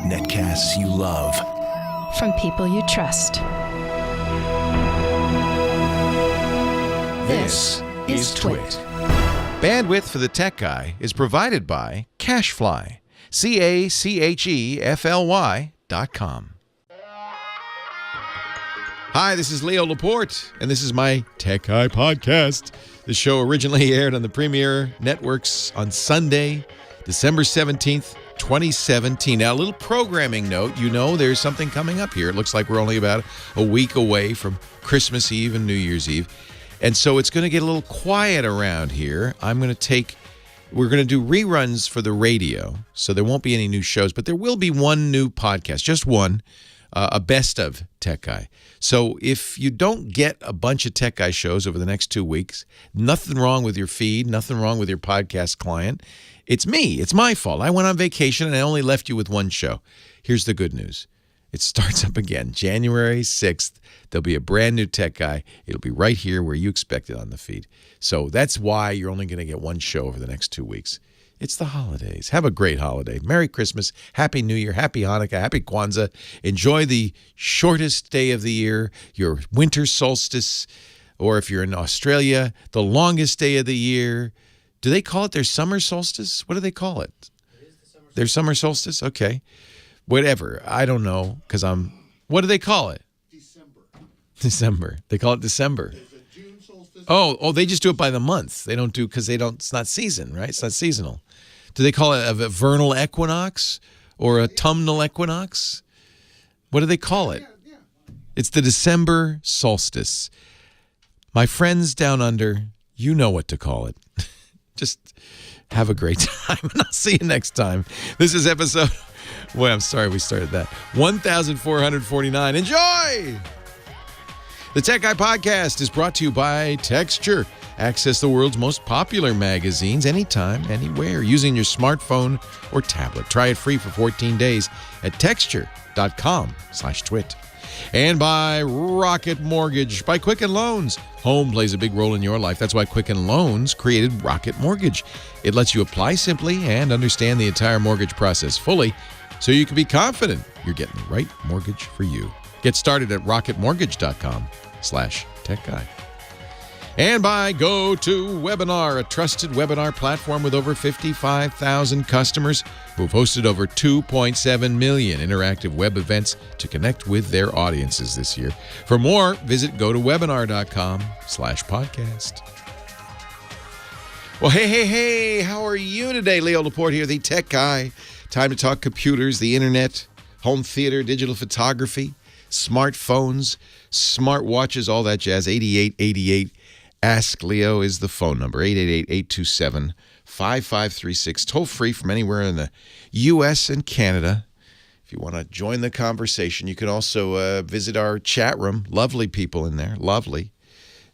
Netcasts you love. From people you trust. This is Twit. Bandwidth for the Tech Guy is provided by CacheFly. CacheFly.com. Hi, this is Leo Laporte, and this is my Tech Guy podcast. The show originally aired on the Premier Networks on Sunday, December 17th, 2017. Now, a little programming note. You know there's something coming up here. It looks like we're only about a week away from Christmas Eve and New Year's Eve. And so it's going to get a little quiet around here. We're going to do reruns for the radio, so there won't be any new shows, but there will be one new podcast, just one, a best of Tech Guy. So if you don't get a bunch of Tech Guy shows over the next 2 weeks, nothing wrong with your feed, nothing wrong with your podcast client. It's me. It's my fault. I went on vacation and I only left you with one show. Here's the good news. It starts up again, January 6th. There'll be a brand new Tech Guy. It'll be right here where you expect it on the feed. So that's why you're only going to get one show over the next 2 weeks. It's the holidays. Have a great holiday. Merry Christmas. Happy New Year. Happy Hanukkah. Happy Kwanzaa. Enjoy the shortest day of the year, your winter solstice, or if you're in Australia, the longest day of the year. Do they call it their summer solstice? What do they call it? It is the summer solstice. Their summer solstice? Okay. Whatever. I don't know because what do they call it? December. They call it December. There's a June solstice. Oh, they just do it by the month. They don't do because it's not season, right? It's not seasonal. Do they call it a vernal equinox or a autumnal equinox? What do they call it? Yeah. It's the December solstice. My friends down under, you know what to call it. Just have a great time, and I'll see you next time. This is episode... Boy, I'm sorry we started that. 1449. Enjoy! The Tech Guy Podcast is brought to you by Texture. Access the world's most popular magazines anytime, anywhere, using your smartphone or tablet. Try it free for 14 days at texture.com/twit. And by Rocket Mortgage, by Quicken Loans. Home plays a big role in your life. That's why Quicken Loans created Rocket Mortgage. It lets you apply simply and understand the entire mortgage process fully, so you can be confident you're getting the right mortgage for you. Get started at rocketmortgage.com/techguy. And by GoToWebinar, a trusted webinar platform with over 55,000 customers who've hosted over 2.7 million interactive web events to connect with their audiences this year. For more, visit gotowebinar.com/podcast. Well, hey, how are you today? Leo Laporte here, the Tech Guy. Time to talk computers, the internet, home theater, digital photography, smartphones, smartwatches, all that jazz. 8888 Ask Leo is the phone number. 888-827-5536. Toll free from anywhere in the U.S. and Canada. If you want to join the conversation, you can also visit our chat room. Lovely people in there. Lovely.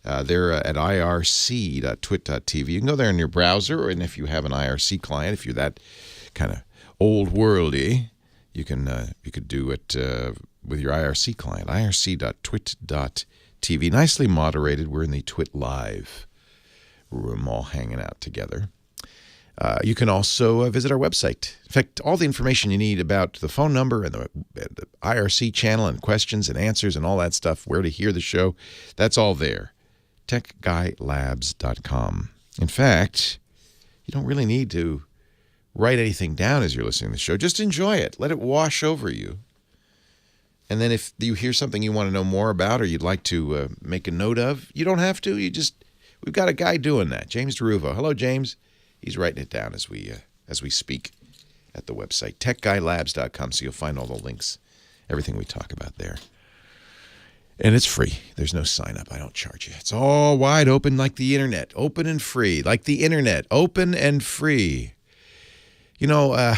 They're at irc.twit.tv. You can go there in your browser, and if you have an IRC client, if you're that kind of old worldy, you could do it with your IRC client, irc.twit.tv. Nicely moderated. We're in the Twit Live room, all hanging out together. You can also visit our website. In fact, all the information you need about the phone number and the IRC channel and questions and answers and all that stuff, where to hear the show, that's all there. TechGuyLabs.com. In fact, you don't really need to write anything down as you're listening to the show. Just enjoy it. Let it wash over you. And then if you hear something you want to know more about or you'd like to make a note of, you don't have to. We've got a guy doing that, James DeRuvo. Hello, James. He's writing it down as we speak at the website, techguylabs.com, so you'll find all the links, everything we talk about there. And it's free. There's no sign up. I don't charge you. It's all wide open like the internet. Open and free. Like the internet. Open and free. You know,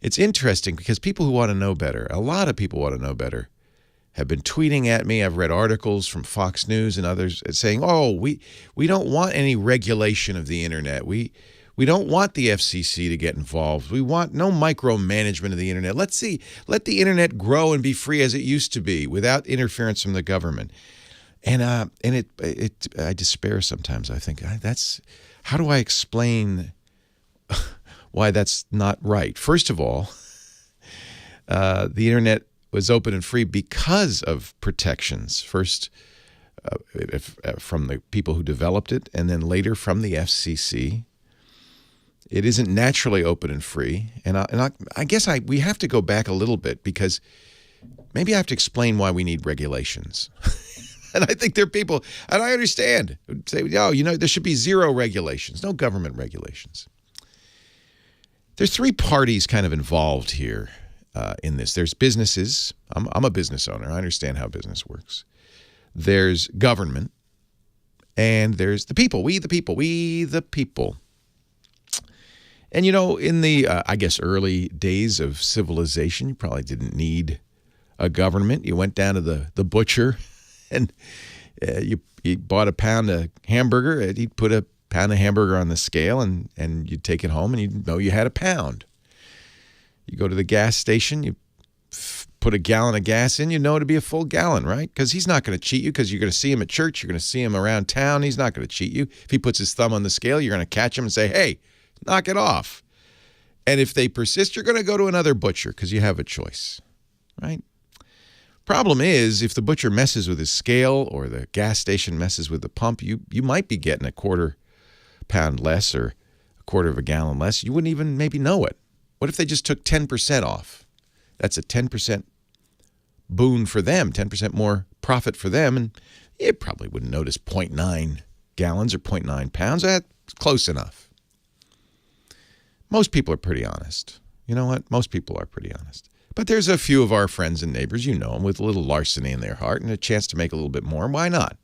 it's interesting because people who want to know better, a lot of people want to know better, have been tweeting at me. I've read articles from Fox News and others saying, oh, we don't want any regulation of the internet. We don't want the FCC to get involved. We want no micromanagement of the internet. Let the internet grow and be free as it used to be without interference from the government. And I despair sometimes. I think how do I explain why that's not right. First of all, the internet was open and free because of protections. First, from the people who developed it, and then later from the FCC. It isn't naturally open and free. And I guess we have to go back a little bit, because maybe I have to explain why we need regulations. And I think there are people, and I understand, who say, there should be zero regulations, no government regulations. There's three parties kind of involved here in this. There's businesses. I'm a business owner. I understand how business works. There's government, and there's the people. We the people. And, in the, I guess, early days of civilization, you probably didn't need a government. You went down to the butcher, and you bought a pound of hamburger. He'd put a pound of hamburger on the scale, and you'd take it home, and you'd know you had a pound. You go to the gas station, you put a gallon of gas in, you know it'd be a full gallon, right? Because he's not going to cheat you, because you're going to see him at church. You're going to see him around town. He's not going to cheat you. If he puts his thumb on the scale, you're going to catch him and say, hey, knock it off. And if they persist, you're going to go to another butcher, because you have a choice, right? Problem is, if the butcher messes with his scale, or the gas station messes with the pump, you might be getting a quarter pound less or a quarter of a gallon less. You wouldn't even maybe know it. What if they just took 10% off? That's a 10% boon for them, 10% more profit for them, and you probably wouldn't notice 0.9 gallons or 0.9 pounds. That's close enough. Most people are pretty honest. You know what? Most people are pretty honest. But there's a few of our friends and neighbors, them, with a little larceny in their heart and a chance to make a little bit more. Why not?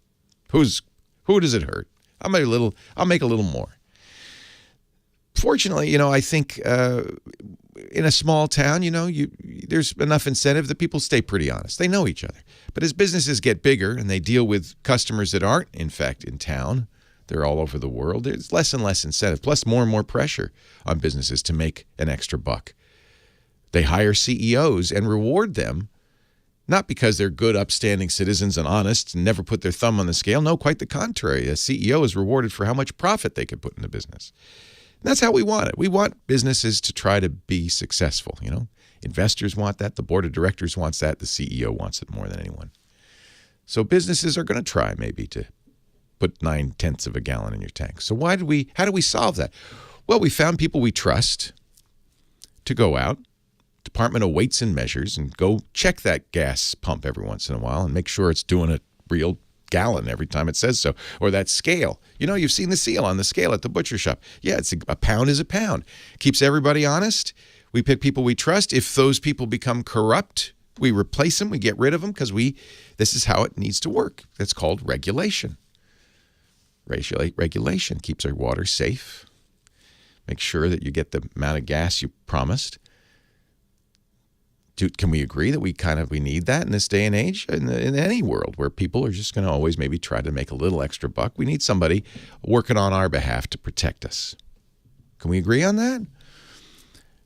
Who does it hurt? I'll make a little more. Fortunately, I think in a small town, there's enough incentive that people stay pretty honest. They know each other. But as businesses get bigger and they deal with customers that aren't, in fact, in town, they're all over the world, there's less and less incentive, plus more and more pressure on businesses to make an extra buck. They hire CEOs and reward them, not because they're good, upstanding citizens and honest and never put their thumb on the scale. No, quite the contrary. A CEO is rewarded for how much profit they could put in the business. And that's how we want it. We want businesses to try to be successful. Investors want that. The board of directors wants that. The CEO wants it more than anyone. So businesses are going to try maybe to put 0.9 of a gallon in your tank. So how do we solve that? Well, we found people we trust to go out, Department of Weights and Measures, and go check that gas pump every once in a while and make sure it's doing a real gallon every time it says so. Or that scale. You've seen the seal on the scale at the butcher shop. Yeah, it's a pound is a pound. Keeps everybody honest. We pick people we trust. If those people become corrupt, we replace them. We get rid of them, because this is how it needs to work. That's called regulation. Regulation keeps our water safe. Make sure that you get the amount of gas you promised. Can we agree that we need that in this day and age? In any world where people are just going to always maybe try to make a little extra buck, we need somebody working on our behalf to protect us. Can we agree on that?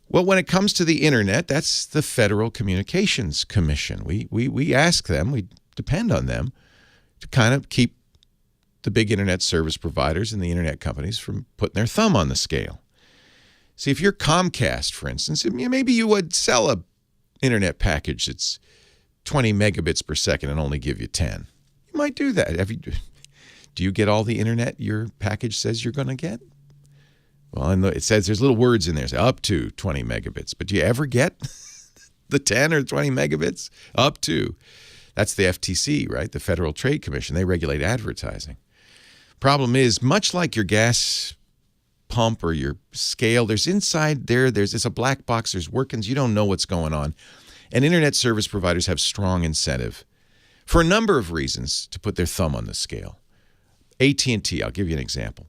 Well, when it comes to the internet, that's the Federal Communications Commission. We ask them, we depend on them to kind of keep the big internet service providers and the internet companies from putting their thumb on the scale. See, if you're Comcast, for instance, maybe you would sell a internet package that's 20 megabits per second and only give you 10. You might do that. Do you get all the internet your package says you're going to get? Well, and it says there's little words in there, say up to 20 megabits. But do you ever get the 10 or 20 megabits? Up to. That's the FTC, right? The Federal Trade Commission. They regulate advertising. Problem is, much like your gas pump or your scale, there's inside there, it's a black box, there's workings, you don't know what's going on. And internet service providers have strong incentive for a number of reasons to put their thumb on the scale. AT&T, I'll give you an example.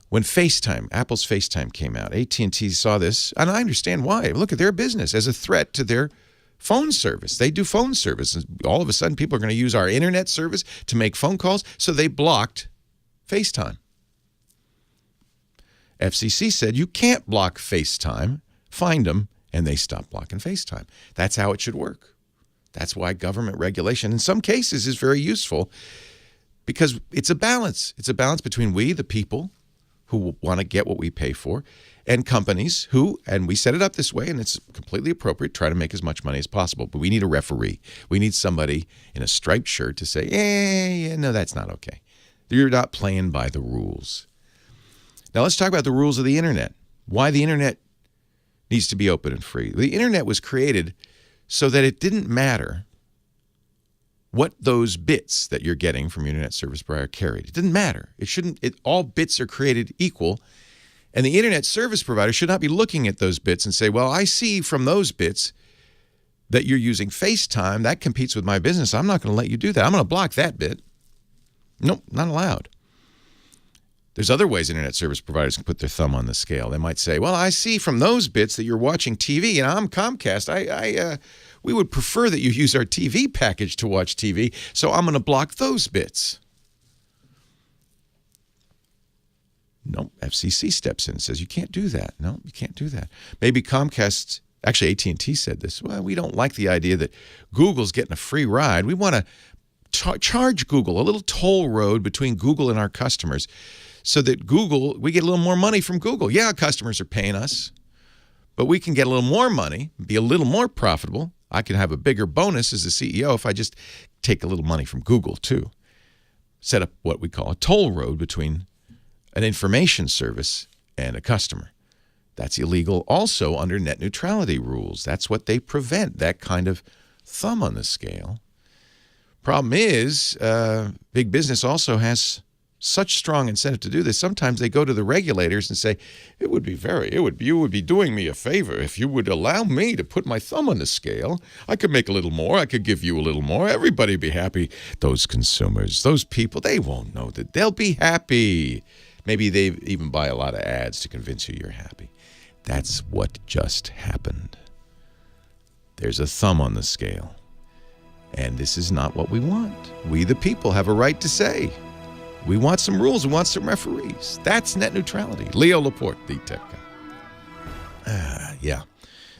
When Apple's FaceTime came out, AT&T saw this, and I understand why. Look at their business as a threat to their phone service. They do phone service, and all of a sudden people are going to use our internet service to make phone calls, so they blocked FaceTime. FCC said you can't block FaceTime, find them, and they stopped blocking FaceTime. That's how it should work. That's why government regulation in some cases is very useful, because it's a balance. It's a balance between we, the people, who want to get what we pay for, and companies who, and we set it up this way, and it's completely appropriate, try to make as much money as possible. But we need a referee. We need somebody in a striped shirt to say, yeah, no, that's not okay. You're not playing by the rules. Now let's talk about the rules of the internet. Why the internet needs to be open and free. The internet was created so that it didn't matter what those bits that you're getting from your internet service provider carried. It didn't matter. All bits are created equal. And the internet service provider should not be looking at those bits and say, well, I see from those bits that you're using FaceTime. That competes with my business. I'm not going to let you do that. I'm going to block that bit. Nope, not allowed. There's other ways internet service providers can put their thumb on the scale. They might say, well, I see from those bits that you're watching TV, and I'm Comcast. We would prefer that you use our TV package to watch TV, so I'm going to block those bits. No, FCC steps in and says, you can't do that. No, you can't do that. Maybe Comcast, actually AT&T said this, well, we don't like the idea that Google's getting a free ride. We want to charge Google a little toll road between Google and our customers so that we get a little more money from Google. Yeah, customers are paying us, but we can get a little more money, be a little more profitable. I can have a bigger bonus as a CEO if I just take a little money from Google too. Set up what we call a toll road between an information service and a customer. That's illegal also under net neutrality rules. That's what they prevent, that kind of thumb on the scale. Problem is, big business also has such strong incentive to do this. Sometimes they go to the regulators and say, you would be doing me a favor if you would allow me to put my thumb on the scale. I could make a little more. I could give you a little more. Everybody would be happy. Those consumers, those people, they won't know that. They'll be happy. Maybe they even buy a lot of ads to convince you you're happy. That's what just happened. There's a thumb on the scale. And this is not what we want. We, the people, have a right to say, we want some rules, we want some referees. That's net neutrality. Leo Laporte, the tech guy. Yeah.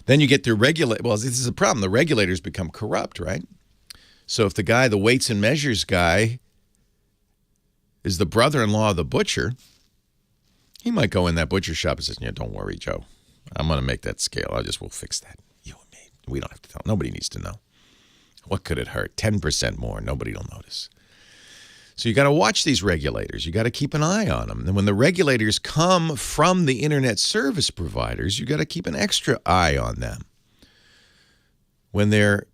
Then you get the well, this is a problem. The regulators become corrupt, right? So if the weights and measures guy is the brother-in-law of the butcher, he might go in that butcher shop and says, yeah, don't worry, Joe. I'm going to make that scale. We'll fix that. You and me. We don't have to tell. Nobody needs to know. What could it hurt? 10% more. Nobody will notice. So you got to watch these regulators. You got to keep an eye on them. And when the regulators come from the internet service providers, you got to keep an extra eye on them. When they're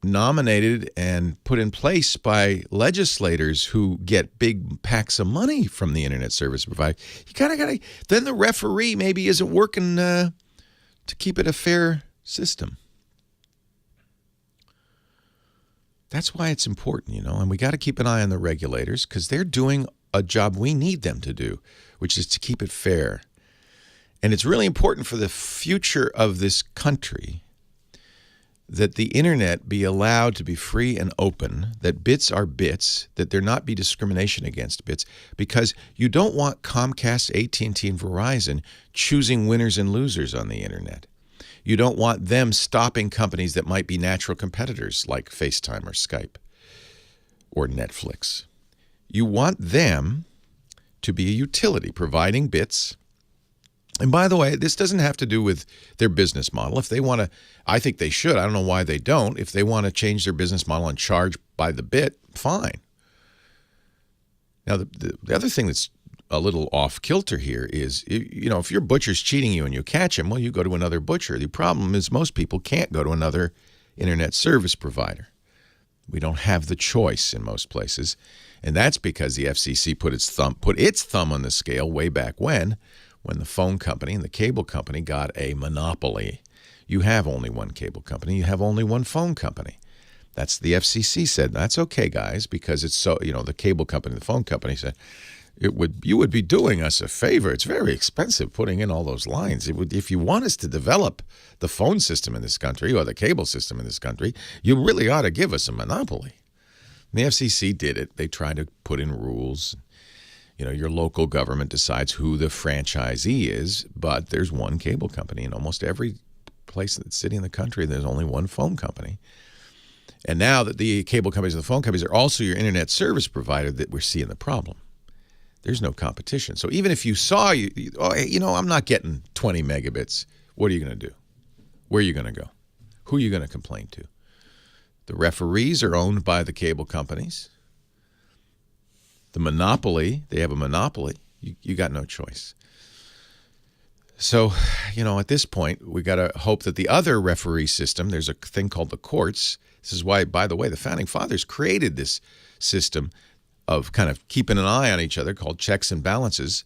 nominated and put in place by legislators who get big packs of money from the internet service provider, you kind of got to, then the referee maybe isn't working to keep it a fair system. That's why it's important, and we got to keep an eye on the regulators because they're doing a job we need them to do, which is to keep it fair. And it's really important for the future of this country that the internet be allowed to be free and open, that bits are bits, that there not be discrimination against bits, because you don't want Comcast, AT&T, and Verizon choosing winners and losers on the internet. You don't want them stopping companies that might be natural competitors like FaceTime or Skype or Netflix. You want them to be a utility, providing bits. And by the way, this doesn't have to do with their business model. If they want to, I think they should. I don't know why they don't. If they want to change their business model and charge by the bit, fine. Now, the other thing that's a little off kilter here is, if your butcher's cheating you and you catch him, well, you go to another butcher. The problem is most people can't go to another internet service provider. We don't have the choice in most places, and that's because the FCC put its thumb on the scale way back when the phone company and the cable company got a monopoly. You have only one cable company. You have only one phone company. That's the FCC said, that's okay, guys, because it's so, the cable company, the phone company said, you would be doing us a favor. It's very expensive putting in all those lines. If you want us to develop the phone system in this country or the cable system in this country, you really ought to give us a monopoly. And the FCC did it. They tried to put in rules. Your local government decides who the franchisee is, but there's one cable company. In almost every city in the country, there's only one phone company. And now that the cable companies and the phone companies are also your internet service provider, that we're seeing the problem. there's no competition. So even if you saw, I'm not getting 20 megabits, what are you going to do? Where are you going to go? Who are you going to complain to? The referees are owned by the cable companies. The monopoly, they have a monopoly. You got no choice. So, at this point, we got to hope that the other referee system, there's a thing called the courts. This is why, by the way, the Founding Fathers created this system of kind of keeping an eye on each other called checks and balances.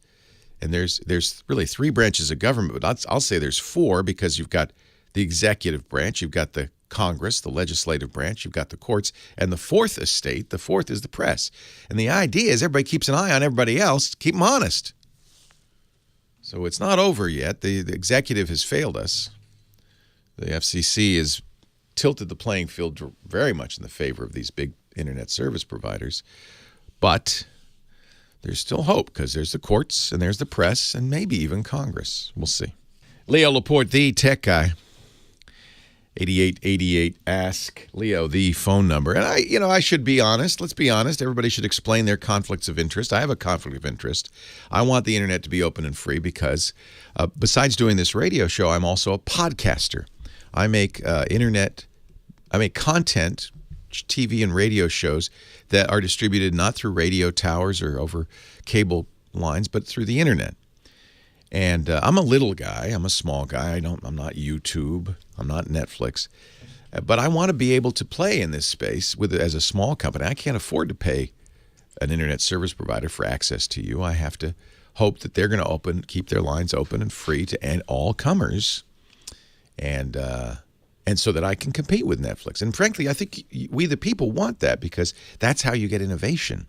And there's really three branches of government, but I'll say there's four because you've got the executive branch, you've got the Congress, the legislative branch, you've got the courts, and the fourth estate, the fourth is the press. And the idea is everybody keeps an eye on everybody else, keep them honest. So it's not over yet. The executive has failed us. The FCC has tilted the playing field very much in the favor of these big internet service providers. But there's still hope because there's the courts and there's the press and maybe even Congress. We'll see. Leo Laporte, the tech guy. 8888 ask Leo, the phone number. And I should be honest. Let's be honest. Everybody should explain their conflicts of interest. I have a conflict of interest. I want the internet to be open and free because besides doing this radio show, I'm also a podcaster. I make content, TV and radio shows that are distributed not through radio towers or over cable lines, but through the internet. And I'm a little guy. I'm a small guy. I'm not YouTube. I'm not Netflix. But I want to be able to play in this space as a small company. I can't afford to pay an internet service provider for access to you. I have to hope that they're going to keep their lines open and free to all comers, and so that I can compete with Netflix. And frankly, I think we the people want that because that's how you get innovation.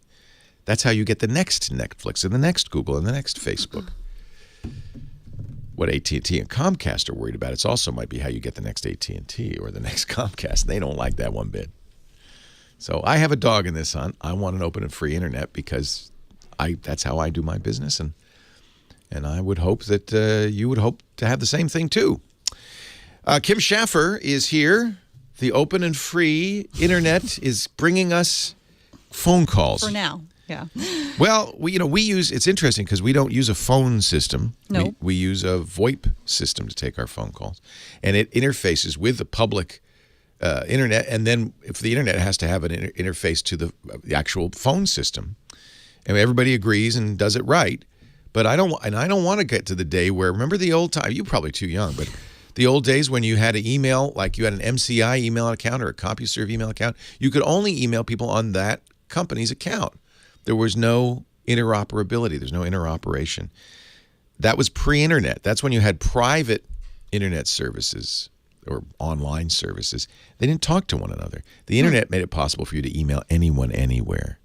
That's how you get the next Netflix and the next Google and the next Facebook. What AT&T and Comcast are worried about, it's also might be how you get the next AT&T or the next Comcast. They don't like that one bit. So I have a dog in this hunt. I want an open and free internet because that's how I do my business, and I would hope that you would hope to have the same thing too. Kim Schaffer is here. The open and free internet is bringing us phone calls. For now. Yeah. Well, we use, it's interesting because we don't use a phone system. No. We use a VoIP system to take our phone calls. And it interfaces with the public internet. And then if the internet has to have an interface to the actual phone system. And everybody agrees and does it right. But I don't want to get to the day where, remember the old time, you're probably too young, but the old days when you had an email, like you had an MCI email account or a CompuServe email account, you could only email people on that company's account. There was no interoperability. There's no interoperation. That was pre-internet. That's when you had private internet services or online services. They didn't talk to one another. The internet made it possible for you to email anyone, anywhere.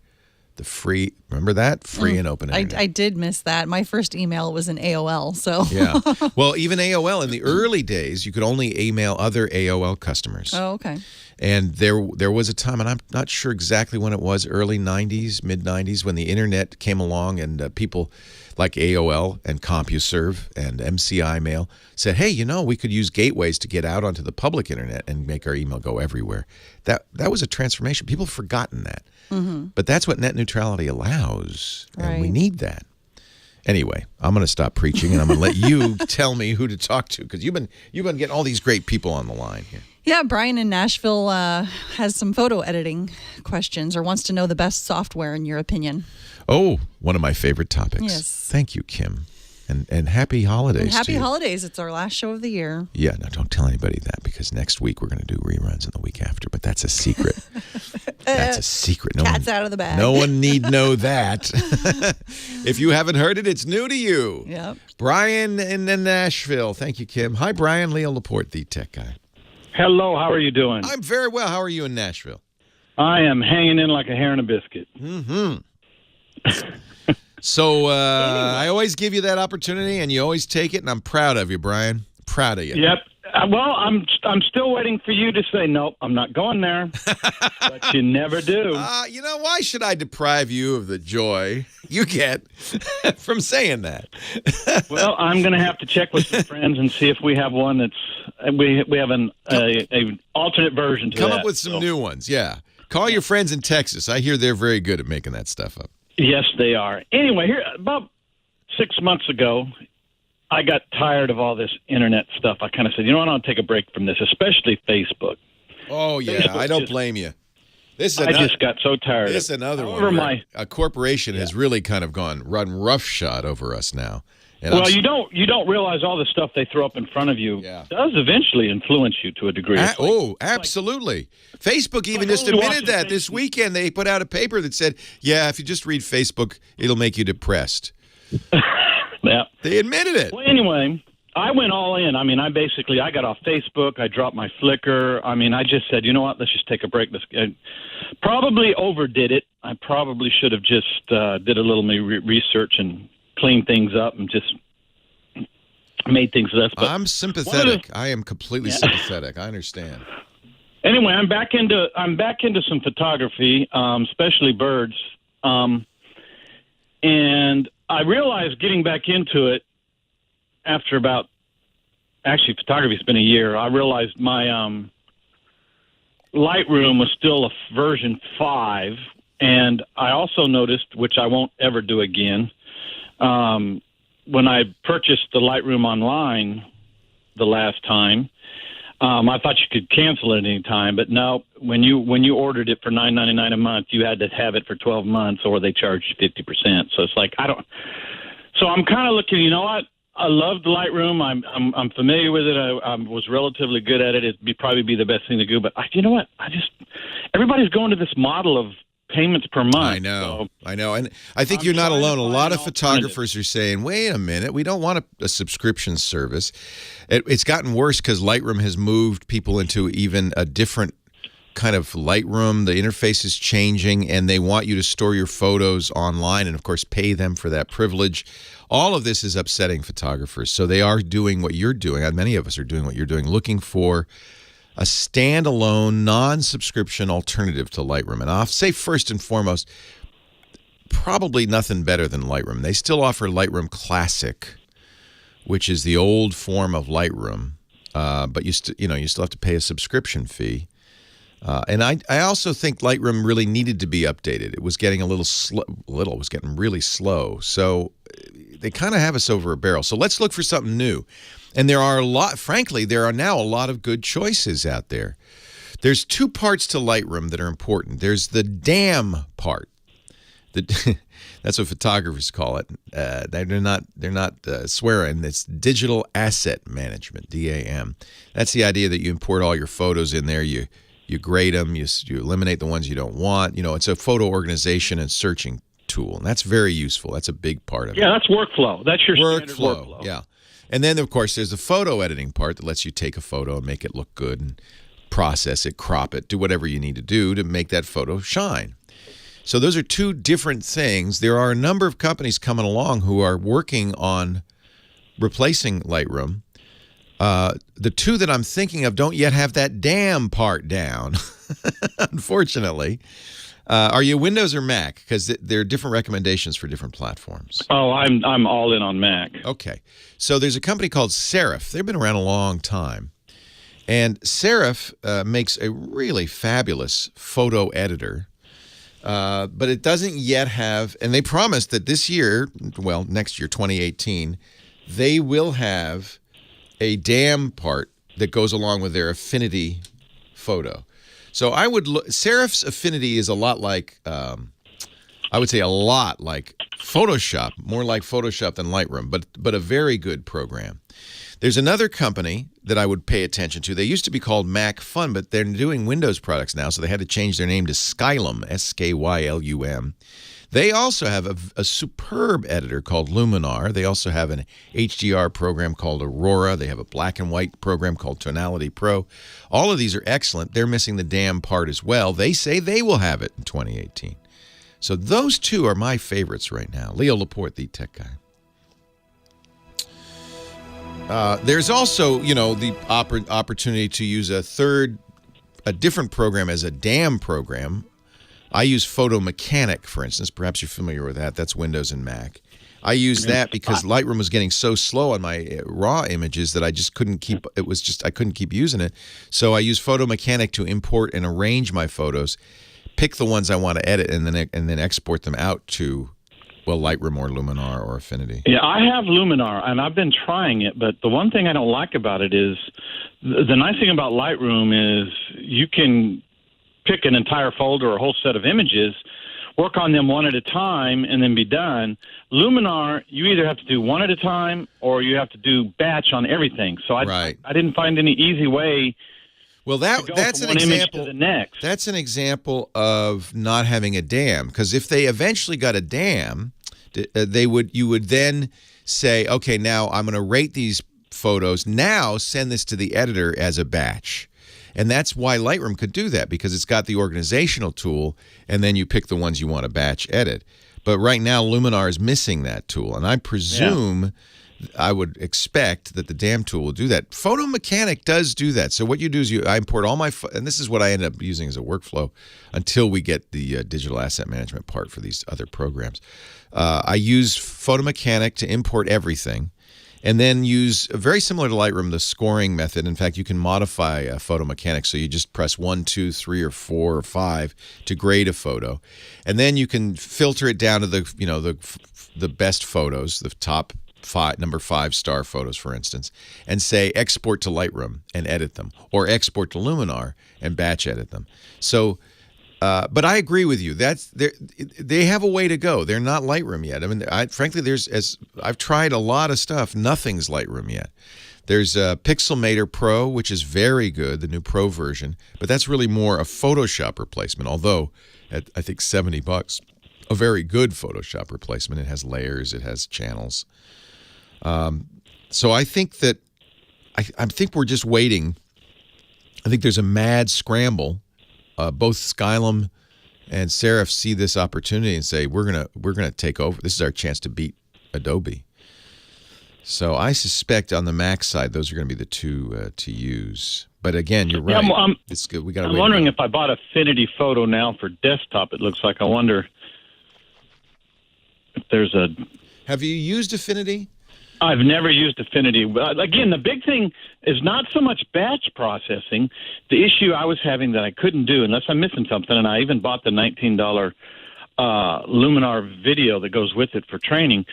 The free, remember that? Free and open internet. I did miss that. My first email was an AOL, so. Yeah. Well, even AOL, in the early days, you could only email other AOL customers. Oh, okay. And there was a time, and I'm not sure exactly when it was, early 90s, mid-90s, when the internet came along and people like AOL and CompuServe and MCI Mail said, hey, we could use gateways to get out onto the public internet and make our email go everywhere. That was a transformation. People have forgotten that. Mm-hmm. But that's what net neutrality allows, and we need that. Anyway, I'm going to stop preaching, and I'm going to let you tell me who to talk to, because you've been getting all these great people on the line here. Yeah, Brian in Nashville has some photo editing questions or wants to know the best software in your opinion. Oh, one of my favorite topics. Yes. Thank you, Kim. And happy holidays. And happy to you. holidays. It's our last show of the year. Yeah, no, don't tell anybody that because next week we're going to do reruns and the week after, but that's a secret. That's a secret. Cat's out of the bag. No one need know that. If you haven't heard it, it's new to you. Yep. Brian in Nashville. Thank you, Kim. Hi, Brian. Leo Laporte, the tech guy. Hello, how are you doing? I'm very well. How are you in Nashville? I am hanging in like a hair in a biscuit. Mm-hmm. So I always give you that opportunity, and you always take it, and I'm proud of you, Brian. Proud of you. Yep. Well, I'm still waiting for you to say, nope, I'm not going there. But you never do. Why should I deprive you of the joy you get from saying that? Well, I'm going to have to check with some friends and see if we have one that's we have an alternate version to Come that. up with some new ones, yeah. Call your friends in Texas. I hear they're very good at making that stuff up. Yes, they are. Anyway, here about 6 months ago, I got tired of all this internet stuff. I kind of said, you know what, I'll take a break from this, especially Facebook. Oh, yeah, Facebook I don't blame you. I just got so tired. This is another However, one. A corporation has really kind of run roughshod over us now. And well, you don't realize all the stuff they throw up in front of you does eventually influence you to a degree. Absolutely. Facebook even just admitted that this weekend. They put out a paper that said, yeah, if you just read Facebook, it'll make you depressed. Yeah. They admitted it. Well, anyway, I went all in. I mean, I got off Facebook. I dropped my Flickr. I mean, I just said, you know what, let's just take a break. I probably overdid it. I probably should have just did a little research and cleaned things up and just made things less. But I'm sympathetic. I am completely sympathetic. I understand. Anyway, I'm back into some photography, especially birds. And I realized getting back into it after photography's been a year. I realized my Lightroom was still a version 5, and I also noticed, which I won't ever do again, when I purchased the Lightroom online the last time, I thought you could cancel it at any time, but no, when you ordered it for $9.99 a month, you had to have it for 12 months, or they charged 50%. So it's like So I'm kind of looking. You know what? I love the Lightroom. I'm familiar with it. I was relatively good at it. It'd probably be the best thing to do. But you know what? Everybody's going to this model of payments per month. I know, and I think you're not alone. A lot of photographers are saying, "Wait a minute, we don't want a subscription service." It's gotten worse because Lightroom has moved people into even a different kind of Lightroom. The interface is changing, and they want you to store your photos online and, of course, pay them for that privilege. All of this is upsetting photographers. So they are doing what you're doing. Many of us are doing what you're doing, looking for a standalone, non-subscription alternative to Lightroom. And I'll say first and foremost, probably nothing better than Lightroom. They still offer Lightroom Classic, which is the old form of Lightroom, but you still have to pay a subscription fee. And I also think Lightroom really needed to be updated. It was getting it was getting really slow. So they kind of have us over a barrel. So let's look for something new. And there are now a lot of good choices out there. There's two parts to Lightroom that are important. There's the DAM part. That's what photographers call it. They're not swearing. It's Digital Asset Management, DAM. That's the idea that you import all your photos in there. You grade them. You eliminate the ones you don't want. It's a photo organization and searching tool, and that's very useful. That's a big part of it. Yeah, that's workflow. That's your standard workflow. Yeah. And then, of course, there's the photo editing part that lets you take a photo and make it look good and process it, crop it, do whatever you need to do to make that photo shine. So those are two different things. There are a number of companies coming along who are working on replacing Lightroom. The two that I'm thinking of don't yet have that damn part down, unfortunately. Are you Windows or Mac? Because there are different recommendations for different platforms. Oh, I'm all in on Mac. Okay. So there's a company called Serif. They've been around a long time. And Serif makes a really fabulous photo editor. But it doesn't yet have, and they promised that this year, next year, 2018, they will have a DAM part that goes along with their Affinity photo. So I would look. Serif's Affinity is a lot like, I would say a lot like Photoshop, more like Photoshop than Lightroom, but a very good program. There's another company that I would pay attention to. They used to be called Mac Fun, but they're doing Windows products now, so they had to change their name to Skylum, Skylum. They also have a superb editor called Luminar. They also have an HDR program called Aurora. They have a black and white program called Tonality Pro. All of these are excellent. They're missing the damn part as well. They say they will have it in 2018. So those two are my favorites right now. Leo Laporte, the tech guy. There's also, the opportunity to use a different program as a DAM program. I use Photo Mechanic, for instance. Perhaps you're familiar with that. That's Windows and Mac. I use that because Lightroom was getting so slow on my raw images that I just couldn't keep. I couldn't keep using it. So I use Photo Mechanic to import and arrange my photos. pick the ones I want to edit and then export them out to, well, Lightroom or Luminar or Affinity. Yeah, I have Luminar, and I've been trying it, but the one thing I don't like about it is the nice thing about Lightroom is you can pick an entire folder or a whole set of images, work on them one at a time, and then be done. Luminar, you either have to do one at a time or you have to do batch on everything. So I didn't find any easy way. Well, that's an example. To the next. That's an example of not having a dam, because if they eventually got a dam, you would then say, okay, now I'm going to rate these photos. Now send this to the editor as a batch. And that's why Lightroom could do that, because it's got the organizational tool, and then you pick the ones you want to batch edit. But right now, Luminar is missing that tool, and I presume, I would expect that the DAM tool will do that. Photo Mechanic does do that. So what you do is I import all my, and this is what I end up using as a workflow until we get the digital asset management part for these other programs. I use Photo Mechanic to import everything, and then use, very similar to Lightroom, the scoring method. In fact, you can modify Photo Mechanic, so you just press 1, 2, 3, or 4, or 5 to grade a photo, and then you can filter it down to the best photos, the top number 5-star photos, for instance, and say export to Lightroom and edit them, or export to Luminar and batch edit them. So. But I agree with you. They have a way to go. They're not Lightroom yet. I mean, frankly, I've tried a lot of stuff. Nothing's Lightroom yet. There's Pixelmator Pro, which is very good, the new Pro version, but that's really more a Photoshop replacement. Although at I think $70, a very good Photoshop replacement. It has layers, it has channels. So I think that I think we're just waiting. I think there's a mad scramble. Both Skylum and Serif see this opportunity and say, we're gonna take over. This is our chance to beat Adobe. So I suspect on the Mac side, those are going to be the two to use. But again, you're right. Yeah, it's good. We got. I'm wondering if I bought Affinity Photo now for desktop. It looks like. I wonder if there's a. Have you used Affinity? I've never used Affinity. Again, the big thing is not so much batch processing. The issue I was having that I couldn't do, unless I'm missing something, and I even bought the $19 Luminar video that goes with it for training.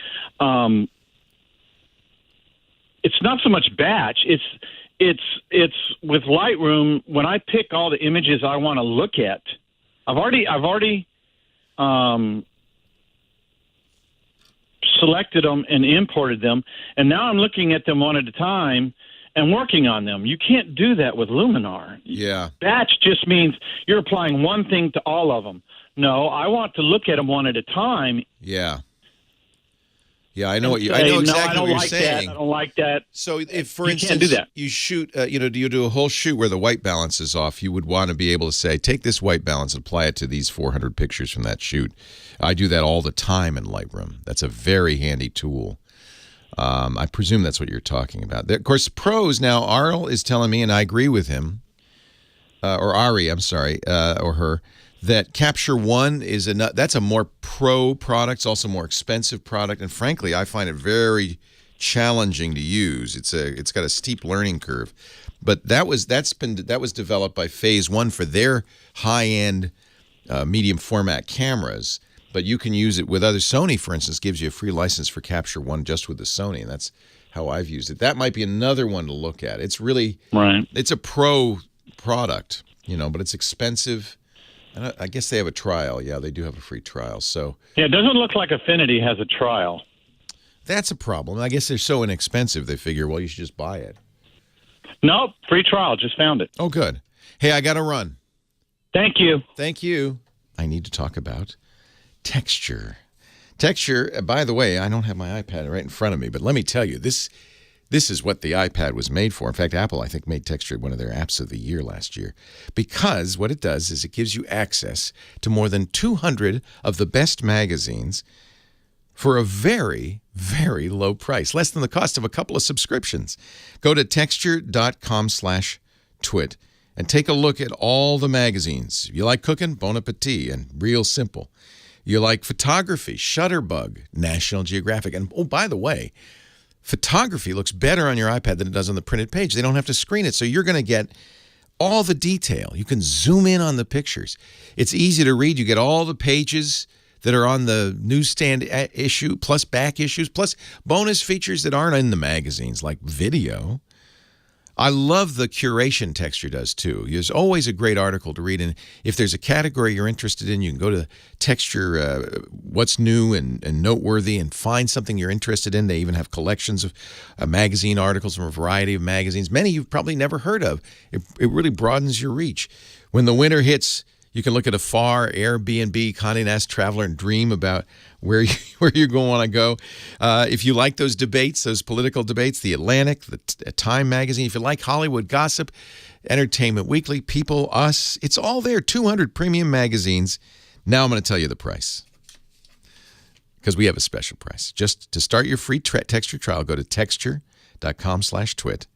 It's not so much batch. It's with Lightroom, when I pick all the images I want to look at, I've already selected them and imported them, and now I'm looking at them one at a time and working on them. You can't do that with Luminar. Yeah. Batch just means you're applying one thing to all of them. No, I want to look at them one at a time. Yeah. Yeah, I know what I know exactly what you're saying. I don't like that. So if, for instance, can't do that. You shoot, you do a whole shoot where the white balance is off, you would want to be able to say, take this white balance and apply it to these 400 pictures from that shoot. I do that all the time in Lightroom. That's a very handy tool. I presume that's what you're talking about. Of course, pros now, Arl is telling me, and I agree with him, or Ari, I'm sorry, or her, that Capture One is that's a more pro product. It's also a more expensive product, and frankly, I find it very challenging to use. It's got a steep learning curve, but that was developed by Phase One for their high-end medium format cameras. But you can use it with other. Sony, for instance, gives you a free license for Capture One just with the Sony, and that's how I've used it. That might be another one to look at. It's really It's a pro product, but it's expensive. And I guess they have a trial. Yeah, they do have a free trial. So yeah, it doesn't look like Affinity has a trial. That's a problem. I guess they're so inexpensive, they figure, well, you should just buy it. Nope, free trial. Just found it. Oh, good. Hey, I got to run. Thank you. Thank you. I need to talk about texture. Texture, by the way, I don't have my iPad right in front of me, but let me tell you, this is what the iPad was made for. In fact, Apple, I think, made Texture one of their apps of the year last year, because what it does is it gives you access to more than 200 of the best magazines for a very, very low price, less than the cost of a couple of subscriptions. Go to texture.com/twit and take a look at all the magazines. If you like cooking, Bon Appetit and Real Simple. You like photography, Shutterbug, National Geographic. And oh, by the way, photography looks better on your iPad than it does on the printed page. They don't have to screen it. So you're going to get all the detail. You can zoom in on the pictures. It's easy to read. You get all the pages that are on the newsstand issue, plus back issues, plus bonus features that aren't in the magazines, like video. I love the curation Texture does, too. There's always a great article to read, and if there's a category you're interested in, you can go to Texture, what's new and noteworthy, and find something you're interested in. They even have collections of magazine articles from a variety of magazines, many you've probably never heard of. It really broadens your reach. When the winter hits, you can look at a far Airbnb, Condé Nast Traveler, and dream about where you're going to want to go. If you like those debates, those political debates, The Atlantic, the Time magazine, if you like Hollywood gossip, Entertainment Weekly, People, Us, it's all there. 200 premium magazines. Now I'm going to tell you the price, because we have a special price. Just to start your free Texture trial, go to texture.com/twit.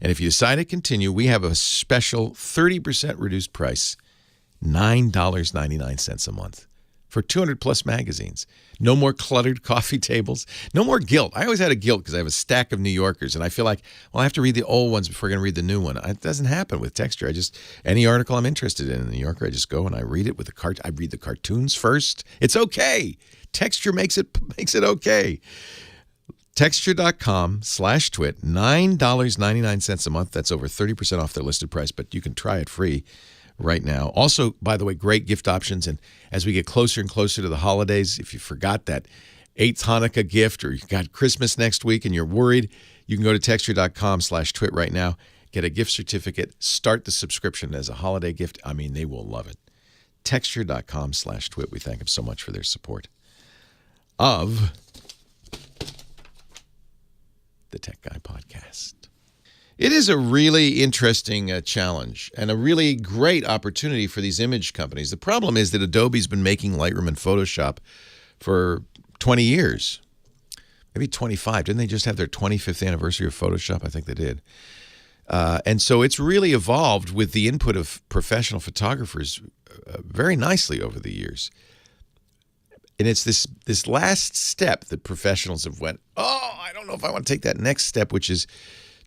And if you decide to continue, we have a special 30% reduced price, $9.99 a month for 200 plus magazines. No more cluttered coffee tables. No more guilt. I always had a guilt because I have a stack of New Yorkers, and I feel like, well, I have to read the old ones before I can read the new one. It doesn't happen with Texture. Any article I'm interested in the New Yorker, I just go and I read it with I read the cartoons first. It's okay. Texture makes it okay. Texture.com/twit, $9.99 a month. That's over 30% off their listed price, but you can try it free right now. Also, by the way, great gift options. And as we get closer and closer to the holidays, if you forgot that 8th Hanukkah gift, or you got Christmas next week and you're worried, you can go to texture.com/twit right now, get a gift certificate, start the subscription as a holiday gift. I mean, they will love it. Texture.com/twit. We thank them so much for their support of the Tech Guy Podcast. It is a really interesting challenge and a really great opportunity for these image companies. The problem is that Adobe's been making Lightroom and Photoshop for 20 years, maybe 25. Didn't they just have their 25th anniversary of Photoshop? I think they did. And so it's really evolved with the input of professional photographers very nicely over the years. And it's this last step that professionals have went, I don't know if I want to take that next step, which is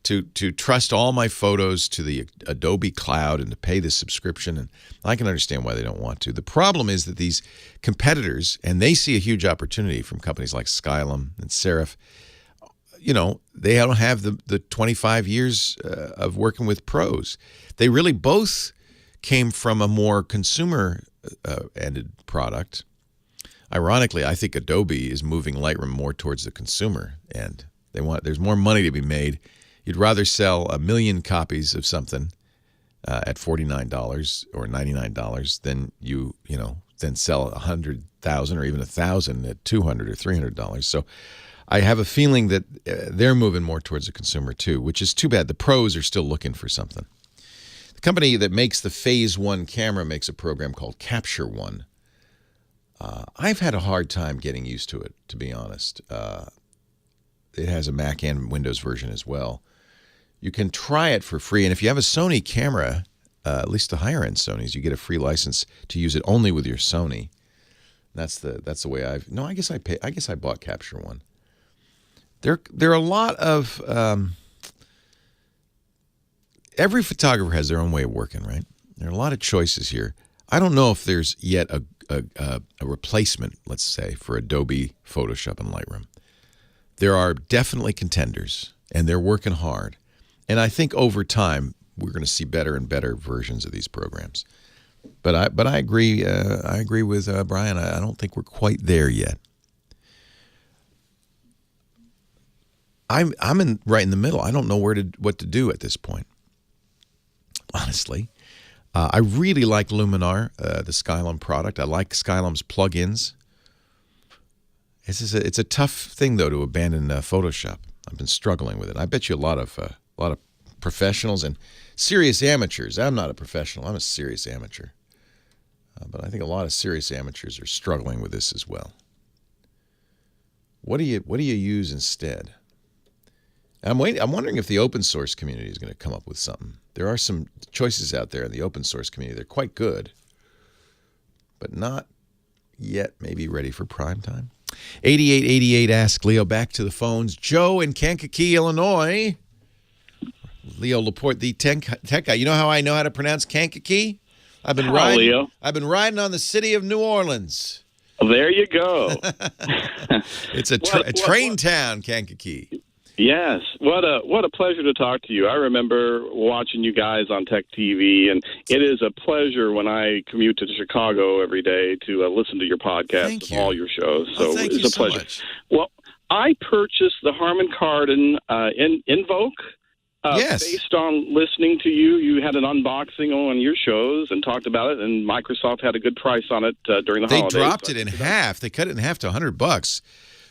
to trust all my photos to the Adobe cloud and to pay the subscription. And I can understand why they don't want to. The problem is that these competitors, and they see a huge opportunity from companies like Skylum and Serif, they don't have the 25 years of working with pros. They really both came from a more consumer-ended product. Ironically, I think Adobe is moving Lightroom more towards the consumer end. There's more money to be made. You'd rather sell 1 million copies of something at $49 or $99 than sell 100,000 or even 1,000 at $200 or $300. So I have a feeling that they're moving more towards the consumer too, which is too bad. The pros are still looking for something. The company that makes the Phase 1 camera makes a program called Capture One. I've had a hard time getting used to it, to be honest. It has a Mac and Windows version as well. You can try it for free, and if you have a Sony camera, at least the higher-end Sonys, you get a free license to use it only with your Sony. That's the way I guess I bought Capture One. There are a lot of every photographer has their own way of working, right? There are a lot of choices here. I don't know if there's yet a replacement, let's say, for Adobe Photoshop and Lightroom. There are definitely contenders, and they're working hard. And I think over time we're going to see better and better versions of these programs. But I agree. I agree with Brian. I don't think we're quite there yet. I'm right in the middle. I don't know what to do at this point, honestly. I really like Luminar, the Skylum product. I like Skylum's plugins. It's a tough thing though to abandon Photoshop. I've been struggling with it. I bet you a lot of professionals and serious amateurs. I'm not a professional. I'm a serious amateur. But I think a lot of serious amateurs are struggling with this as well. What do you use instead? I'm wondering if the open source community is going to come up with something. There are some choices out there in the open source community. They're quite good, but not yet maybe ready for prime time. 8888 Ask Leo. Back to the phones. Joe in Kankakee, Illinois. Leo Laporte, the tech guy. You know how I know how to pronounce Kankakee? I've been Hello, Leo. I've been riding on the city of New Orleans. Well, there you go. It's a train town, Kankakee. Yes. What a pleasure to talk to you. I remember watching you guys on Tech TV, and it is a pleasure when I commute to Chicago every day to listen to your podcast of all your shows. So thank it's you a pleasure. so much. Well, I purchased the Harman Kardon Invoke. Yes. Based on listening to you, you had an unboxing on your shows and talked about it, and Microsoft had a good price on it during the holidays. They dropped it in half. They cut it in half to $100.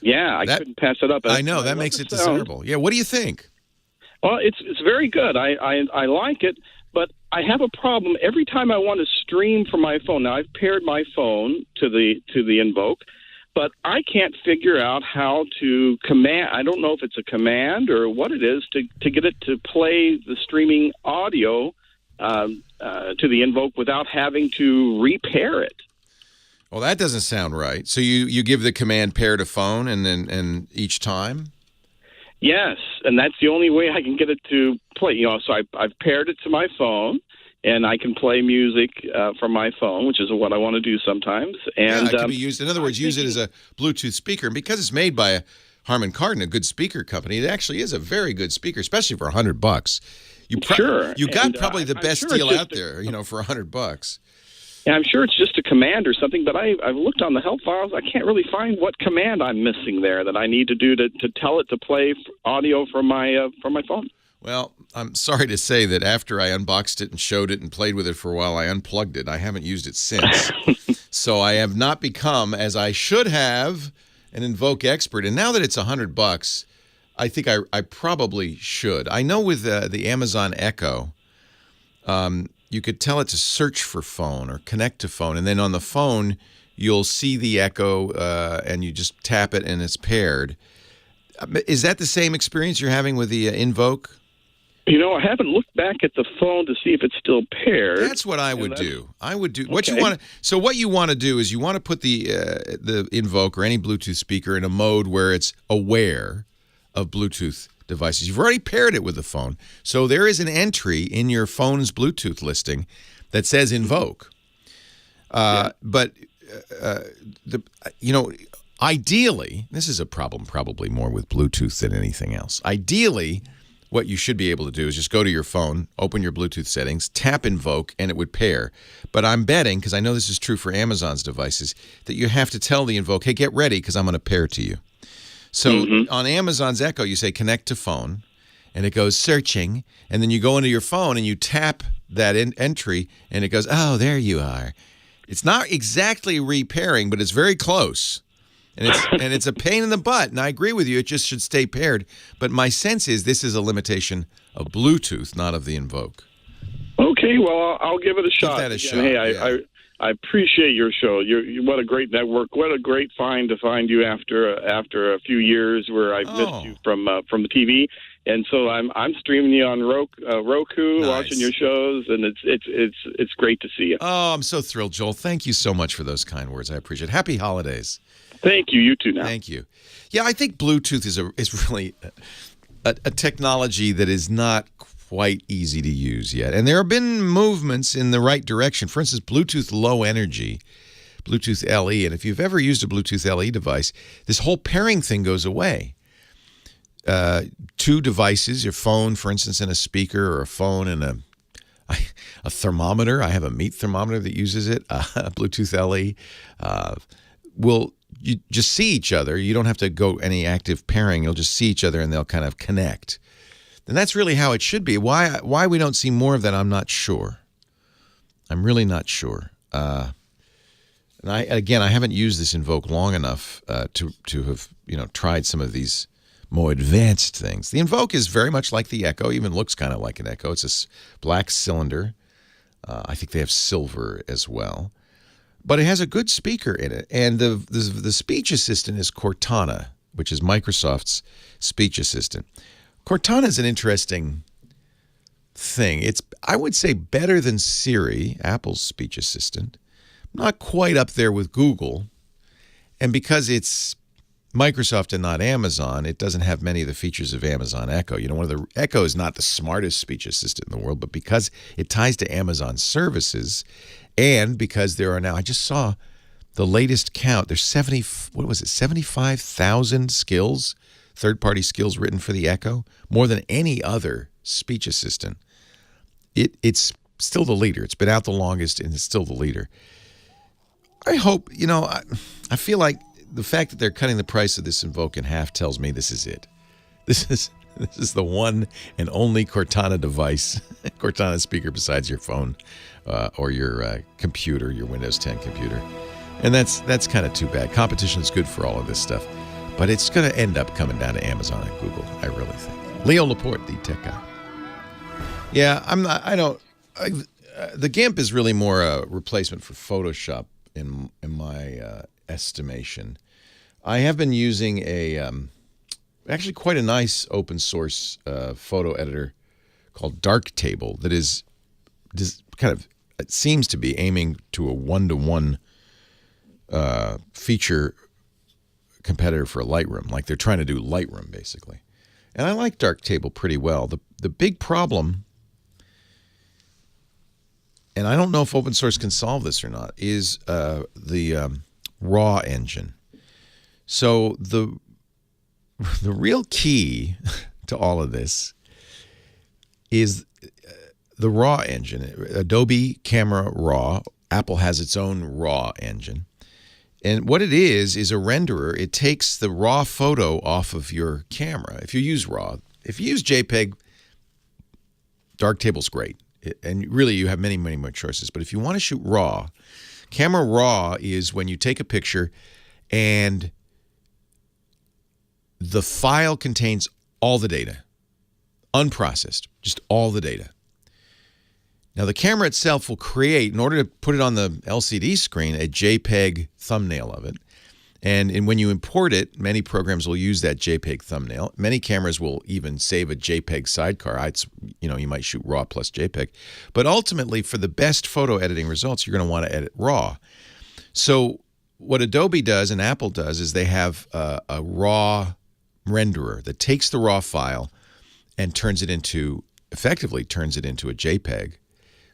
Yeah, I couldn't pass it up. I know. That makes it desirable. Yeah, what do you think? Well, it's very good. I like it, but I have a problem. Every time I want to stream from my phone, now I've paired my phone to the Invoke, but I can't figure out how to command. I don't know if it's a command or what it is to get it to play the streaming audio to the Invoke without having to repair it. Well, that doesn't sound right. So you give the command pair to phone and each time? Yes, and that's the only way I can get it to play. So I've paired it to my phone, and I can play music from my phone, which is what I want to do sometimes. And it can be used. In other words, use it as a Bluetooth speaker. And because it's made by Harman Kardon, a good speaker company, it actually is a very good speaker, especially for $100. You got probably the best deal out there, for $100. Yeah, I'm sure it's just a command or something, but I've looked on the help files. I can't really find what command I'm missing there that I need to do to tell it to play audio from my phone. Well, I'm sorry to say that after I unboxed it and showed it and played with it for a while, I unplugged it. I haven't used it since. So I have not become, as I should have, an Invoke expert. And now that it's $100, I think I probably should. I know with the Amazon Echo, you could tell it to search for phone or connect to phone. And then on the phone, you'll see the Echo and you just tap it and it's paired. Is that the same experience you're having with the Invoke? I haven't looked back at the phone to see if it's still paired. That's what I would do. I would do what Okay. you want to. So what you want to do is you want to put the Invoke or any Bluetooth speaker in a mode where it's aware of Bluetooth devices. You've already paired it with the phone, so there is an entry in your phone's Bluetooth listing that says Invoke. But ideally, this is a problem probably more with Bluetooth than anything else. Ideally, what you should be able to do is just go to your phone, open your Bluetooth settings, tap Invoke, and it would pair. But I'm betting, because I know this is true for Amazon's devices, that you have to tell the Invoke, hey, get ready, because I'm going to pair to you. So on Amazon's Echo, you say connect to phone, and it goes searching, and then you go into your phone and you tap that entry, and it goes, oh, there you are. It's not exactly repairing, but it's very close. And it's a pain in the butt, and I agree with you. It just should stay paired. But my sense is this is a limitation of Bluetooth, not of the Invoke. Okay, well, I'll give it a shot. Give that a shot. Hey, yeah. I appreciate your show. What a great network. What a great find to find you after a few years where I've missed you from the TV. And so I'm streaming you on Roku, Nice. watching your shows, and it's great to see you. Oh, I'm so thrilled, Joel. Thank you so much for those kind words. I appreciate it. Happy holidays. Thank you. You too now. Thank you. Yeah, I think Bluetooth is really a technology that is not quite easy to use yet. And there have been movements in the right direction. For instance, Bluetooth Low Energy, Bluetooth LE. And if you've ever used a Bluetooth LE device, this whole pairing thing goes away. Two devices, your phone, for instance, and a speaker, or a phone and a thermometer. I have a meat thermometer that uses it, Bluetooth LE, will you just see each other. You don't have to go any active pairing. You'll just see each other and they'll kind of connect. And that's really how it should be. Why we don't see more of that, I'm not sure. I'm really not sure. And I haven't used this Invoke long enough to have tried some of these more advanced things. The Invoke is very much like the Echo, even looks kind of like an Echo. It's a black cylinder. I think they have silver as well. But it has a good speaker in it. And the speech assistant is Cortana, which is Microsoft's speech assistant. Cortana is an interesting thing. It's, I would say, better than Siri, Apple's speech assistant. Not quite up there with Google. And because it's Microsoft and not Amazon, it doesn't have many of the features of Amazon Echo. Echo is not the smartest speech assistant in the world, but because it ties to Amazon services, and because there are now, I just saw the latest count. There's 75,000 skills, third-party skills written for the Echo, more than any other speech assistant. It's still the leader. It's been out the longest, and it's still the leader. I hope, I feel like the fact that they're cutting the price of this Invoke in half tells me this is it. This is the one and only Cortana device, Cortana speaker besides your phone or your computer, your Windows 10 computer. And that's kind of too bad. Competition is good for all of this stuff, but it's going to end up coming down to Amazon and Google, I really think. Leo Laporte, the tech guy. Yeah, the GIMP is really more a replacement for Photoshop in my estimation. I have been using actually quite a nice open source photo editor called Darktable that is kind of, it seems to be aiming to a one-to-one feature competitor for Lightroom. Like they're trying to do Lightroom basically. And I like Darktable pretty well. The big problem, and I don't know if open source can solve this or not, is the RAW engine. So the real key to all of this is the RAW engine. Adobe Camera Raw. Apple has its own RAW engine. And what it is a renderer. It takes the raw photo off of your camera. If you use RAW, if you use JPEG, Darktable's great. And really, you have many, many more choices. But if you want to shoot RAW, Camera Raw is when you take a picture and the file contains all the data, unprocessed, just all the data. Now, the camera itself will create, in order to put it on the LCD screen, a JPEG thumbnail of it. And when you import it, many programs will use that JPEG thumbnail. Many cameras will even save a JPEG sidecar. You might shoot RAW plus JPEG. But ultimately, for the best photo editing results, you're going to want to edit RAW. So what Adobe does and Apple does is they have a RAW renderer that takes the RAW file and effectively turns it into a JPEG,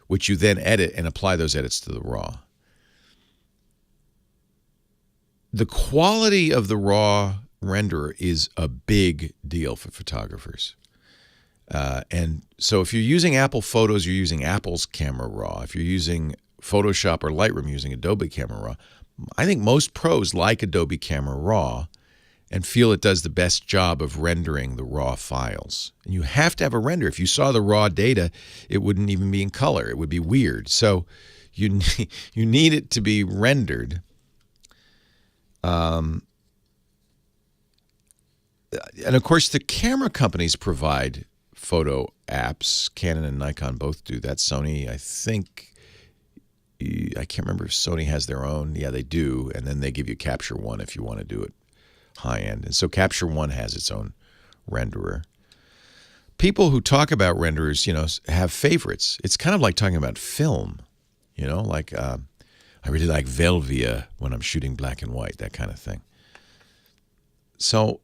which you then edit and apply those edits to the RAW. The quality of the RAW renderer is a big deal for photographers. And so if you're using Apple Photos, you're using Apple's Camera Raw. If you're using Photoshop or Lightroom, using Adobe Camera Raw. I think most pros like Adobe Camera Raw and feel it does the best job of rendering the raw files. And you have to have a render. If you saw the raw data, it wouldn't even be in color. It would be weird. So you need it to be rendered. And of course, the camera companies provide photo apps. Canon and Nikon both do that. Sony, I can't remember if Sony has their own. Yeah, they do. And then they give you Capture One if you want to do it high end. And so Capture One has its own renderer. People who talk about renderers, have favorites. It's kind of like talking about film, like I really like Velvia when I'm shooting black and white, that kind of thing. So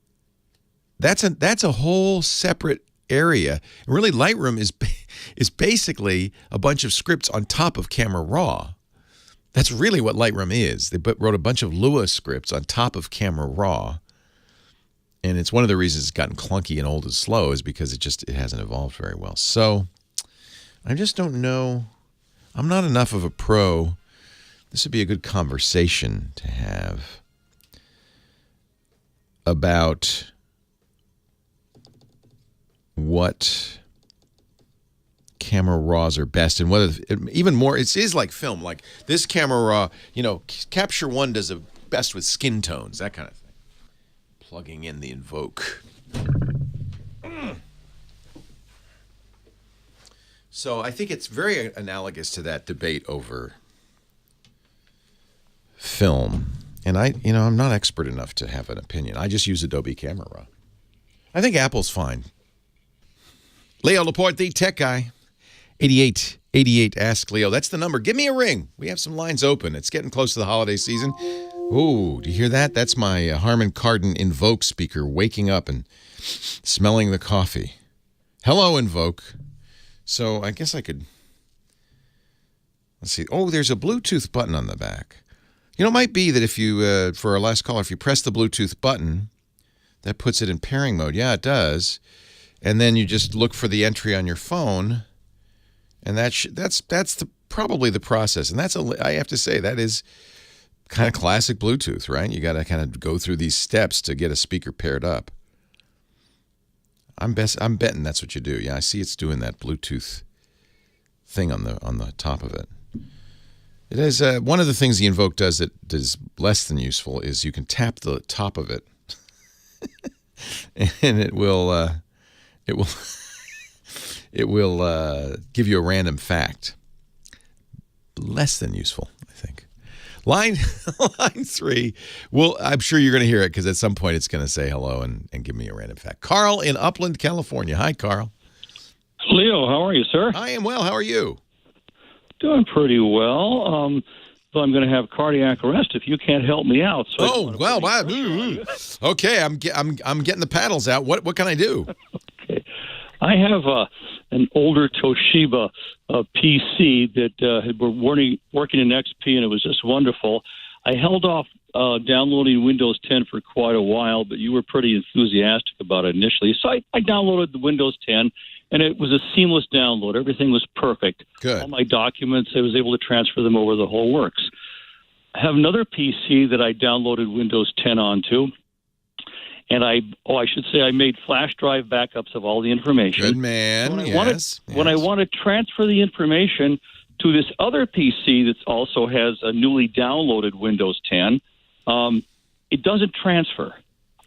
that's a whole separate area. And really, Lightroom is basically a bunch of scripts on top of Camera Raw. That's really what Lightroom is. They wrote a bunch of Lua scripts on top of Camera Raw. And it's one of the reasons it's gotten clunky and old and slow is because it hasn't evolved very well. So I just don't know. I'm not enough of a pro. This would be a good conversation to have about what camera raws are best and whether even more it is like film, like this camera raw, Capture One does the best with skin tones, that kind of thing. Plugging in the Invoke. So I think it's very analogous to that debate over film. And I'm not expert enough to have an opinion. I just use Adobe Camera Raw. I think Apple's fine. Leo Laporte, the tech guy. 8888 Ask Leo. That's the number. Give me a ring. We have some lines open. It's getting close to the holiday season. Oh, do you hear that? That's my Harman Kardon Invoke speaker waking up and smelling the coffee. Hello, Invoke. So I guess I could... Let's see. Oh, there's a Bluetooth button on the back. You know, it might be that if you, for our last caller, if you press the Bluetooth button, that puts it in pairing mode. Yeah, it does. And then you just look for the entry on your phone, and that's probably the process. And I have to say, that is kind of classic Bluetooth, right? You got to kind of go through these steps to get a speaker paired up. I'm betting that's what you do. Yeah, I see it's doing that Bluetooth thing on the top of it. It is one of the things the Invoke does that is less than useful is you can tap the top of it, and it will give you a random fact. Less than useful, I think. Line 3. Well, I'm sure you're going to hear it because at some point it's going to say hello and give me a random fact. Carl in Upland, California. Hi, Carl. Leo, how are you, sir? I am well. How are you? Doing pretty well. But I'm going to have cardiac arrest if you can't help me out. So okay. I'm getting the paddles out. What can I do? Okay. I have an older Toshiba PC that had been working in XP, and it was just wonderful. I held off downloading Windows 10 for quite a while, but you were pretty enthusiastic about it initially. So I downloaded the Windows 10, and it was a seamless download. Everything was perfect. Good. All my documents, I was able to transfer them over. The whole works. I have another PC that I downloaded Windows 10 onto, and I should say I made flash drive backups of all the information. Good man. When I want to transfer the information to this other PC that also has a newly downloaded Windows 10, it doesn't transfer.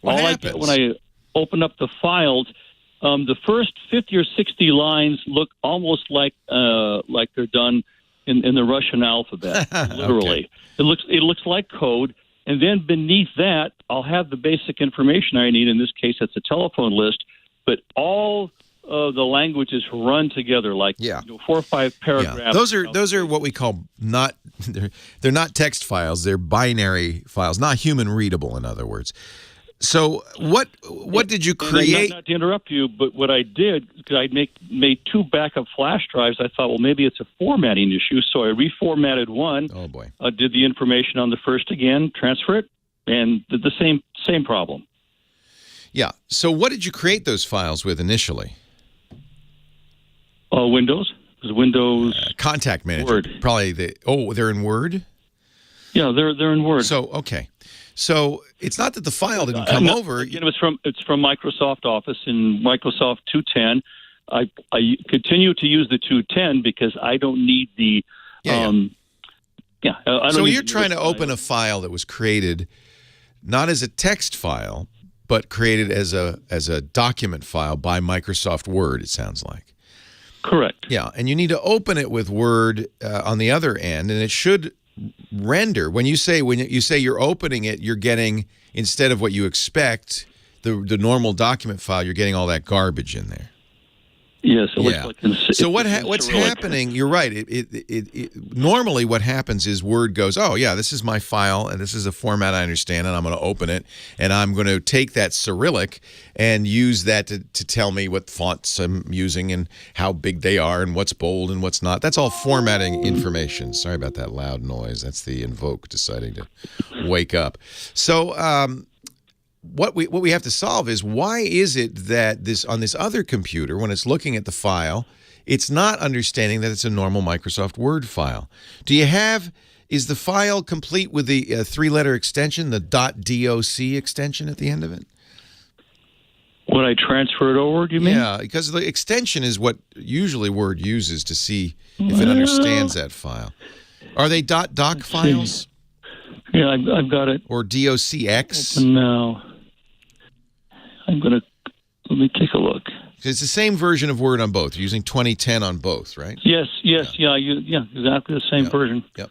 What happens? When I open up the files, the first 50 or 60 lines look almost like they're done in the Russian alphabet, literally. Okay. It looks like code. And then beneath that, I'll have the basic information I need. In this case, it's a telephone list. But all the languages run together, like 4 or 5 paragraphs. Yeah. Those are what we call they're not text files. They're binary files, not human readable. In other words. So what did you create? Not to interrupt you, but what I did, because I made 2 backup flash drives, I thought, well, maybe it's a formatting issue. So I reformatted one. Oh boy! Did the information on the first again, transfer it, and did the same problem. Yeah. So what did you create those files with initially? Windows. It was Windows. Contact Manager. Word. Probably they're in Word? Yeah, they're in Word. So, okay. So it's not that the file didn't come over. Again, it's from Microsoft Office in Microsoft 210. I continue to use the 210 because I don't need the. So you're trying to open a file that was created not as a text file, but created as a document file by Microsoft Word. It sounds like. Correct. Yeah, and you need to open it with Word on the other end, and it should render. When you say you're opening it, you're getting, instead of what you expect, the normal document file, you're getting all that garbage in there. Yes. It looks like so what's happening? You're right. It normally what happens is Word goes, oh yeah, this is my file and this is a format I understand, and I'm going to open it and I'm going to take that Cyrillic and use that to tell me what fonts I'm using and how big they are and what's bold and what's not. That's all formatting information. Sorry about that loud noise. That's the Invoke deciding to wake up. So. What we have to solve is, why is it that on this other computer, when it's looking at the file, it's not understanding that it's a normal Microsoft Word file? Is the file complete with the 3-letter extension, the .doc extension at the end of it? When I transfer it over, do you mean? Yeah, because the extension is what usually Word uses to see if it understands that file. Are they .doc files? Yeah, I've got it. Or docx? No. Let me take a look. It's the same version of Word on both. You're using 2010 on both, right? Yes, exactly the same version. Yep.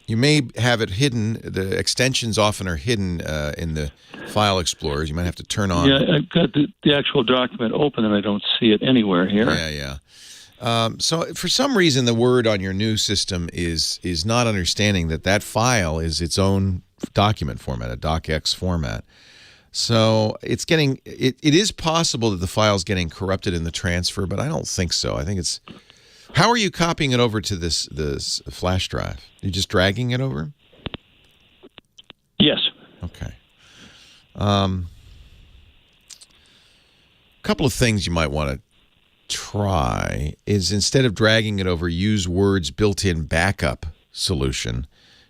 You may have it hidden. The extensions often are hidden in the file explorers. You might have to turn on. Yeah, I've got the actual document open, and I don't see it anywhere here. Yeah. So for some reason, the Word on your new system is not understanding that file is its own document format, a docx format. So it's getting it is possible that the file's getting corrupted in the transfer, but I don't think so. I think it's. How are you copying it over to this flash drive? You're just dragging it over? Yes. Okay. Couple of things you might want to try is instead of dragging it over, use Word's built-in backup solution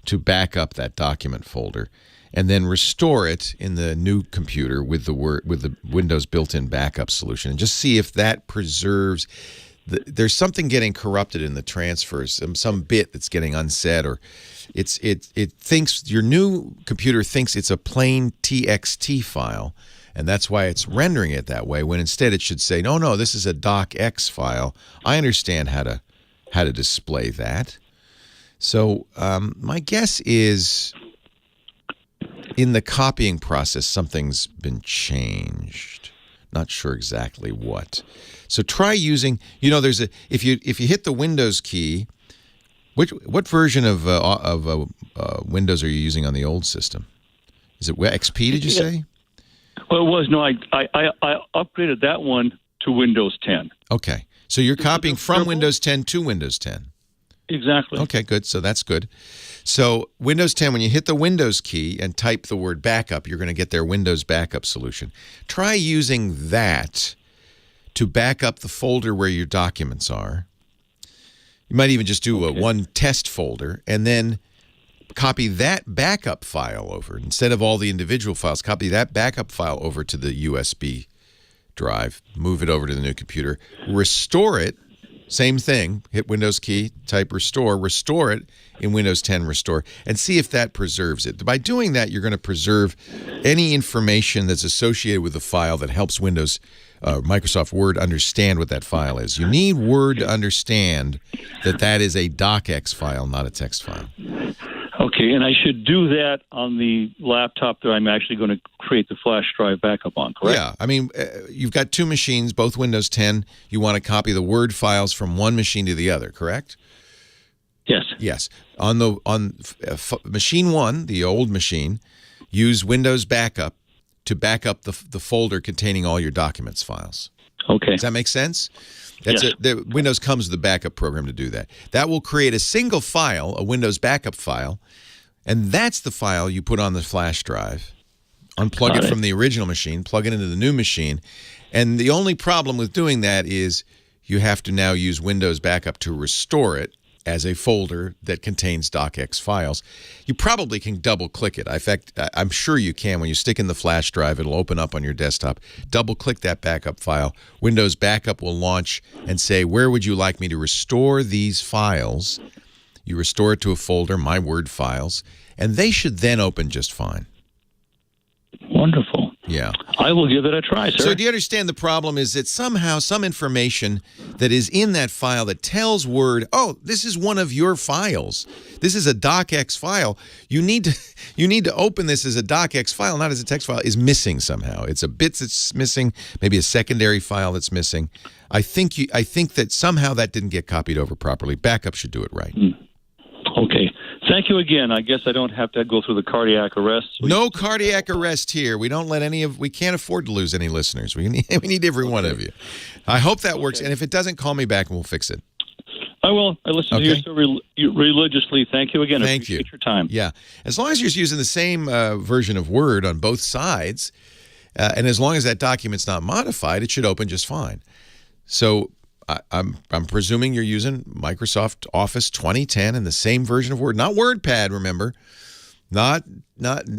to back up that document folder, and then restore it in the new computer with the Windows built-in backup solution, and just see if that preserves. There's something getting corrupted in the transfers, some bit that's getting unsaid, or it thinks your new computer thinks it's a plain TXT file, and that's why it's rendering it that way. When instead it should say, no, this is a docx file. I understand how to display that. So my guess is in the copying process something's been changed. Not sure exactly what. So try using, there's if you hit the Windows key, what version of Windows are you using on the old system? Is it XP? Did you say? Well, it was no. I upgraded that one to Windows 10. Okay, so you're copying from Windows 10 to Windows 10. Exactly. Okay, good. So that's good. So Windows 10, when you hit the Windows key and type the word backup, you're going to get their Windows backup solution. Try using that to back up the folder where your documents are. You might even just do one test folder and then copy that backup file over. Instead of all the individual files, copy that backup file over to the USB drive, move it over to the new computer, restore it. Same thing, hit Windows key, type restore it in Windows 10 Restore, and see if that preserves it. By doing that, you're going to preserve any information that's associated with the file that helps Microsoft Word understand what that file is. You need Word to understand that is a docx file, not a text file. Okay, and I should do that on the laptop that I'm actually going to create the flash drive backup on, correct? Yeah, I mean, you've got two machines, both Windows 10. You want to copy the Word files from one machine to the other, correct? Yes. Yes. On machine 1, the old machine, use Windows Backup to back up the folder containing all your documents files. Okay. Does that make sense? Yes. Windows comes with a backup program to do that. That will create a single file, a Windows backup file, and that's the file you put on the flash drive. Unplug it from the original machine, plug it into the new machine, and the only problem with doing that is you have to now use Windows Backup to restore it as a folder that contains docx files. You probably can double-click it. In fact, I'm sure you can. When you stick in the flash drive, it'll open up on your desktop. Double-click that backup file. Windows Backup will launch and say, where would you like me to restore these files? You restore it to a folder, My Word Files, and they should then open just fine. Wonderful. Yeah. I will give it a try, sir. So do you understand the problem is that somehow some information that is in that file that tells Word, oh, this is one of your files. This is a docx file. You need to open this as a docx file, not as a text file, is missing somehow. It's a bit that's missing, maybe a secondary file that's missing. I think that somehow that didn't get copied over properly. Backup should do it right. Okay. Thank you again. I guess I don't have to go through the cardiac arrest. No cardiac arrest here. We don't let we can't afford to lose any listeners. We need every one of you. I hope that works. And if it doesn't, call me back and we'll fix it. I will. I listen to you so religiously. Thank you again. Thank I appreciate your time. Yeah. As long as you're using the same version of Word on both sides, and as long as that document's not modified, it should open just fine. So I'm presuming you're using Microsoft Office 2010 and the same version of Word, not WordPad. Remember, not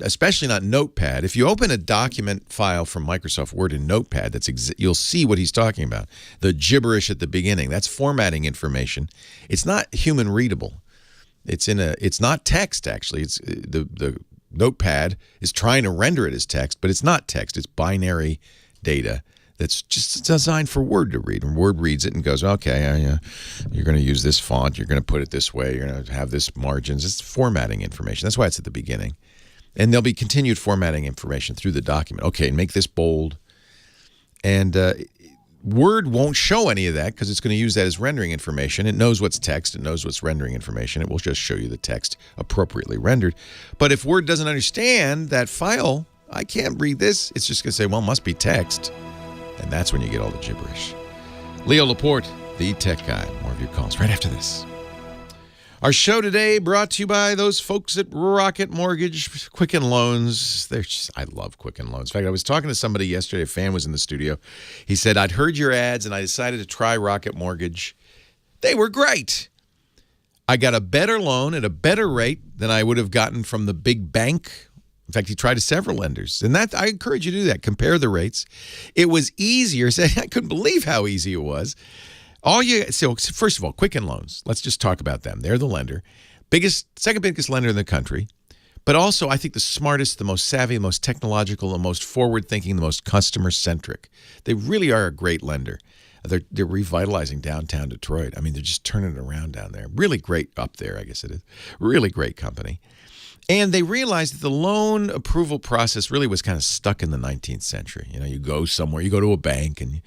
especially not Notepad. If you open a document file from Microsoft Word in Notepad, you'll see what he's talking about. The gibberish at the beginning, that's formatting information. It's not human readable. It's not text actually. It's the Notepad is trying to render it as text, but it's not text. It's binary data. That's just designed for Word to read. And Word reads it and goes, okay, you're going to use this font. You're going to put it this way. You're going to have this margins. It's formatting information. That's why it's at the beginning. And there'll be continued formatting information through the document. Okay, make this bold. And Word won't show any of that because it's going to use that as rendering information. It knows what's text. It knows what's rendering information. It will just show you the text appropriately rendered. But if Word doesn't understand that file, I can't read this, it's just going to say, well, it must be text. And that's when you get all the gibberish. Leo Laporte, the tech guy. More of your calls right after this. Our show today brought to you by those folks at Rocket Mortgage, Quicken Loans. I love Quicken Loans. In fact, I was talking to somebody yesterday. A fan was in the studio. He said, I'd heard your ads and I decided to try Rocket Mortgage. They were great. I got a better loan at a better rate than I would have gotten from the big bank. In fact, he tried several lenders. And that I encourage you to do that. Compare the rates. It was easier. I couldn't believe how easy it was. So first of all, Quicken Loans. Let's just talk about them. They're the lender, second biggest lender in the country, but also I think the smartest, the most savvy, the most technological, the most forward-thinking, the most customer-centric. They really are a great lender. They're revitalizing downtown Detroit. I mean, they're just turning it around down there. Really great up there, I guess it is. Really great company. And they realized that the loan approval process really was kind of stuck in the 19th century. You know, you go somewhere, you go to a bank and you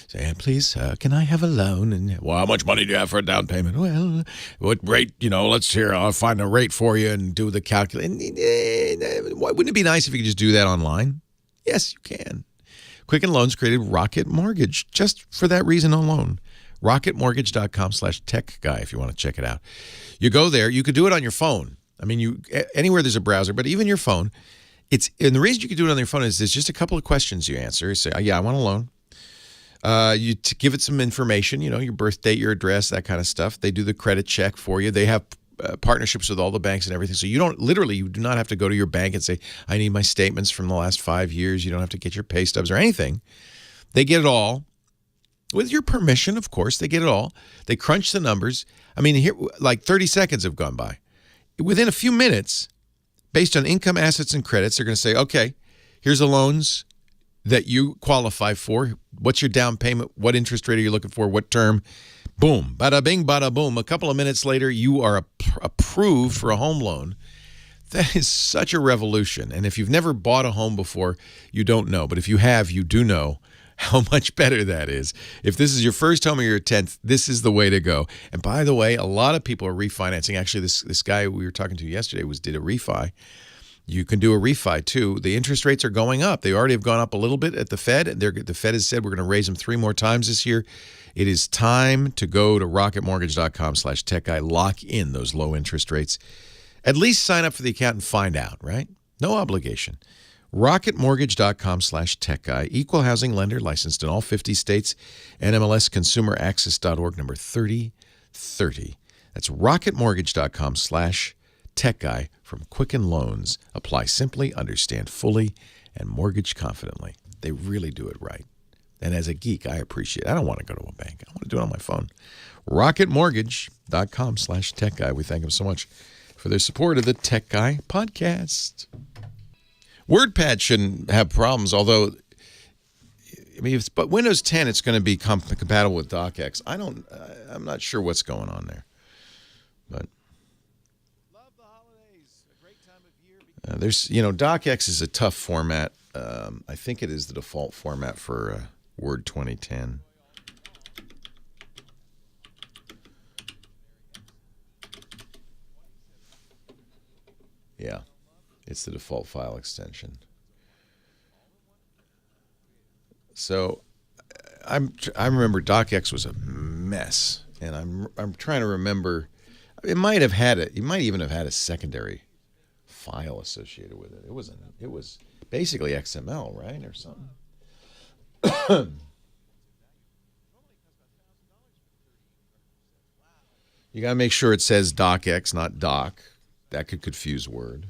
say, please, can I have a loan? And, well, how much money do you have for a down payment? Well, what rate, I'll find a rate for you and do the calculation. Wouldn't it be nice if you could just do that online? Yes, you can. Quicken Loans created Rocket Mortgage just for that reason alone. RocketMortgage.com/tech guy if you want to check it out. You go there. You could do it on your phone. I mean, anywhere there's a browser, but even your phone, and the reason you can do it on your phone is there's just a couple of questions you answer. You say, yeah, I want a loan. You give it some information, your birth date, your address, that kind of stuff. They do the credit check for you. They have partnerships with all the banks and everything. So you do not have to go to your bank and say, I need my statements from the last 5 years. You don't have to get your pay stubs or anything. They get it all. With your permission, of course, they get it all. They crunch the numbers. I mean, here, like 30 seconds have gone by. Within a few minutes, based on income, assets, and credits, they're going to say, okay, here's the loans that you qualify for. What's your down payment? What interest rate are you looking for? What term? Boom. Bada bing, bada boom. A couple of minutes later, you are approved for a home loan. That is such a revolution. And if you've never bought a home before, you don't know. But if you have, you do know how much better that is. If this is your first home or your 10th, this is the way to go. And by the way, a lot of people are refinancing. Actually, this guy we were talking to yesterday did a refi. You can do a refi too. The interest rates are going up. They already have gone up a little bit at the Fed. The Fed has said we're going to raise them 3 more times this year. It is time to go to rocketmortgage.com/tech guy. Lock in those low interest rates. At least sign up for the account and find out, right? No obligation. rocketmortgage.com/tech guy. Equal housing lender, licensed in all 50 states. NMLSconsumeraccess.org, number 3030. That's rocketmortgage.com/tech guy from Quicken Loans. Apply simply, understand fully, and mortgage confidently. They really do it right. And as a geek, I appreciate it. I don't want to go to a bank. I want to do it on my phone. rocketmortgage.com/tech guy. We thank them so much for their support of the Tech Guy podcast. WordPad shouldn't have problems, although, but Windows 10, it's going to be compatible with DocX. I'm not sure what's going on there. But love the holidays, a great time of year. DocX is a tough format. I think it is the default format for Word 2010. Yeah. It's the default file extension. So I remember DocX was a mess, and I'm trying to remember. It might even have had a secondary file associated with it. It was basically XML, right, or something. You got to make sure it says DocX, not Doc. That could confuse Word.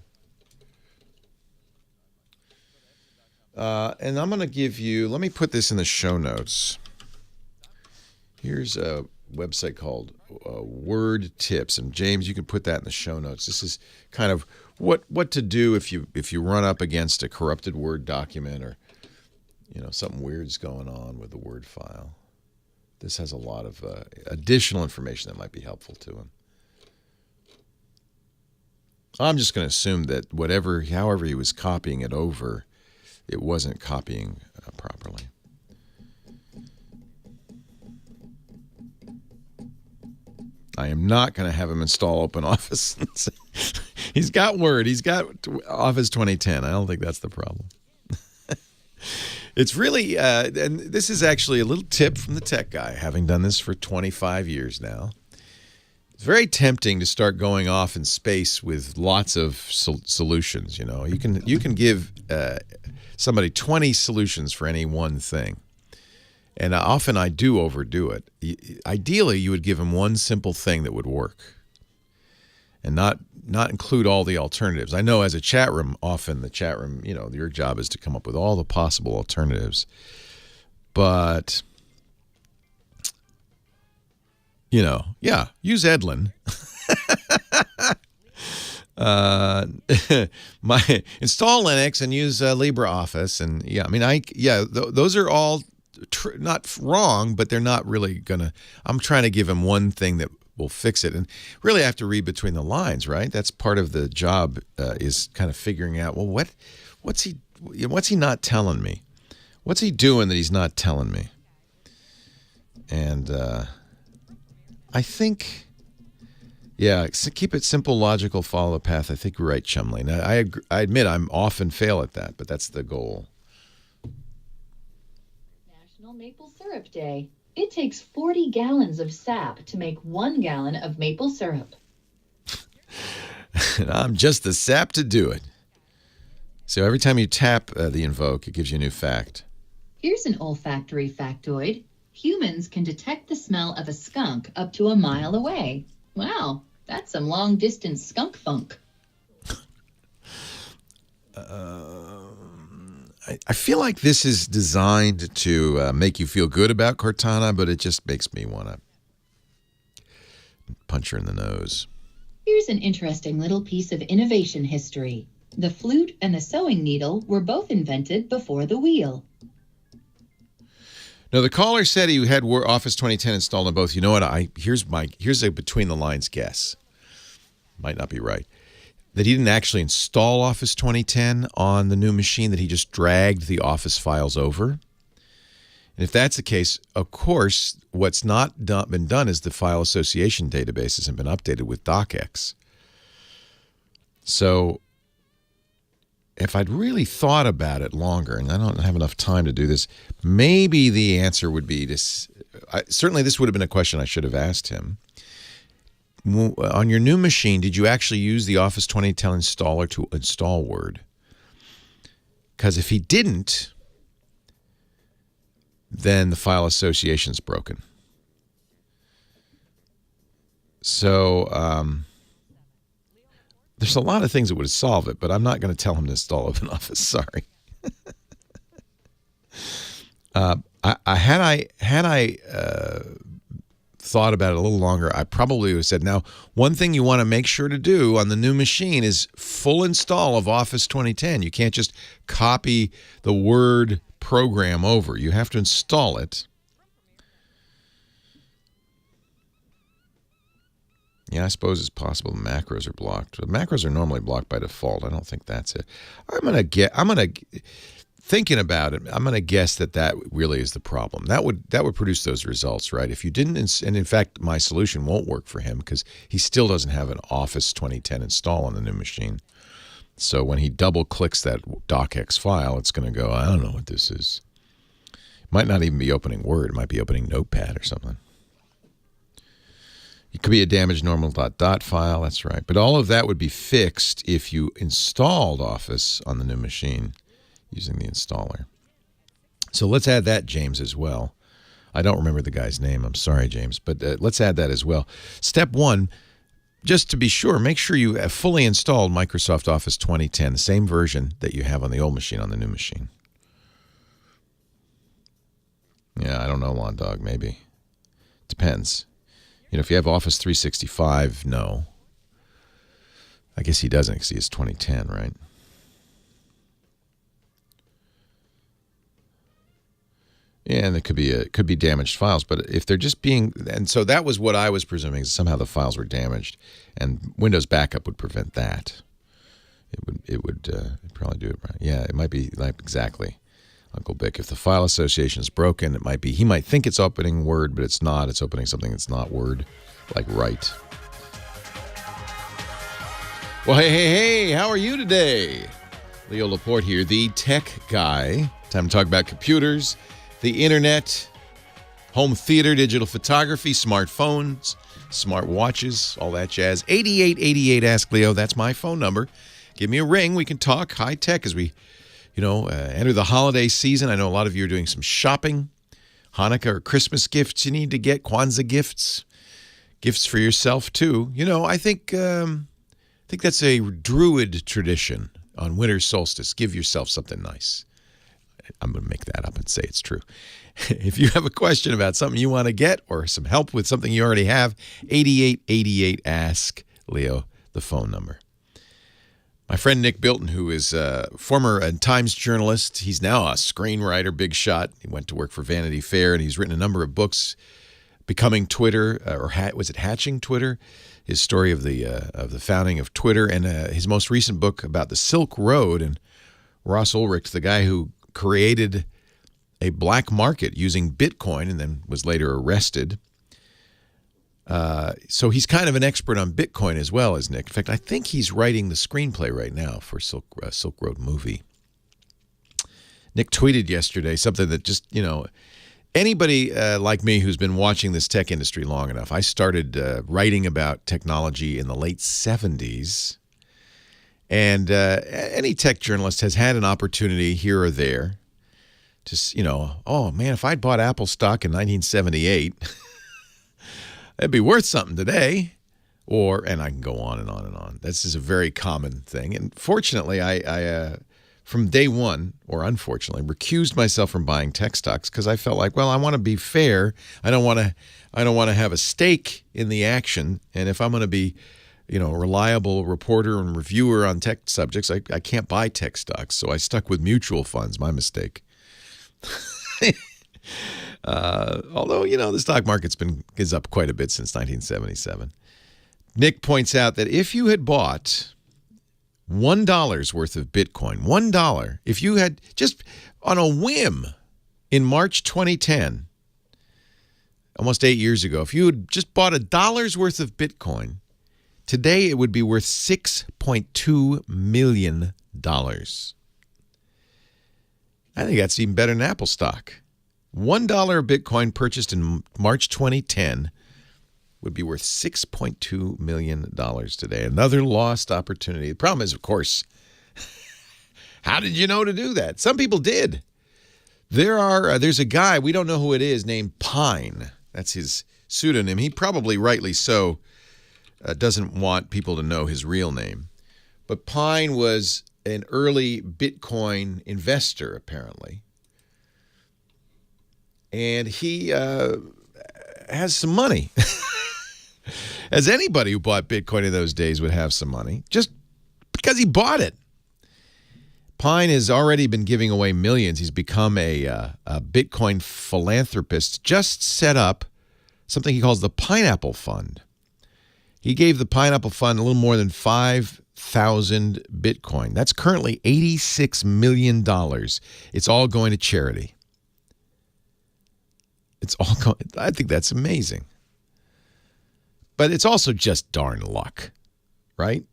And I'm going to give you, let me put this in the show notes. Here's a website called Word Tips. And James, you can put that in the show notes. This is kind of what to do if you run up against a corrupted Word document or, something weird's going on with the Word file. This has a lot of additional information that might be helpful to him. I'm just going to assume that however he was copying it over, it wasn't copying properly. I am not going to have him install OpenOffice. He's got Word. He's got Office 2010. I don't think that's the problem. It's really, and this is actually a little tip from the tech guy, having done this for 25 years now. It's very tempting to start going off in space with lots of solutions. You know, you can give somebody 20 solutions for any one thing. And often I do overdo it. Ideally, you would give them one simple thing that would work and not include all the alternatives. I know as a chat room, often the chat room, you know, your job is to come up with all the possible alternatives. But, you know, yeah, use Edlin. Install Linux and use LibreOffice. And yeah, I mean, those are all not wrong, but they're not really gonna. I'm trying to give him one thing that will fix it, and really I have to read between the lines, right? That's part of the job, is kind of figuring out, well, what's he not telling me? What's he doing that he's not telling me? And I think, yeah, keep it simple, logical, follow the path. I think you're right, Chumley. Now, I admit I'm often fail at that, but that's the goal. Maple Syrup Day. It takes 40 gallons of sap to make 1 gallon of maple syrup. I'm just the sap to do it. So every time you tap the Invoke, it gives you a new fact. Here's an olfactory factoid. Humans can detect the smell of a skunk up to a mile away. Wow, that's some long-distance skunk funk. I feel like this is designed to make you feel good about Cortana, but it just makes me want to punch her in the nose. Here's an interesting little piece of innovation history. The flute and the sewing needle were both invented before the wheel. Now, the caller said he had Office 2010 installed on both. You know what? Here's a between-the-lines guess. Might not be right. That he didn't actually install Office 2010 on the new machine, that he just dragged the Office files over. And if that's the case, of course, what's not been done is the file association database hasn't been updated with docx. So if I'd really thought about it longer, and I don't have enough time to do this, maybe the answer would be this. Certainly this would have been a question I should have asked him. On your new machine, did you actually use the Office 2010 installer to install Word? Because if he didn't, then the file association's broken. So there's a lot of things that would solve it, but I'm not going to tell him to install OpenOffice. Sorry. Had I thought about it a little longer, I probably would have said, now, one thing you want to make sure to do on the new machine is full install of Office 2010. You can't just copy the Word program over. You have to install it. Yeah, I suppose it's possible macros are blocked. Macros are normally blocked by default. I don't think that's it. Thinking about it, I'm going to guess that really is the problem. That would produce those results, right? If you didn't, and in fact, my solution won't work for him because he still doesn't have an Office 2010 install on the new machine. So when he double clicks that docx file, it's going to go, I don't know what this is. It might not even be opening Word. It might be opening Notepad or something. It could be a damaged normal .dot file. That's right. But all of that would be fixed if you installed Office on the new machine using the installer. So let's add that, James, as well. I don't remember the guy's name. I'm sorry, James. But let's add that as well. Step one, just to be sure, make sure you have fully installed Microsoft Office 2010, the same version that you have on the old machine on the new machine. Yeah, I don't know, Lawn Dog, maybe. Depends. You know, if you have Office 365, no. I guess he doesn't because he has 2010, right? Yeah, and it could be damaged files, but if they're just being, and so that was what I was presuming, somehow the files were damaged, and Windows Backup would prevent that. It would probably do it right. Yeah, it might be like exactly, Uncle Bick. If the file association is broken, it might be he might think it's opening Word, but it's not. It's opening something that's not Word. Like, right. Well, hey, how are you today? Leo Laporte here, the tech guy. Time to talk about computers, the internet, home theater, digital photography, smartphones, smart watches, all that jazz. 8888 Ask Leo, that's my phone number. Give me a ring. We can talk high tech as we, enter the holiday season. I know a lot of you are doing some shopping, Hanukkah or Christmas gifts you need to get, Kwanzaa gifts for yourself too. I think that's a Druid tradition on winter solstice. Give yourself something nice. I'm going to make that up and say it's true. If you have a question about something you want to get or some help with something you already have, 8888 Ask Leo, the phone number. My friend Nick Bilton, who is a former Times journalist, he's now a screenwriter, big shot. He went to work for Vanity Fair, and he's written a number of books, Becoming Twitter, was it Hatching Twitter? His story of the founding of Twitter, and his most recent book about the Silk Road. And Ross Ulrich, the guy who created a black market using Bitcoin and then was later arrested. So he's kind of an expert on Bitcoin as well as Nick. In fact, I think he's writing the screenplay right now for Silk Road movie. Nick tweeted yesterday something that just, anybody like me who's been watching this tech industry long enough, I started writing about technology in the late 70s. And any tech journalist has had an opportunity here or there to, oh, man, if I'd bought Apple stock in 1978... it'd be worth something today, and I can go on and on and on. This is a very common thing. And fortunately, I from day one, or unfortunately, recused myself from buying tech stocks because I felt like, well, I want to be fair. I don't want to have a stake in the action. And if I'm going to be, a reliable reporter and reviewer on tech subjects, I can't buy tech stocks. So I stuck with mutual funds. My mistake. Although, the stock market's is up quite a bit since 1977. Nick points out that if you had bought $1 worth of Bitcoin, $1, if you had just on a whim in March 2010, almost 8 years ago, if you had just bought $1 worth of Bitcoin, today it would be worth $6.2 million. I think that's even better than Apple stock. $1 of Bitcoin purchased in March 2010 would be worth $6.2 million today. Another lost opportunity. The problem is, of course, how did you know to do that? Some people did. There's a guy, we don't know who it is, named Pine. That's his pseudonym. He probably, rightly so, doesn't want people to know his real name. But Pine was an early Bitcoin investor, apparently. And he has some money. As anybody who bought Bitcoin in those days would have some money, just because he bought it. Pine has already been giving away millions. He's become a Bitcoin philanthropist, just set up something he calls the Pineapple Fund. He gave the Pineapple Fund a little more than 5,000 Bitcoin. That's currently $86 million. It's all going to charity. I think that's amazing. But it's also just darn luck, right?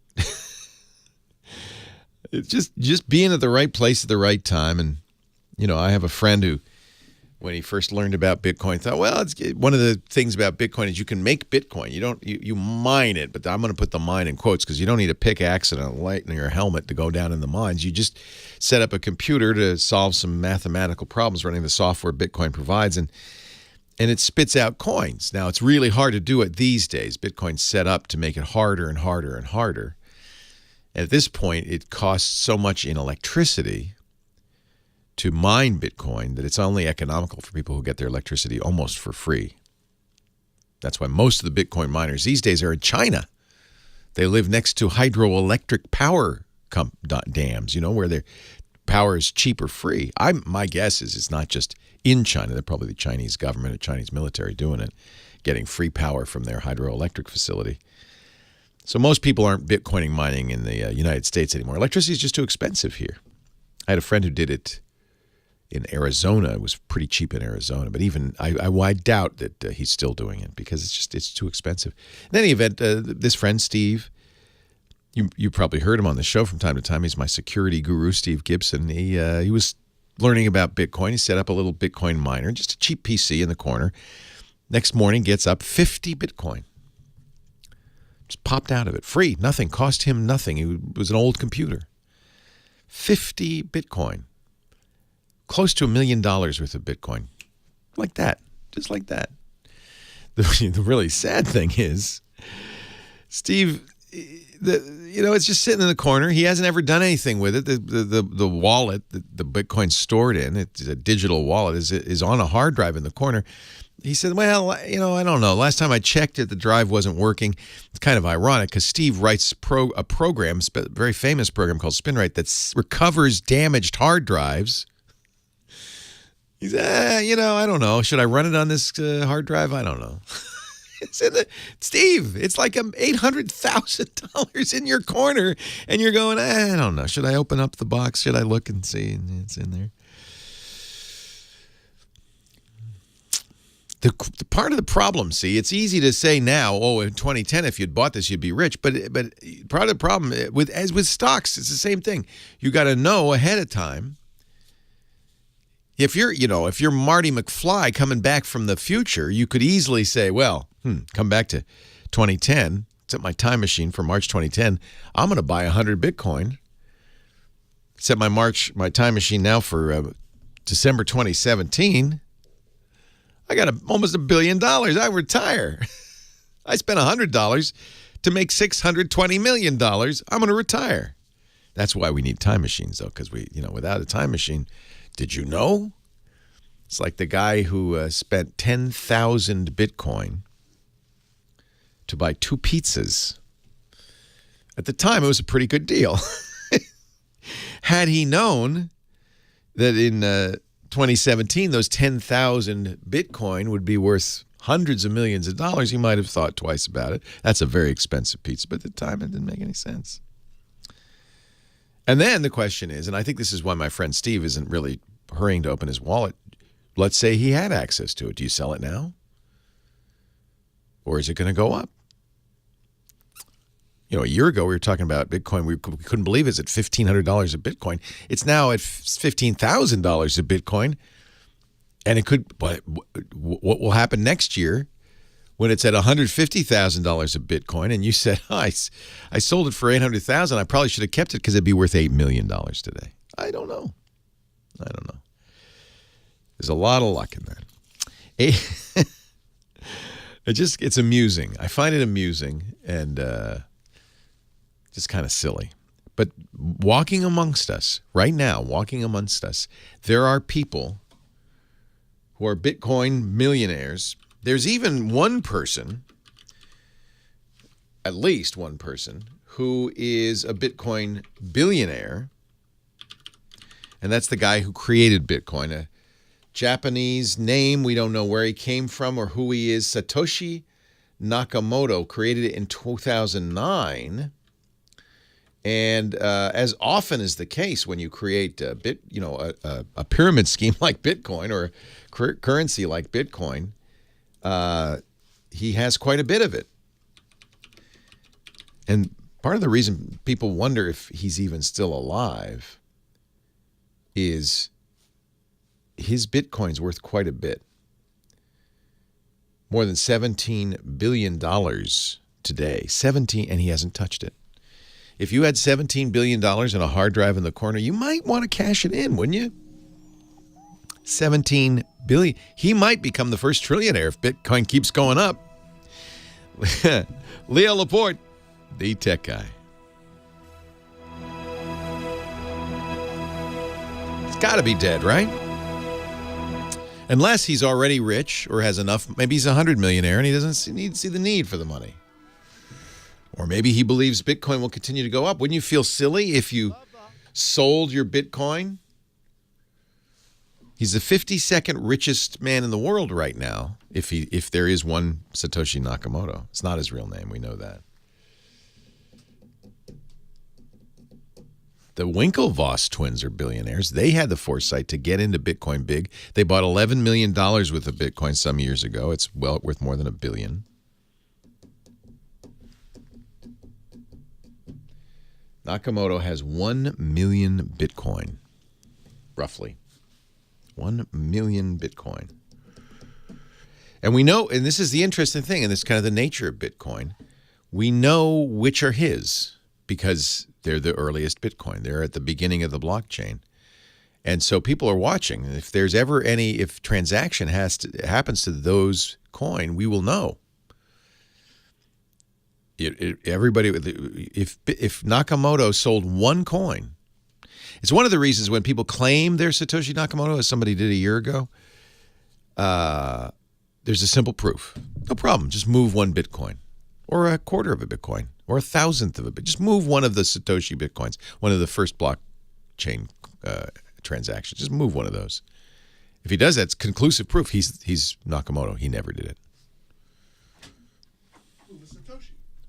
It's just being at the right place at the right time. And, I have a friend who, when he first learned about Bitcoin, thought, well, one of the things about Bitcoin is you can make Bitcoin. You mine it, but I'm going to put the mine in quotes because you don't need a pickaxe and a light in your helmet to go down in the mines. You just set up a computer to solve some mathematical problems running the software Bitcoin provides, and it spits out coins. Now, it's really hard to do it these days. Bitcoin's set up to make it harder and harder and harder. At this point, it costs so much in electricity to mine Bitcoin that it's only economical for people who get their electricity almost for free. That's why most of the Bitcoin miners these days are in China. They live next to hydroelectric power dams, where their power is cheap or free. My guess is it's not just in China. They're probably the Chinese government or Chinese military doing it, getting free power from their hydroelectric facility. So most people aren't Bitcoining mining in the United States anymore. Electricity is just too expensive here. I had a friend who did it in Arizona. It was pretty cheap in Arizona, but even I doubt that he's still doing it because it's too expensive. In any event, this friend Steve, you probably heard him on the show from time to time. He's my security guru, Steve Gibson. He was learning about Bitcoin. He set up a little Bitcoin miner, just a cheap PC in the corner. Next morning, gets up 50 Bitcoin. Just popped out of it. Free, nothing. Cost him nothing. It was an old computer. 50 Bitcoin. Close to $1 million worth of Bitcoin. Like that. Just like that. The really sad thing is, Steve, it's just sitting in the corner. He hasn't ever done anything with it. The wallet that the Bitcoin's stored in, it's a digital wallet, is on a hard drive in the corner. He said, well, I don't know. Last time I checked it, the drive wasn't working. It's kind of ironic because Steve writes a program, a very famous program called SpinRite, that recovers damaged hard drives. He said, I don't know. Should I run it on this hard drive? I don't know. Steve, it's like $800,000 in your corner, and you're going, I don't know. Should I open up the box? Should I look and see? And it's in there. The part of the problem, see, it's easy to say now, in 2010, if you'd bought this, you'd be rich. But part of the problem, as with stocks, it's the same thing. You got to know ahead of time. If you're Marty McFly coming back from the future, you could easily say, well, come back to 2010, set my time machine for March 2010. I'm going to buy 100 Bitcoin. Set my time machine now for December 2017. I got almost $1 billion. I retire. I spent $100 to make $620 million. I'm going to retire. That's why we need time machines, though, because without a time machine, did you know? It's like the guy who spent 10,000 Bitcoin to buy 2 pizzas. At the time, it was a pretty good deal. Had he known that in 2017, those 10,000 Bitcoin would be worth hundreds of millions of dollars, he might have thought twice about it. That's a very expensive pizza, but at the time, it didn't make any sense. And then the question is, and I think this is why my friend Steve isn't really hurrying to open his wallet. Let's say he had access to it. Do you sell it now? Or is it going to go up? A year ago, we were talking about Bitcoin. We couldn't believe it's at $1,500 a Bitcoin. It's now at $15,000 a Bitcoin. And it could, what will happen next year when it's at $150,000 a Bitcoin? And you said, I sold it for $800,000. I probably should have kept it because it'd be worth $8 million today. I don't know. There's a lot of luck in that. It's amusing. I find it amusing and just kind of silly. But walking amongst us, right now, there are people who are Bitcoin millionaires. There's even one person, at least one person, who is a Bitcoin billionaire. And that's the guy who created Bitcoin, a Japanese name. We don't know where he came from or who he is. Satoshi Nakamoto created it in 2009. And as often is the case when you create a pyramid scheme like Bitcoin or a currency like Bitcoin, he has quite a bit of it. And part of the reason people wonder if he's even still alive is his Bitcoin's worth quite a bit. More than $17 billion today. And he hasn't touched it. If you had $17 billion in a hard drive in the corner, you might want to cash it in, wouldn't you? $17 billion. He might become the first trillionaire if Bitcoin keeps going up. Leo Laporte, the tech guy. It's got to be dead, right? Unless he's already rich or has enough. Maybe he's a 100 millionaire and he doesn't see the need for the money. Or maybe he believes Bitcoin will continue to go up. Wouldn't you feel silly if you sold your Bitcoin? He's the 52nd richest man in the world right now, if there is one Satoshi Nakamoto. It's not his real name. We know that. Winklevoss twins are billionaires. They had the foresight to get into Bitcoin big. They bought $11 million worth of Bitcoin some years ago. It's well worth more than $1 billion. Nakamoto has 1 million Bitcoin, roughly. 1 million Bitcoin. And we know, and this is the interesting thing, and this is kind of the nature of Bitcoin, we know which are his because they're the earliest Bitcoin. They're at the beginning of the blockchain. And so people are watching. If there's ever if transaction happens to those coin, we will know. Everybody, if Nakamoto sold one coin, it's one of the reasons when people claim they're Satoshi Nakamoto, as somebody did a year ago, there's a simple proof. No problem. Just move 1 Bitcoin or a quarter of a Bitcoin or 1,000th of a Bitcoin. Just move one of the Satoshi Bitcoins, one of the first blockchain transactions. Just move one of those. If he does that, it's conclusive proof he's Nakamoto. He never did it.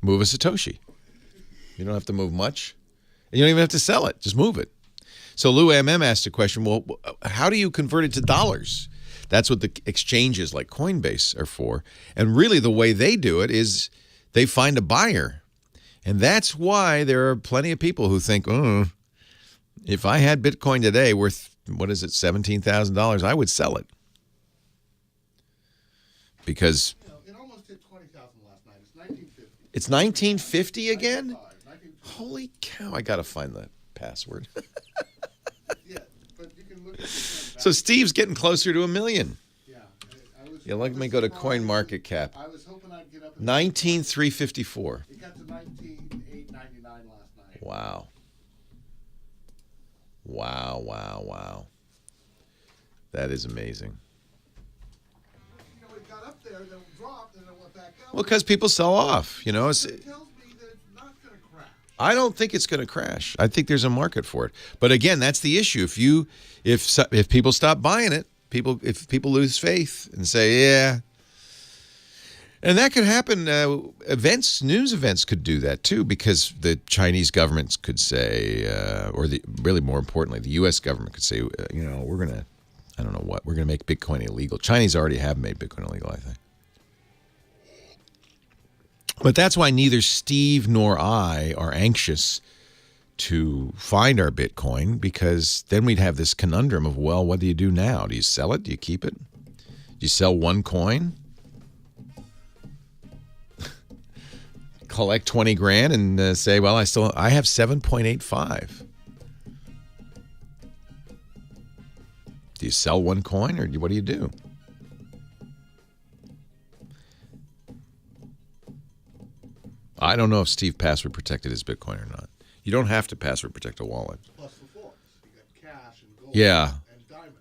Move a Satoshi. You don't have to move much. And you don't even have to sell it. Just move it. So Lou MM asked a question, well, how do you convert it to dollars? That's what the exchanges like Coinbase are for. And really the way they do it is they find a buyer. And that's why there are plenty of people who think, if I had Bitcoin today worth, $17,000, I would sell it. Because it almost hit 20,000 last night. It's 1950. It's 1950 again? Holy cow, I got to find the password. Yeah, but you can look at the So Steve's getting closer to $1 million. Yeah, let me go to CoinMarketCap. I was hoping I'd get up. 19,354. It got to 19,899 last night. Wow. That is amazing. It got up there, then it dropped, and then it went back up. Well, because people sell off, It tells me that it's not going to crash. I don't think it's going to crash. I think there's a market for it. But again, that's the issue. If people stop buying it, if people lose faith and say, yeah. And that could happen. News events could do that too, because the Chinese governments could say, really more importantly, the U.S. government could say, we're going to, I don't know what, we're going to make Bitcoin illegal. Chinese already have made Bitcoin illegal, I think. But that's why neither Steve nor I are anxious to find our Bitcoin, because then we'd have this conundrum of, well, what do you do now? Do you sell it? Do you keep it? Do you sell one coin? Collect 20 grand and say, well, I have 7.85. Do you sell one coin, or what do you do? I don't know if Steve password protected his Bitcoin or not. You don't have to password protect a wallet. Plus the forks. You got cash and gold. Yeah. And diamond.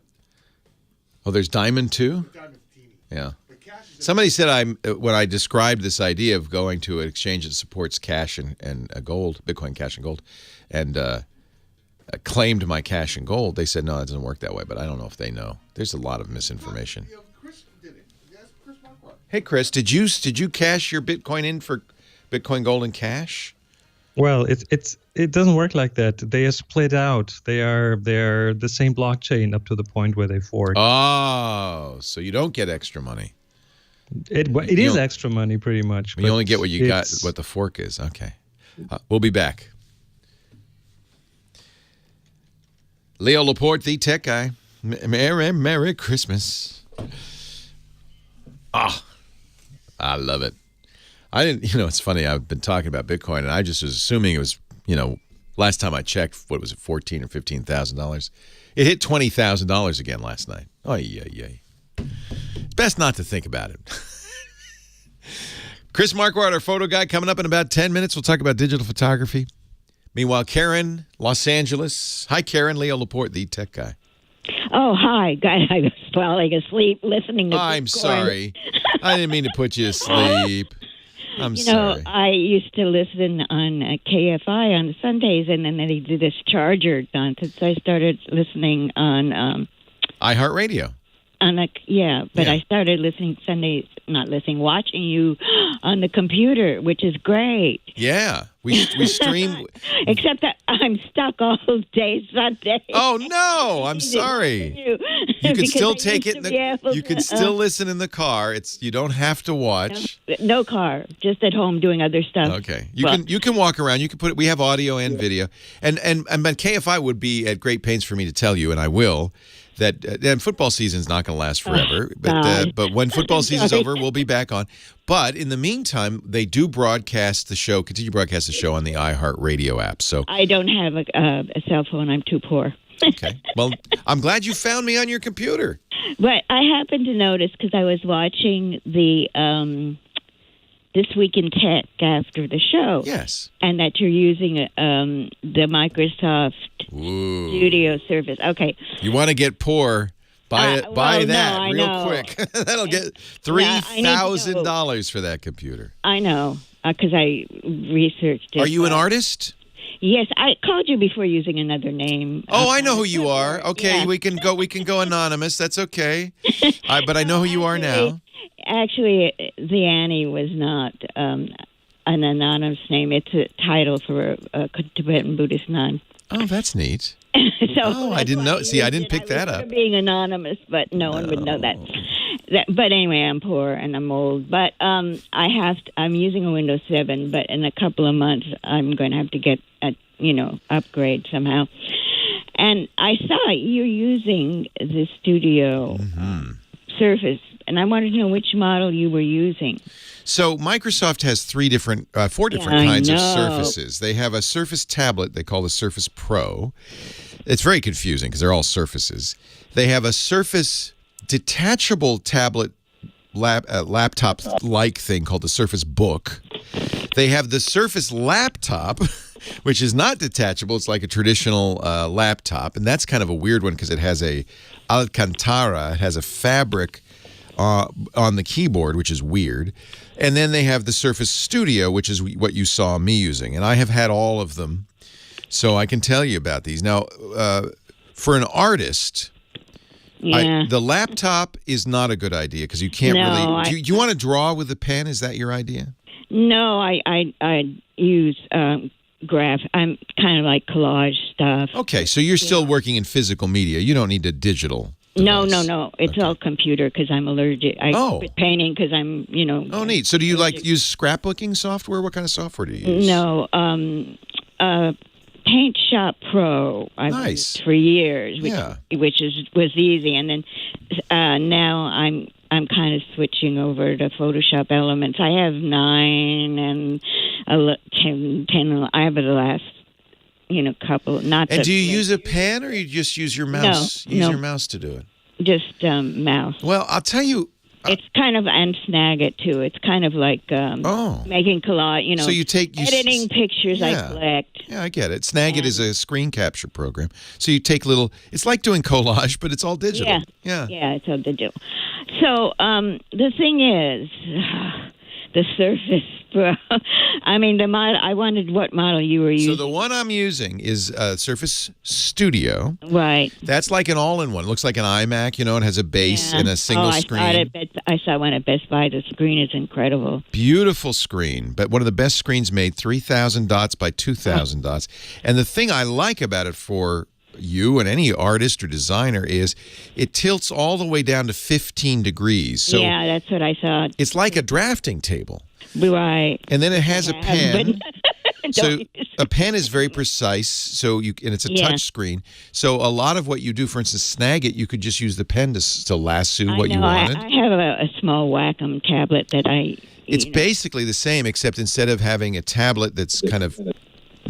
Oh, there's diamond too? Diamond's teeny. Yeah. But cash is Somebody said when I described this idea of going to an exchange that supports cash and gold, Bitcoin cash and gold, and claimed my cash and gold, they said, no, it doesn't work that way, but I don't know if they know. There's a lot of misinformation. Chris did it. Yes, Chris Marquardt. Hey, Chris, did you cash your Bitcoin in for Bitcoin Gold and Cash? Well, it doesn't work like that. They are split out. They're the same blockchain up to the point where they fork. Oh, so you don't get extra money. It is extra money pretty much. You only get what you got, what the fork is. Okay. We'll be back. Leo Laporte, the tech guy. Merry Christmas. I love it. I didn't, it's funny. I've been talking about Bitcoin, and I just was assuming it was, last time I checked, what was it, $14,000 or $15,000? It hit $20,000 again last night. Oh, yeah. It's best not to think about it. Chris Marquardt, our photo guy, coming up in about 10 minutes. We'll talk about digital photography. Meanwhile, Karen, Los Angeles. Hi, Karen. Leo Laporte, the tech guy. Oh, hi. God, I was falling asleep listening to I'm Bitcoin. Sorry. I didn't mean to put you to sleep. I'm sorry. I used to listen on KFI on Sundays, and then they did this charger nonsense. So I started listening on iHeartRadio. I started listening Sundays, watching you on the computer, which is great. Yeah, we stream. Except that I'm stuck all day Sunday. Oh no! I'm sorry. You can still take it. You can still listen in the car. You don't have to watch. No car, just at home doing other stuff. Okay, you can walk around. You can put it. We have audio and video, and KFI would be at great pains for me to tell you, and I will. That football season's not going to last forever, but when football season's over, we'll be back on. But in the meantime, they do continue broadcast the show on the iHeartRadio app. So I don't have a cell phone. I'm too poor. Okay. Well, I'm glad you found me on your computer. But I happened to notice because I was watching the This Week in Tech after the show. Yes. And that you're using the Microsoft Studio service. Okay. You want to get poor, buy that real quick. That'll get $3,000 for that computer. I know, because I researched it. Are you an artist? Yes, I called you before using another name. Oh, I know who you are. Okay, yeah. we can go anonymous. That's okay. But I know who you are now. Actually, the Annie was not an anonymous name. It's a title for a Tibetan Buddhist nun. Oh, that's neat. I didn't know. See, I didn't pick that up. Being anonymous, but no one would know that. But anyway, I'm poor and I'm old. But I'm using a Windows 7. But in a couple of months, I'm going to have to get upgrade somehow. And I saw you're using the Studio Surface, and I wanted to know which model you were using. So Microsoft has four different kinds of Surfaces. They have a Surface tablet they call the Surface Pro. It's very confusing because they're all Surfaces. They have a Surface detachable tablet laptop-like thing called the Surface Book. They have the Surface Laptop, which is not detachable. It's like a traditional laptop, and that's kind of a weird one because it has a Alcantara. It has a fabric on the keyboard, which is weird. And then they have the Surface Studio, which is what you saw me using. And I have had all of them, so I can tell you about these. Now, for an artist, the laptop is not a good idea because you can't really... Do you want to draw with a pen? Is that your idea? No, I use graph. I'm kind of like collage stuff. Okay, so you're still working in physical media. You don't need a digital device. No. It's all computer because I'm allergic. I quit painting because I'm, Oh, neat. So do you use scrapbooking software? What kind of software do you use? No, Paint Shop Pro. I've used for years, which was easy, and then now I'm kind of switching over to Photoshop Elements. I have 9 and 10. I have the last, couple. And do you use a pen or you just use your mouse? No, your mouse to do it. Just mouse. Well, I'll tell you. It's kind of, and Snag It too. It's kind of like making collage, so editing pictures I collect. Yeah, I get it. Snag It is a screen capture program. So you take it's like doing collage, but it's all digital. Yeah, it's all digital. So the thing is, the Surface Pro, I wondered what model you were using. So the one I'm using is Surface Studio. Right. That's like an all-in-one. It looks like an iMac, it has a base and a single screen. I saw one at Best Buy. The screen is incredible. Beautiful screen, but one of the best screens made, 3,000 dots by 2,000 dots. And the thing I like about it for you and any artist or designer is it tilts all the way down to 15 degrees. So yeah, that's what I thought. It's like a drafting table. Right. And then it has a pen. So a pen is very precise, and it's a touch screen. So a lot of what you do, for instance, Snag It, you could just use the pen to lasso what you wanted. I have a small Wacom tablet that It's basically the same, except instead of having a tablet that's kind of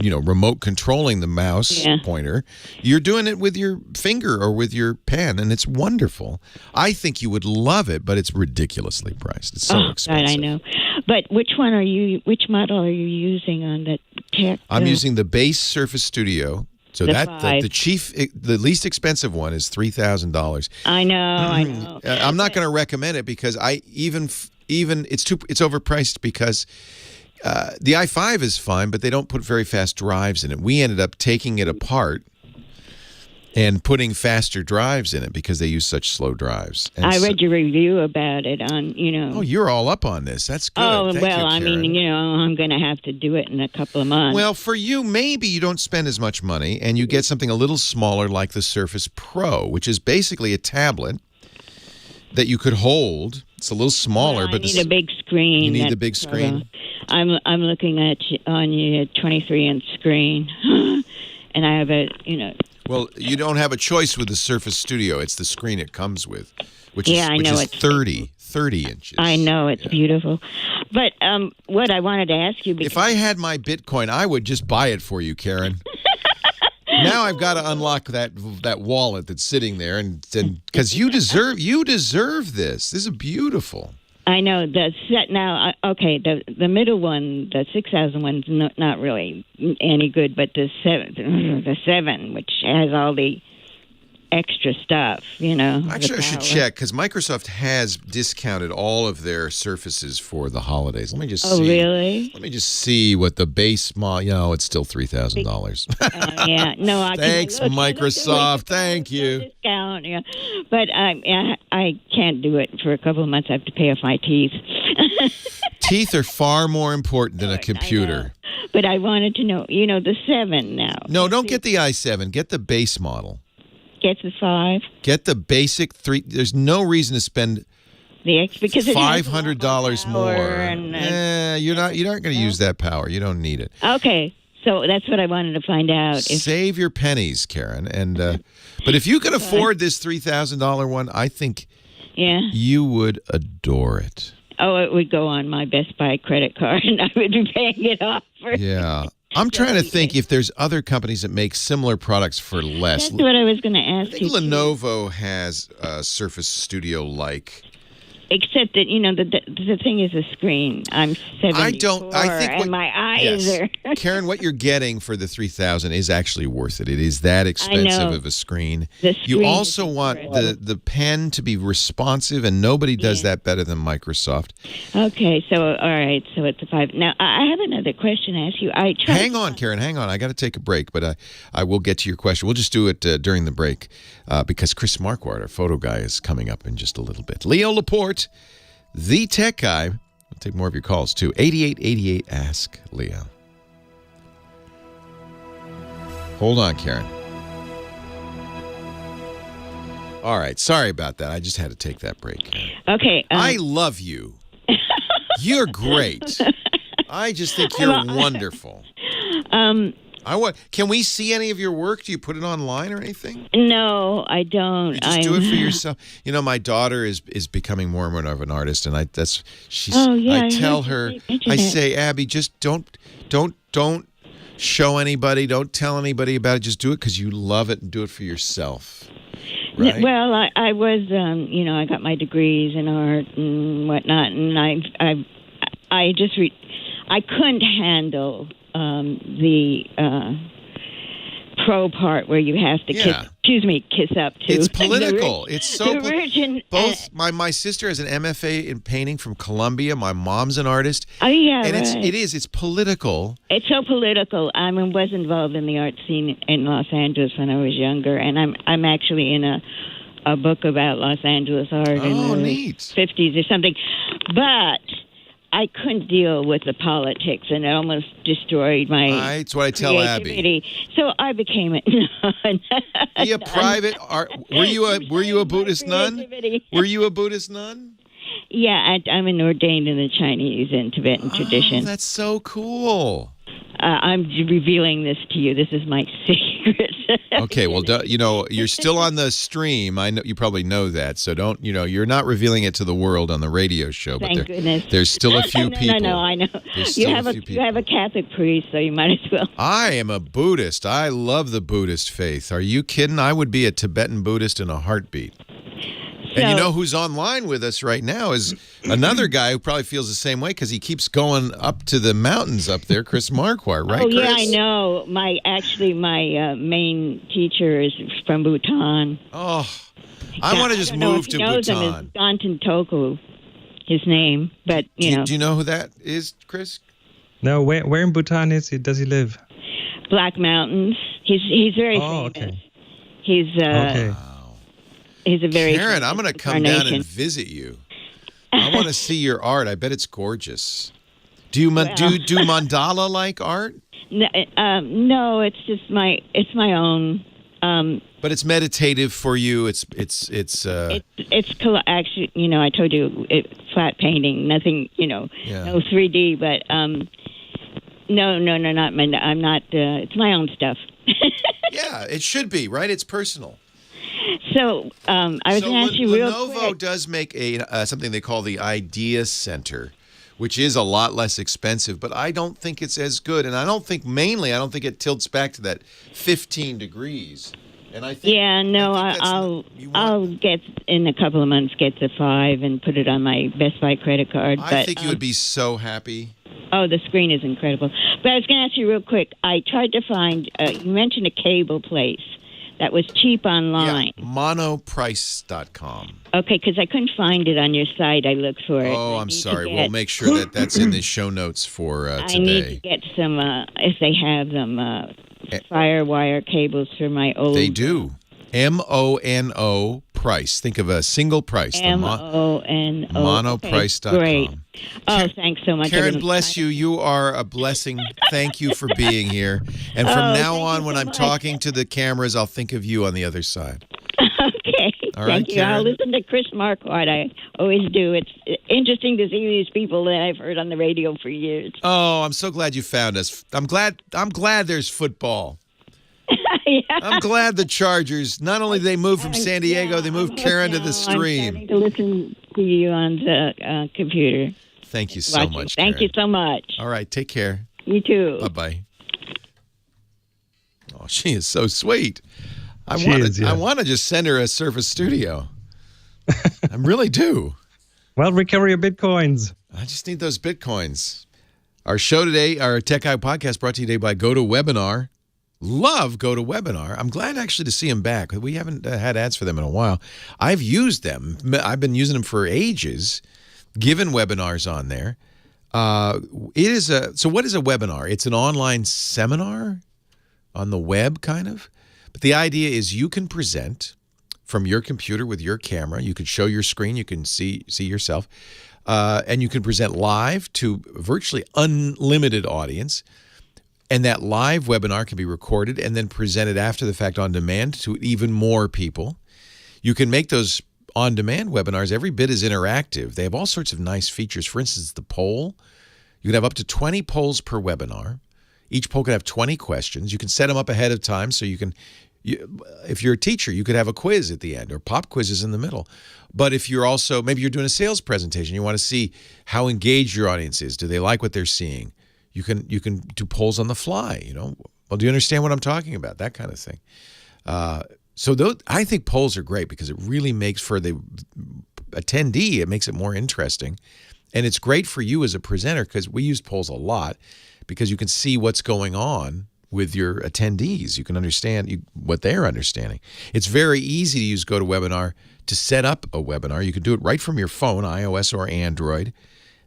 remote controlling the mouse pointer, you're doing it with your finger or with your pen, and it's wonderful. I think you would love it, but it's ridiculously priced. It's so expensive. God, I know. But which model are you using on the tech? I'm using the base Surface Studio. So the least expensive one is $3,000. I know. I'm not going to recommend it because it's overpriced because the i5 is fine, but they don't put very fast drives in it. We ended up taking it apart and putting faster drives in it because they use such slow drives. And I read your review about it on, Oh, you're all up on this. That's good. Oh, Thank well, you, I Karen. mean, I'm going to have to do it in a couple of months. Well, for you, maybe you don't spend as much money and you get something a little smaller like the Surface Pro, which is basically a tablet that you could hold. It's a little smaller, Well, but I need a big screen. You need the That's, big screen? I'm looking at on your 23-inch screen, and I have Well, you don't have a choice with the Surface Studio. It's the screen it comes with, which Yeah, I know is it's 30 inches. I know it's beautiful, but what I wanted to ask you, because If I had my Bitcoin, I would just buy it for you, Karen. Now I've got to unlock that wallet that's sitting there, and because you deserve this. This is beautiful. I know the set now. Okay, the middle one, the 6,000 one's not really any good, but the seven, which has all the extra stuff, Actually, I should check because Microsoft has discounted all of their Surfaces for the holidays. Let me just see. Oh, really? Let me just see what the base model. It's still $3,000. Yeah, no, I Thanks, can Microsoft. Thank you. Discount, yeah, but I can't do it for a couple of months. I have to pay off my teeth. Teeth are far more important than a computer. But I wanted to know, the 7 now. No, don't get the i7. Get the base model. Get the 5. Get the basic 3. There's no reason to spend because it has $500 more. And, you're not going to use that power. You don't need it. Okay, so that's what I wanted to find out. Save your pennies, Karen. And but if you can afford this $3,000 one, I think you would adore it. Oh, it would go on my Best Buy credit card, and I would be paying it off. Yeah. I'm trying to think if there's other companies that make similar products for less. That's what I was going to ask I think Lenovo has a Surface Studio-like. Except that, the thing is a screen. I'm 74, and my eyes are... Karen, what you're getting for the $3,000 is actually worth it. It is that expensive of a screen. You also want the pen to be responsive, and nobody does that better than Microsoft. Okay, so, all right, so it's a 5. Now, I have another question to ask you. Hang on, Karen, hang on. I got to take a break, but I will get to your question. We'll just do it during the break because Chris Marquardt, our photo guy, is coming up in just a little bit. Leo Laporte, the tech guy. I'll take more of your calls, too. 8888 Ask Leo. Hold on, Karen. All right. Sorry about that. I just had to take that break, Karen. Okay. I love you. You're great. I just think you're wonderful. Can we see any of your work? Do you put it online or anything? No, I don't. You just do it for yourself. My daughter is becoming more and more of an artist, and I tell her, I say, Abby, just don't show anybody, don't tell anybody about it. Just do it because you love it and do it for yourself. Right? Well, I was, I got my degrees in art and whatnot, and I couldn't handle the pro part where you have to kiss up to. It's political. It's so the Virgin. Both my sister has an MFA in painting from Columbia. My mom's an artist. Oh yeah, and right. it's political. It's so political. I was involved in the art scene in Los Angeles when I was younger, and I'm actually in a book about Los Angeles art in the neat. 50s or something, but I couldn't deal with the politics, and it almost destroyed my That's what I tell creativity. Abby. So I became a nun. Be a private art. Were you a Buddhist nun? Were you a Buddhist nun? Yeah, I'm ordained in the Chinese and Tibetan tradition. That's so cool. I'm revealing this to you. This is my secret. Okay, well, you're still on the stream. I know you probably know that, so don't. You're not revealing it to the world on the radio show. Thank goodness. There's still a few people. No, I know. You have a Catholic priest, so you might as well. I am a Buddhist. I love the Buddhist faith. Are you kidding? I would be a Tibetan Buddhist in a heartbeat. And you know who's online with us right now is another guy who probably feels the same way because he keeps going up to the mountains up there, Chris Marquardt, right, Chris? Yeah, I know. My main teacher is from Bhutan. Oh, I want to just move to Bhutan. Him. Dantan Toku, his name, but Do you know who that is, Chris? No, where in Bhutan does he live? Black Mountains. He's very famous. Okay. He's Okay. he's a very Karen, I'm going to come down and visit you. I want to see your art. I bet it's gorgeous. Do you do mandala-like art? No, it's just my own. But it's meditative for you. It's actually, I told you flat painting, nothing, no 3D, but no, not my. I'm not. It's my own stuff. Yeah, it should be, right? It's personal. So I was going to ask you real Lenovo quick. does make something they call the Idea Center, which is a lot less expensive, but I don't think it's as good. And I don't think it tilts back to that 15 degrees. And I think I'll get in a couple of months, get the 5 and put it on my Best Buy credit card. I think you would be so happy. Oh, the screen is incredible. But I was going to ask you real quick. I tried to find, you mentioned a cable place that was cheap online. Yeah, monoprice.com. Okay, because I couldn't find it on your site. I looked for it. Oh, I'm sorry. We'll make sure that's in the show notes for today. I need to get some, if they have them, Firewire cables for my old... They do. MONO price. Think of a single price. MONO. Monoprice.com. Okay, great. Oh, thanks so much. Karen, bless you. You are a blessing. Thank you for being here. And from now on, when I'm talking to the cameras, I'll think of you on the other side. Okay. All right, thank you. Karen. I'll listen to Chris Marquardt. I always do. It's interesting to see these people that I've heard on the radio for years. Oh, I'm so glad you found us. I'm glad there's football. Yeah. I'm glad the Chargers, not only did they move from San Diego, they moved Karen to the stream. I'm starting to listen to you on the computer. Thank you so much, Karen. Thank you so much. All right, take care. You too. Bye-bye. Oh, she is so sweet. I want to just send her a Surface Studio. I really do. Well, recover your Bitcoins. I just need those Bitcoins. Our show today, our Tech Eye podcast, brought to you today by GoToWebinar. Love GoToWebinar. I'm glad actually to see them back. We haven't had ads for them in a while. I've used them. I've been using them for ages, given webinars on there. So what is a webinar? It's an online seminar on the web, kind of. But the idea is you can present from your computer with your camera. You can show your screen. You can see yourself. And you can present live to virtually unlimited audience. And that live webinar can be recorded and then presented after the fact on demand to even more people. You can make those on-demand webinars every bit as interactive. They have all sorts of nice features. For instance, the poll. You can have up to 20 polls per webinar. Each poll can have 20 questions. You can set them up ahead of time so you can, if you're a teacher, you could have a quiz at the end or pop quizzes in the middle. But if you're also, maybe you're doing a sales presentation, you want to see how engaged your audience is. Do they like what they're seeing? You can do polls on the fly, Well, do you understand what I'm talking about? That kind of thing. I think polls are great because it really makes for the attendee, it makes it more interesting. And it's great for you as a presenter because we use polls a lot because you can see what's going on with your attendees. You can understand what they're understanding. It's very easy to use GoToWebinar to set up a webinar. You can do it right from your phone, iOS or Android.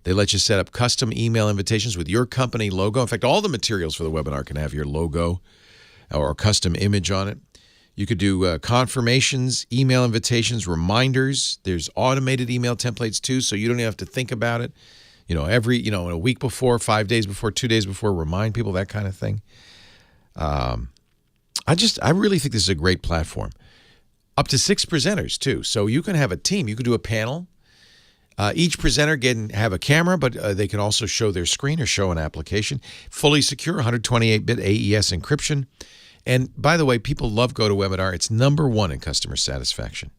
They let you set up custom email invitations with your company logo. In fact, all the materials for the webinar can have your logo or a custom image on it. You could do confirmations, email invitations, reminders. There's automated email templates too, so you don't even have to think about it. A week before, 5 days before, 2 days before, remind people, that kind of thing. I really think this is a great platform. Up to 6 presenters too, so you can have a team. You could do a panel. Each presenter can have a camera, but they can also show their screen or show an application. Fully secure, 128-bit AES encryption. And by the way, people love GoToWebinar. It's #1 in customer satisfaction.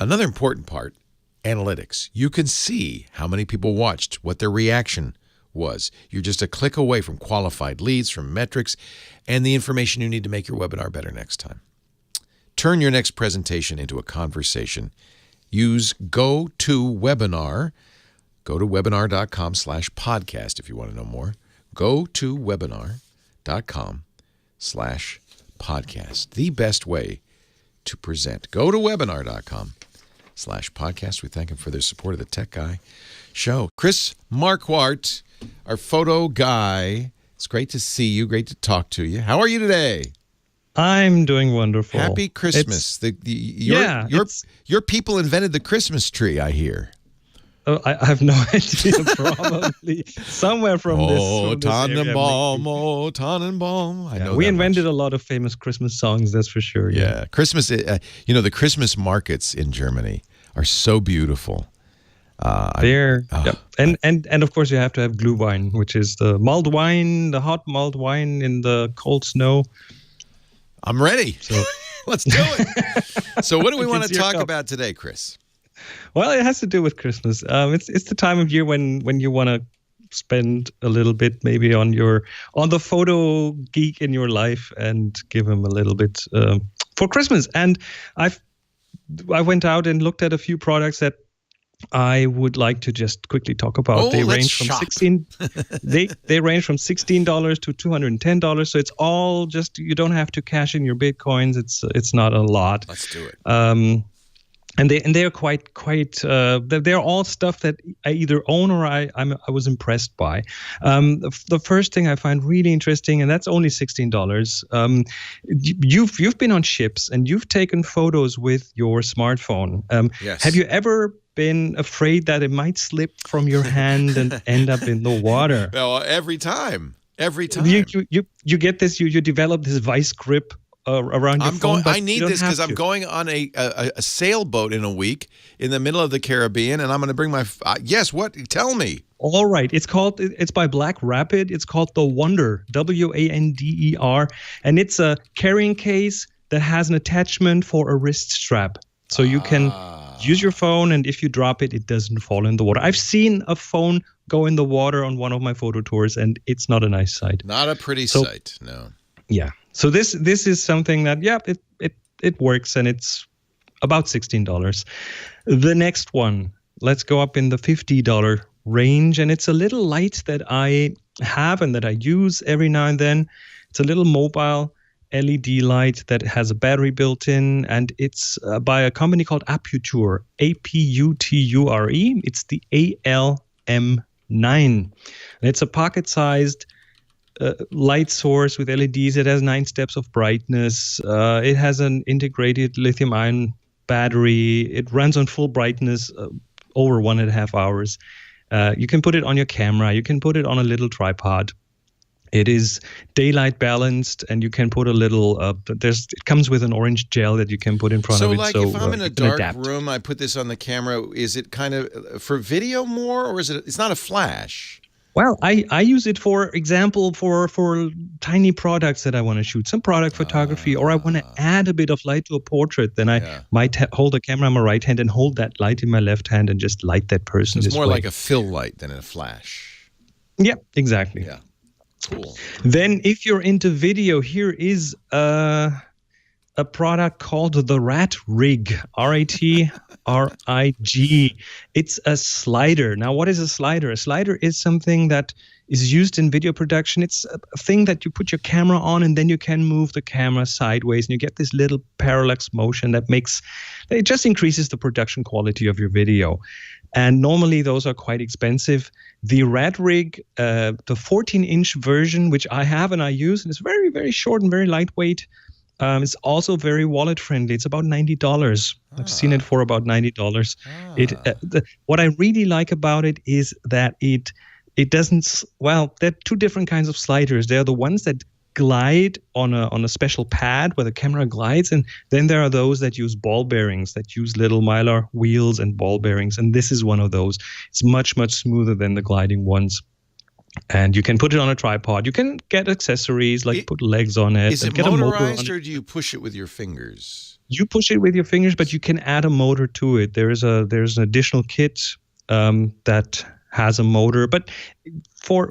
Another important part, analytics. You can see how many people watched, what their reaction was. You're just a click away from qualified leads, from metrics, and the information you need to make your webinar better next time. Turn your next presentation into a conversation. Use GoToWebinar. Go to webinar.com/podcast if you want to know more. Go to webinar.com/podcast. The best way to present. Go to webinar.com/podcast. We thank him for their support of the Tech Guy show. Chris Marquardt, our photo guy. It's great to see you. Great to talk to you. How are you today? I'm doing wonderful. Happy Christmas. Your people invented the Christmas tree, I hear. Oh, I have no idea. Probably somewhere from this. Oh, Tannenbaum, oh, Tannenbaum. I know we invented a lot of famous Christmas songs, that's for sure. Yeah. Christmas, the Christmas markets in Germany are so beautiful. And of course you have to have Glühwein, which is the mulled wine, the hot mulled wine in the cold snow. I'm ready. So let's do it. So what do we want to talk about today, Chris? Well, it has to do with Christmas. It's the time of year when you want to spend a little bit maybe on the photo geek in your life and give him a little bit for Christmas. And I went out and looked at a few products that I would like to just quickly talk about. They range from they range from $16 to $210. So it's all just, you don't have to cash in your Bitcoins. It's not a lot. Let's do it. And they're quite they're all stuff that I either own or I was impressed by. The first thing I find really interesting, and that's only $16. You've been on ships and you've taken photos with your smartphone. Yes. Have you ever been afraid that it might slip from your hand and end up in the water? Well, every time. You get this. You develop this vice grip around your phone. I need this because I'm going on a sailboat in a week in the middle of the Caribbean, and I'm going to bring my. Yes, what? Tell me. All right, it's by Black Rapid. It's called the Wander, WANDER, and it's a carrying case that has an attachment for a wrist strap, so you can use your phone, and if you drop it, it doesn't fall in the water. I've seen a phone go in the water on one of my photo tours, and it's not a nice sight. Not a pretty sight, no. Yeah. So this is something that, it works, and it's about $16. The next one, let's go up in the $50 range, and it's a little light that I have and that I use every now and then. It's a little mobile LED light that has a battery built in, and it's by a company called Aputure, APUTURE. It's the ALM9, and it's a pocket-sized light source with LEDs. It has 9 steps of brightness. It has an integrated lithium-ion battery. It runs on full brightness over 1.5 hours. You can put it on your camera. You can put it on a little tripod. It is daylight balanced, and you can put a little. It comes with an orange gel that you can put in front of it. So, if I'm in a dark room, I put this on the camera. Is it kind of for video more, or is it? It's not a flash. Well, I use it, for example, for tiny products that I want to shoot, some product photography, or I want to add a bit of light to a portrait. Then I might hold a camera in my right hand and hold that light in my left hand and just light that person. So it's more like a fill light than a flash. Yeah, exactly. Yeah, cool. Then if you're into video, here is a product called the Rat Rig, RATRIG. It's a slider. Now, what is a slider? A slider is something that is used in video production. It's a thing that you put your camera on, and then you can move the camera sideways, and you get this little parallax motion that just increases the production quality of your video. And normally those are quite expensive. The Rat Rig, the 14-inch version, which I have and I use, and it's very, very short and very lightweight. It's also very wallet friendly. It's about $90. I've seen it for about $90. What I really like about it is that it doesn't. Well, there are two different kinds of sliders. There are the ones that glide on a special pad where the camera glides, and then there are those that use ball bearings, that use little mylar wheels and ball bearings. And this is one of those. It's much, much smoother than the gliding ones. And you can put it on a tripod. You can get accessories like put legs on it. Is it motorized, or do you push it with your fingers? You push it with your fingers, but you can add a motor to it. There's an additional kit that has a motor. But for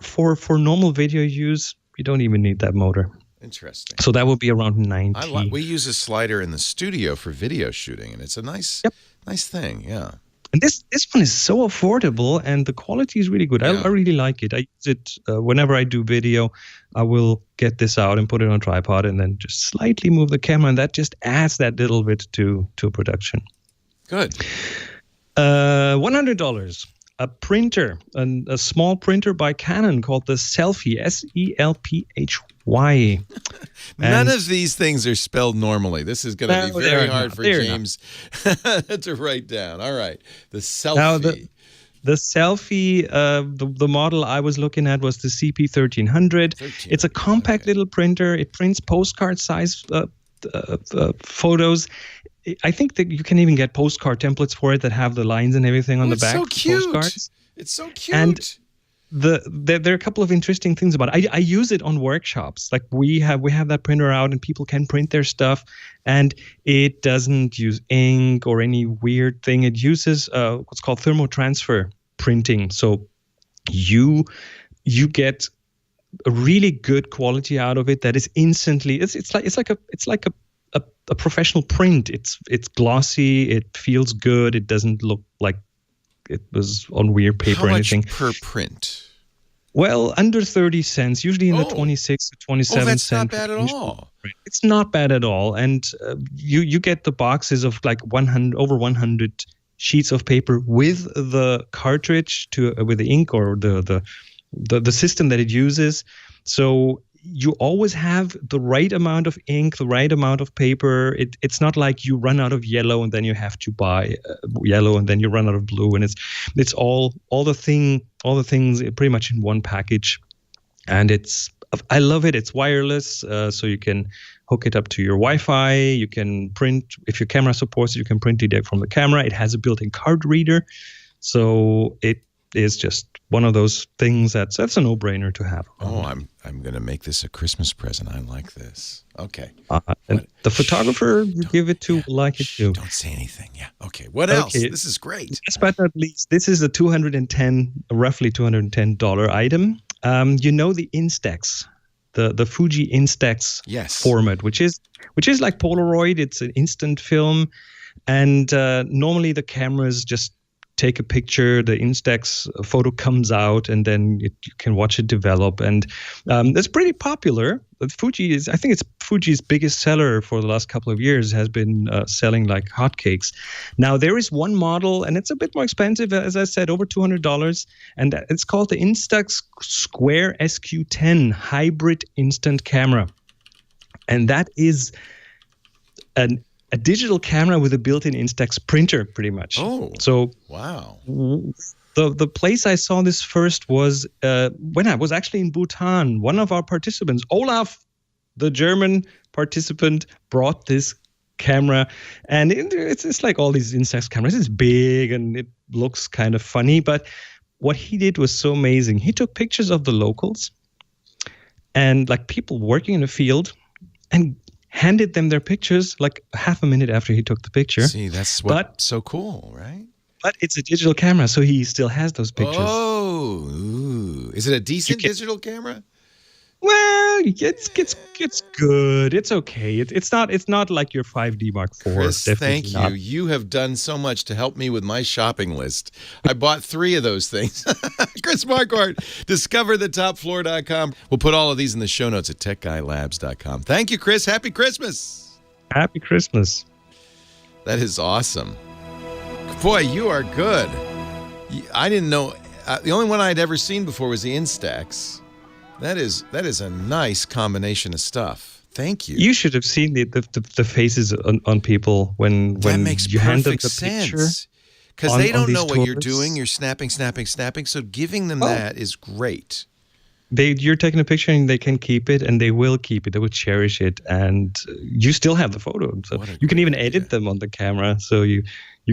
normal video use, you don't even need that motor. Interesting. So that would be around $90. We use a slider in the studio for video shooting, and it's a nice thing. Yeah. And this one is so affordable, and the quality is really good. I really like it. I use it whenever I do video. I will get this out and put it on a tripod, and then just slightly move the camera, and that just adds that little bit to production. Good. $100. A printer, a small printer by Canon called the Selfie, SELPHY. Why? None of these things are spelled normally. This is going to be very hard for James to write down. All right. The selfie. Now, the selfie, the model I was looking at was the CP1300. It's a compact little printer. It prints postcard-size photos. I think that you can even get postcard templates for it that have the lines and everything on the back. It's so cute. Postcards. It's so cute. And there are a couple of interesting things about it. I use it on workshops. Like we have that printer out and people can print their stuff, and it doesn't use ink or any weird thing. It uses what's called thermotransfer printing. So you get a really good quality out of it that is instantly. It's like a professional print. It's glossy. It feels good. It doesn't look like it was on weird paper or anything. How much per print? Well, under 30 cents, usually in the 26 to 27 that's cent. That's not bad at all. It's not bad at all. And you get the boxes of like 100 sheets of paper with the cartridge with the ink or the system that it uses. So you always have the right amount of ink, the right amount of paper. It's not like you run out of yellow and then you have to buy yellow and then you run out of blue. And it's all the things pretty much in one package. And I love it. It's wireless, so you can hook it up to your Wi-Fi. You can print, if your camera supports it, you can print it from the camera. It has a built-in card reader, so it is just one of those things that's a no-brainer to have. Oh, I'm going to make this a Christmas present. I like this. Okay. And the photographer you give it to will like it too. Don't say anything. Yeah. Okay. What else? This is great. Last but not least, this is a roughly $210 item. The Instax, the Fuji Instax format, which is like Polaroid. It's an instant film, and normally the cameras just take a picture, the Instax photo comes out, and then you can watch it develop. And it's pretty popular. I think it's Fuji's biggest seller for the last couple of years, has been selling like hotcakes. Now, there is one model, and it's a bit more expensive, as I said, over $200, and it's called the Instax Square SQ10 Hybrid Instant Camera. And that is a digital camera with a built-in Instax printer, pretty much. Oh, so wow. The place I saw this first was when I was actually in Bhutan. One of our participants, Olaf, the German participant, brought this camera, and it's like all these Instax cameras. It's big and it looks kind of funny, but what he did was so amazing. He took pictures of the locals and like people working in the field, and handed them their pictures like half a minute after he took the picture. See, that's what's so cool, right? But it's a digital camera, so he still has those pictures. Oh, ooh. Is it a decent digital camera? Well, it's good. It's okay. It's not like your 5D Mark IV. Chris, Definitely thank not. you. You have done so much to help me with my shopping list. I bought 3 of those things. Chris Marquardt, discoverthetopfloor.com. We'll put all of these in the show notes at techguylabs.com. Thank you, Chris. Happy Christmas. Happy Christmas. That is awesome. Boy, you are good. I didn't know. The only one I'd ever seen before was the Instax. That is a nice combination of stuff. Thank you. You should have seen the faces on people when you hand them the picture. Because they don't know what you're doing. You're snapping. So giving them that is great. You're taking a picture and they can keep it, and they will keep it. They will cherish it, and you still have the photo. So you can even edit them on the camera. So you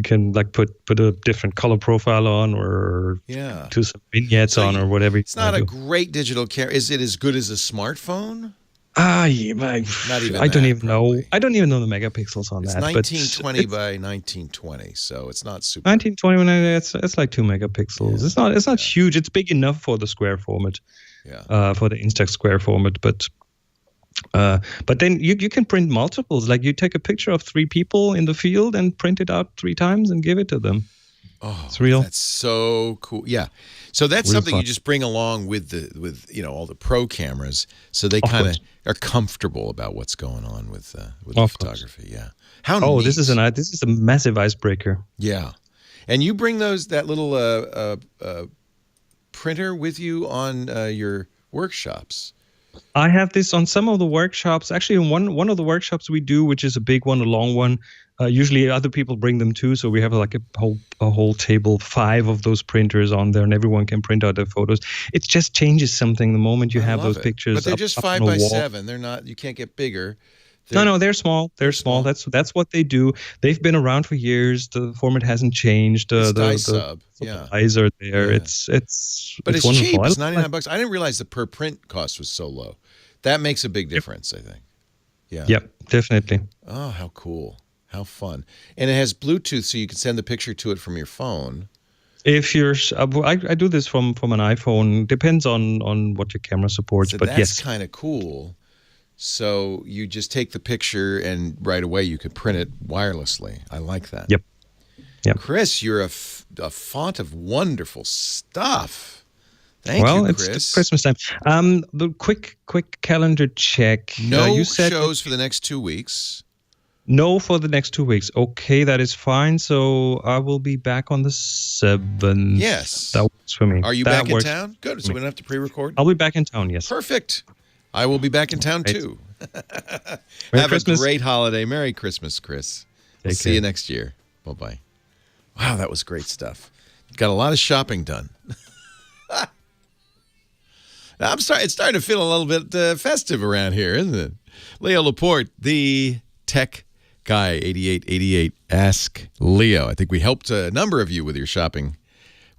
can like put a different color profile on, or do some vignettes on, or whatever. It's not a great digital camera. Is it as good as a smartphone? Yeah, not even. I don't even know. I don't even know the megapixels on that. It's 1920 by 1920, so it's not super. 1920. It's like 2 megapixels. Yeah. It's not huge. It's big enough for the square format. Yeah. For the Instax Square format, but then you can print multiples. Like you take a picture of 3 people in the field and print it out 3 times and give it to them. Oh, it's real. That's so cool. Yeah. So that's something you just bring along with all the pro cameras, so they kind of are comfortable about what's going on with the photography. Yeah. How neat. This is a massive icebreaker. Yeah. And you bring that little printer with you on your workshops. I have this on some of the workshops. Actually, in one of the workshops we do, which is a big one, a long one. Usually, other people bring them too. So we have like a whole table, 5 of those printers on there, and everyone can print out their photos. It just changes something the moment you have those pictures. But they're just up 5 on a by wall. 7. They're not. You can't get bigger. No, they're small. They're small. That's what they do. They've been around for years. The format hasn't changed. It's the dye-sub. Yeah. eyes are there. Yeah. But it's wonderful. cheap. It's $99. I didn't realize the per print cost was so low. That makes a big difference, I think. Yeah. Yep, definitely. Oh, how cool. How fun. And it has Bluetooth, so you can send the picture to it from your phone. If you're, I do this from an iPhone. Depends on what your camera supports, So but that's yes. kind of cool. So you just take the picture, and right away you can print it wirelessly. I like that. Yep. Chris, you're a font of wonderful stuff. Thank you, Chris. It's Christmas time. The quick calendar check. No you said shows for the next 2 weeks. No for the next 2 weeks. Okay, that is fine. So I will be back on the 7th. Yes. That works for me. Are you That back in works town? Good. So we don't have to pre-record? I'll be back in town, yes. Perfect. I will be back in town, too. Merry Have Christmas. a great holiday. Merry Christmas, Chris. We'll see you next year. Bye-bye. Wow, that was great stuff. Got a lot of shopping done. It's starting to feel a little bit festive around here, isn't it? Leo Laporte, the tech guy, 8888. Ask Leo. I think we helped a number of you with your shopping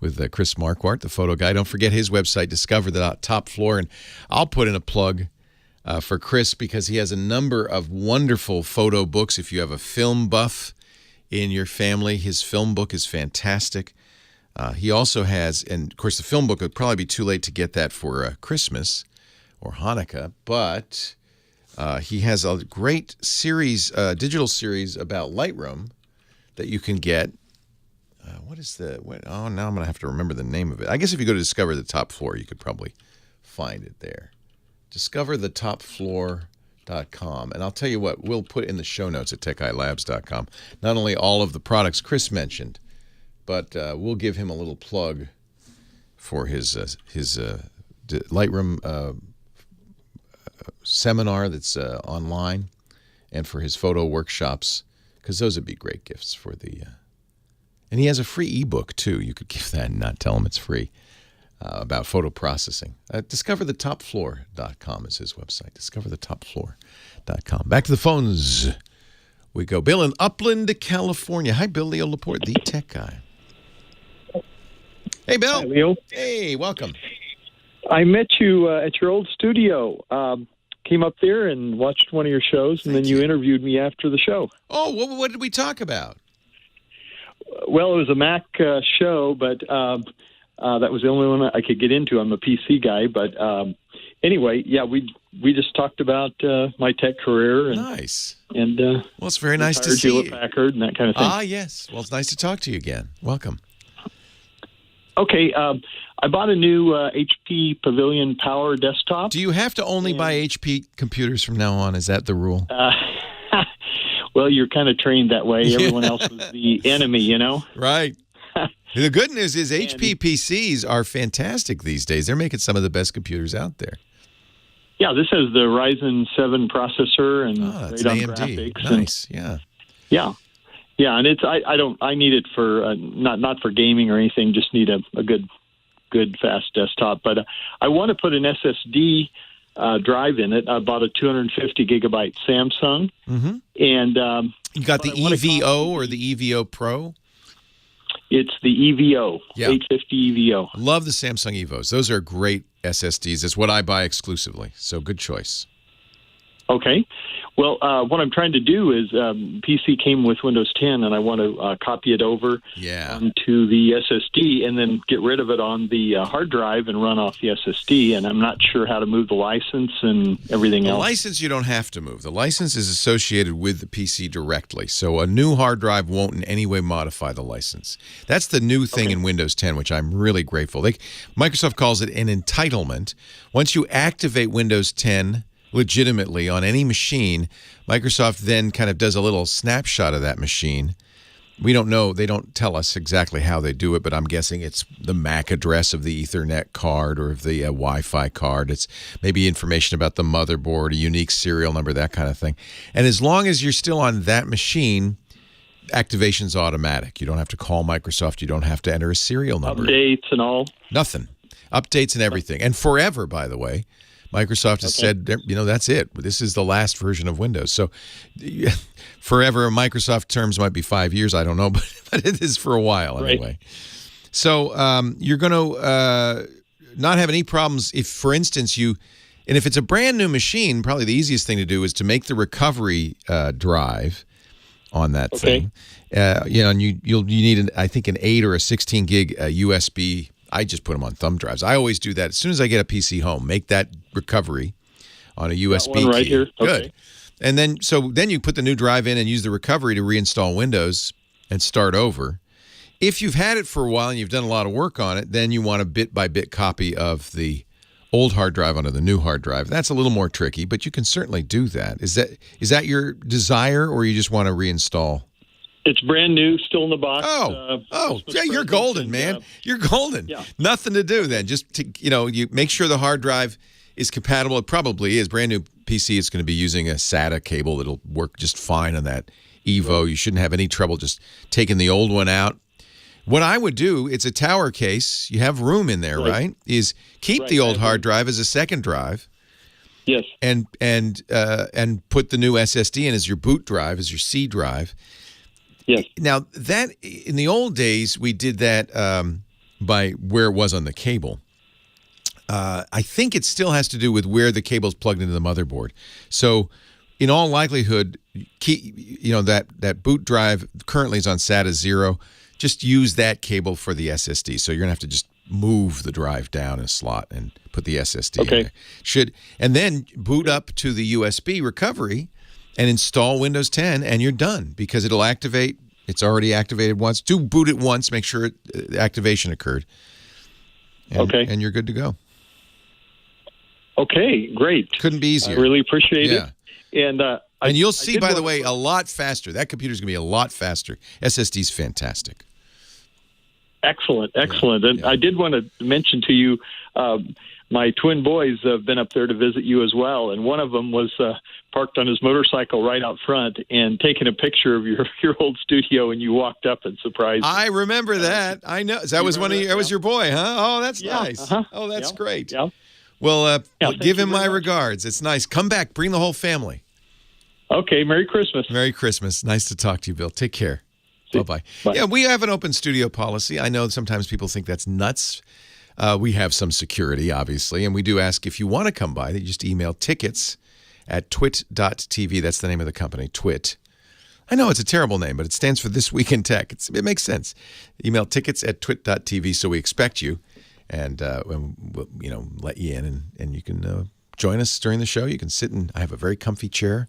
with Chris Marquardt, the photo guy. Don't forget his website, Discover the Top Floor. And I'll put in a plug for Chris because he has a number of wonderful photo books. If you have a film buff in your family, his film book is fantastic. He also has, and of course the film book would probably be too late to get that for Christmas or Hanukkah, but he has a great series, digital series about Lightroom that you can get. Now I'm going to have to remember the name of it. I guess if you go to Discover the Top Floor, you could probably find it there. DiscoverTheTopFloor.com. And I'll tell you what, we'll put in the show notes at techilabs.com not only all of the products Chris mentioned, but we'll give him a little plug for his Lightroom seminar that's online, and for his photo workshops, because those would be great gifts for the. And he has a free ebook too. You could give that and not tell him it's free about photo processing. DiscoverTheTopFloor.com is his website. DiscoverTheTopFloor.com. Back to the phones we go. Bill in Upland, California. Hi, Bill. Leo Laporte, the tech guy. Hey, Bill. Hi, Leo. Hey, welcome. I met you at your old studio. Came up there and watched one of your shows, and then you interviewed me after the show. Oh, what did we talk about? Well, it was a Mac show, but that was the only one I could get into. I'm a PC guy, but anyway, yeah, we just talked about my tech career. And, nice. And well, it's very nice to see you. Packard and that kind of thing. Ah, yes. Well, it's nice to talk to you again. Welcome. Okay, I bought a new HP Pavillion Power Desktop. Do you have to only buy HP computers from now on? Is that the rule? Well, you're kind of trained that way. Everyone else was the enemy, you know? Right. The good news is HP PCs are fantastic these days. They're making some of the best computers out there. Yeah, this has the Ryzen 7 processor and it's Radeon AMD. graphics. Nice, Yeah, and it's I need it for not for gaming or anything. Just need a good fast desktop. But I want to put an SSD drive in it. I bought a 250 gigabyte Samsung, and you got the EVO or the EVO Pro. It's the EVO, 850 EVO. Love the Samsung EVOs. Those are great SSDs. It's what I buy exclusively. So good choice. Okay. Well, what I'm trying to do is PC came with Windows 10, and I want to copy it over to the SSD and then get rid of it on the hard drive and run off the SSD. And I'm not sure how to move the license and everything else. The license you don't have to move. The license is associated with the PC directly. So a new hard drive won't in any way modify the license. That's the new thing in Windows 10, which I'm really grateful. Microsoft calls it an entitlement. Once you activate Windows 10 legitimately on any machine, Microsoft then kind of does a little snapshot of that machine We don't know. They don't tell us exactly how they do it, but I'm guessing it's the MAC address of the Ethernet card or of the Wi-Fi card. It's maybe information about the motherboard, a unique serial number, that kind of thing. And as long as you're still on that machine, activation's automatic. You don't have to call Microsoft. You don't have to enter a serial number. Updates and all? Nothing. Updates and everything. And forever, by the way. Microsoft has said, that's it. This is the last version of Windows. So forever, Microsoft terms might be 5 years. I don't know, but it is for a while anyway. Right. So you're going to not have any problems if, for instance, and if it's a brand new machine, probably the easiest thing to do is to make the recovery drive on that thing. And you need, I think, an 8 or a 16 gig USB. I just put them on thumb drives. I always do that. As soon as I get a PC home, make that recovery on a USB key. Right here. Good. Okay. And then you put the new drive in and use the recovery to reinstall Windows and start over. If you've had it for a while and you've done a lot of work on it, then you want a bit-by-bit copy of the old hard drive onto the new hard drive. That's a little more tricky, but you can certainly do that. Is that your desire, or you just want to reinstall? It's brand new, still in the box. Yeah, you're golden, man. You're golden. Yeah. Nothing to do then. Just to, you make sure the hard drive is compatible. It probably is. Brand new PC, it's going to be using a SATA cable. It'll work just fine on that Evo. You shouldn't have any trouble just taking the old one out. What I would do, it's a tower case. You have room in there, right? Is keep the old hard drive as a second drive. Yes. And put the new SSD in as your boot drive, as your C drive. Yes. Now, that in the old days, we did that by where it was on the cable. I think it still has to do with where the cable's plugged into the motherboard. So, in all likelihood, that boot drive currently is on SATA 0. Just use that cable for the SSD. So you're gonna have to just move the drive down a slot and put the SSD in there. And then boot up to the USB recovery and install Windows 10, and you're done, because it'll activate. It's already activated once. Do boot it once, make sure activation occurred. And you're good to go. Okay, great. Couldn't be easier. I really appreciate it. And you'll see, by the way, a lot faster. That computer's going to be a lot faster. SSD's fantastic. Excellent. And I did want to mention to you, my twin boys have been up there to visit you as well, and one of them was parked on his motorcycle right out front and taking a picture of your old studio, and you walked up and surprised him. I remember that. I know. That was that was your boy, huh? Oh, that's nice. Uh-huh. Oh, that's great. Yeah. Well, give him my regards. It's nice. Come back. Bring the whole family. Okay. Merry Christmas. Merry Christmas. Nice to talk to you, Bill. Take care. Bye-bye. Bye. Yeah, we have an open studio policy. I know sometimes people think that's nuts. We have some security, obviously, and we do ask if you want to come by, that you just email tickets at twit.tv. That's the name of the company, Twit. I know it's a terrible name, but it stands for This Week in Tech. It makes sense. Email tickets at twit.tv, so we expect you, and we'll, let you in, and you can join us during the show. You can sit I have a very comfy chair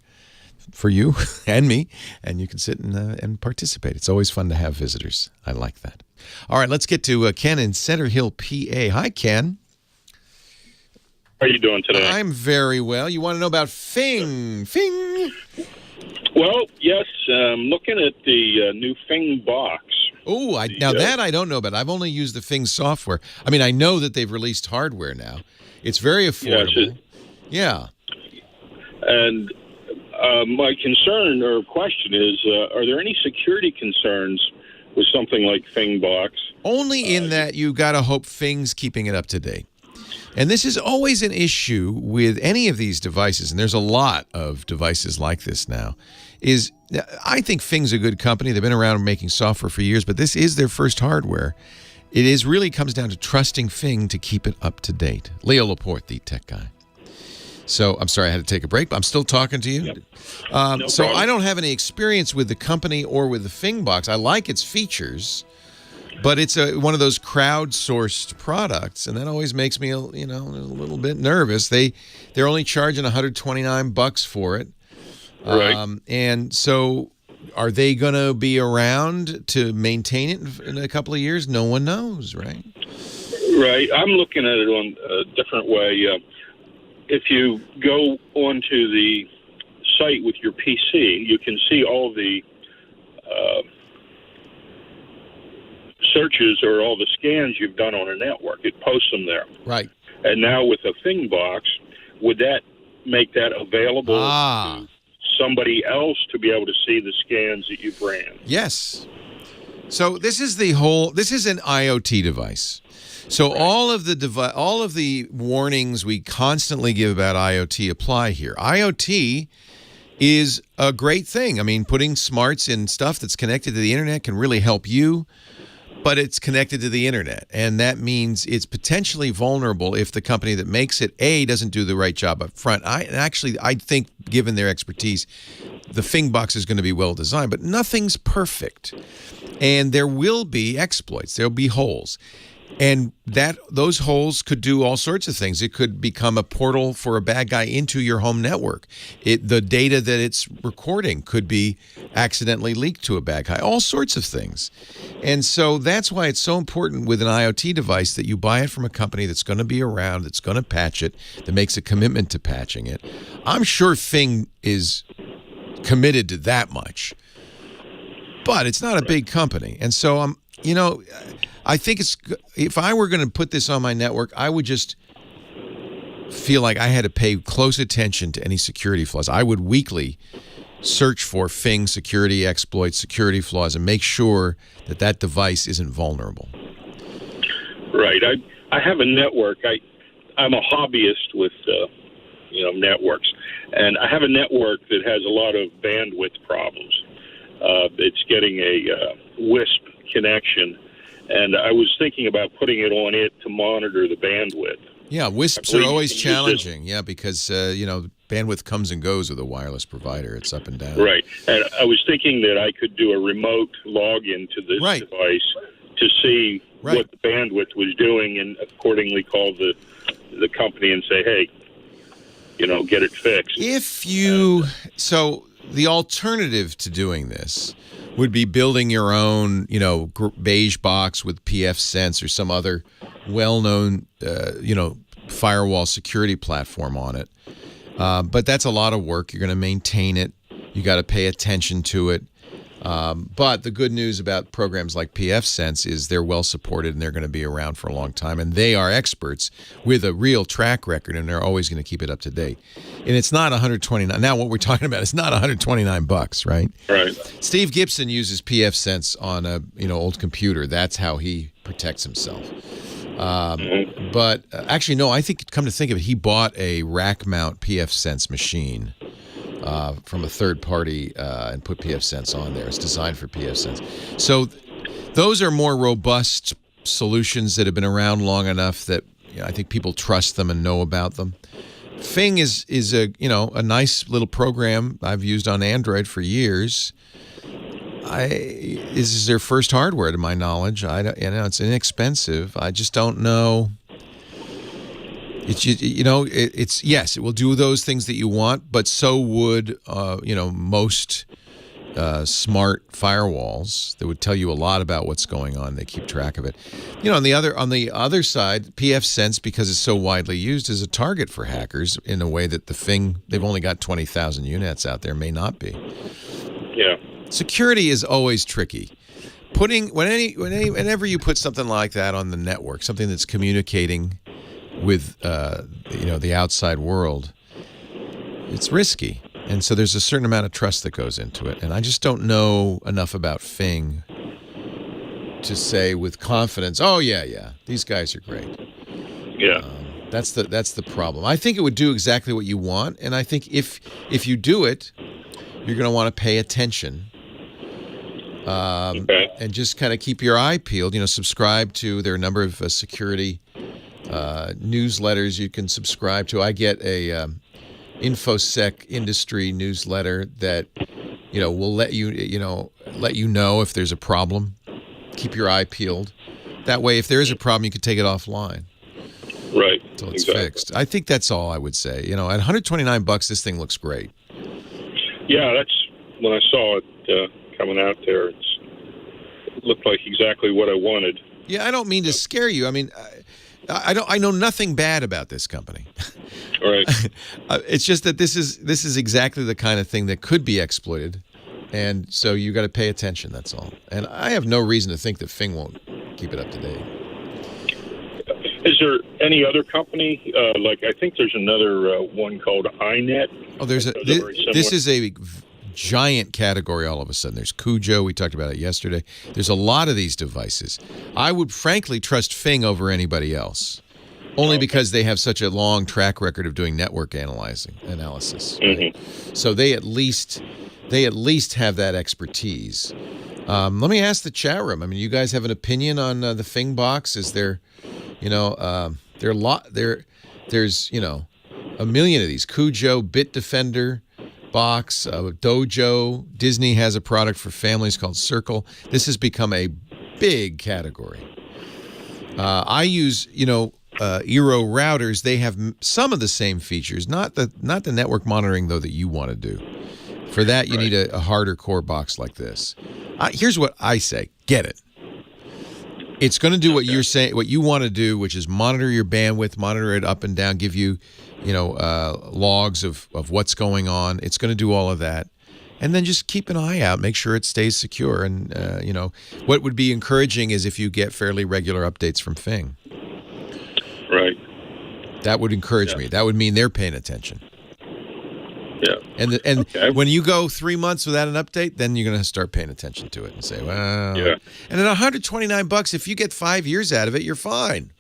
for you and me, and you can sit and participate. It's always fun to have visitors. I like that. All right, let's get to Ken in Center Hill, PA. Hi, Ken. How are you doing today? I'm very well. You want to know about Fing? Well, yes. I'm looking at the new Fing box. Oh, that I don't know about. I've only used the Fing software. I mean, I know that they've released hardware now. It's very affordable. Yeah. And my concern or question is, are there any security concerns with something like Fing box? Only in that you got to hope Fing's keeping it up to date. And this is always an issue with any of these devices, and there's a lot of devices like this now, I think Fing's a good company. They've been around making software for years, but this is their first hardware. It really comes down to trusting Fing to keep it up to date. Leo Laporte, the tech guy. So I'm sorry I had to take a break, but I'm still talking to you. Yep. So I don't have any experience with the company or with the Fing box. I like its features, but it's one of those crowdsourced products, and that always makes me a little bit nervous. They're only charging $129 for it. Right. And so are they going to be around to maintain it in a couple of years? No one knows, right? Right. I'm looking at it on a different way. If you go onto the site with your PC, you can see all the searches or all the scans you've done on a network. It posts them there. Right. And now with a Thing box, would that make that available to somebody else to be able to see the scans that you've ran? Yes. So this is an IoT device. So all of the warnings we constantly give about IoT apply here. IoT is a great thing. I mean, putting smarts in stuff that's connected to the internet can really help you, but it's connected to the internet. And that means it's potentially vulnerable if the company that makes it, A, doesn't do the right job up front. I think, given their expertise, the Thing box is going to be well designed, but nothing's perfect. And there will be exploits. There'll be holes. And those holes could do all sorts of things. It could become a portal for a bad guy into your home network. The data that it's recording could be accidentally leaked to a bad guy. All sorts of things. And so that's why it's so important with an IoT device that you buy it from a company that's going to be around, that's going to patch it, that makes a commitment to patching it. I'm sure Thing is committed to that much. But it's not a big company. And so, I think if I were going to put this on my network, I would just feel like I had to pay close attention to any security flaws. I would weekly search for Thing security exploits, security flaws, and make sure that device isn't vulnerable. Right. I have a network. I'm a hobbyist with networks, and I have a network that has a lot of bandwidth problems. It's getting a WISP connection, and I was thinking about putting it on it to monitor the bandwidth. Yeah, WISPs are always challenging. Yeah, because bandwidth comes and goes with a wireless provider. It's up and down. Right, and I was thinking that I could do a remote login to this device to see what the bandwidth was doing, and accordingly call the company and say, hey, get it fixed. So the alternative to doing this would be building your own, beige box with pfSense or some other well-known, firewall security platform on it. But that's a lot of work. You're going to maintain it. You got to pay attention to it. But the good news about programs like pfSense is they're well supported and they're going to be around for a long time. And they are experts with a real track record, and they're always going to keep it up to date. And it's not $129. Now, what we're talking about is not $129, right? Right. Steve Gibson uses pfSense on a old computer. That's how he protects himself. But actually, no. I think, come to think of it, he bought a rack mount pfSense machine from a third party and put pfSense on there. It's designed for pfSense. So those are more robust solutions that have been around long enough that I think people trust them and know about them. Thing is a nice little program I've used on Android for years. This is their first hardware, to my knowledge. It's inexpensive. I just don't know. Yes, it will do those things that you want, but so would most smart firewalls that would tell you a lot about what's going on. They keep track of it. On the other side, pfSense, because it's so widely used, is a target for hackers in a way that the Thing, they've only got 20,000 units out there, may not be. Yeah. Security is always tricky. Whenever you put something like that on the network, something that's communicating with the outside world, it's risky. And so there's a certain amount of trust that goes into it. And I just don't know enough about Thing to say with confidence, oh, yeah, these guys are great. Yeah. That's the problem. I think it would do exactly what you want. And I think if you do it, you're going to want to pay attention. And just kind of keep your eye peeled. Subscribe to, there are a number of security newsletters you can subscribe to. I get a InfoSec industry newsletter that will let you know if there's a problem. Keep your eye peeled. That way, if there is a problem, you can take it offline. Right. Until it's fixed. I think that's all I would say. At $129, this thing looks great. Yeah, that's when I saw it coming out there. It looked like exactly what I wanted. Yeah, I don't mean to scare you. I mean, I know nothing bad about this company. Right. It's just that this is exactly the kind of thing that could be exploited, and so you got to pay attention. That's all. And I have no reason to think that Thing won't keep it up to date. Is there any other company? Like I think there's another one called iNet. Oh, this is a giant category all of a sudden. There's Cujo. We talked about it yesterday. There's a lot of these devices. I would frankly trust Fing over anybody else, only because they have such a long track record of doing network analysis. Right? So they at least have that expertise. Let me ask the chat room. I mean, you guys have an opinion on the Fing box? Is there, there's a million of these. Cujo, Bitdefender box, Dojo. Disney has a product for families called Circle. This has become a big category. I use, Eero routers. They have some of the same features, not the network monitoring though that you want to do. For that, you need a harder core box like this. Here's what I say: get it. It's going to do what you're saying, what you want to do, which is monitor your bandwidth, monitor it up and down, give you, logs of what's going on. It's going to do all of that. And then just keep an eye out, make sure it stays secure. And, what would be encouraging is if you get fairly regular updates from Fing. Right. That would encourage me. That would mean they're paying attention. Yeah. And when you go 3 months without an update, then you're going to start paying attention to it and say, well. Yeah. And at $129, if you get 5 years out of it, you're fine.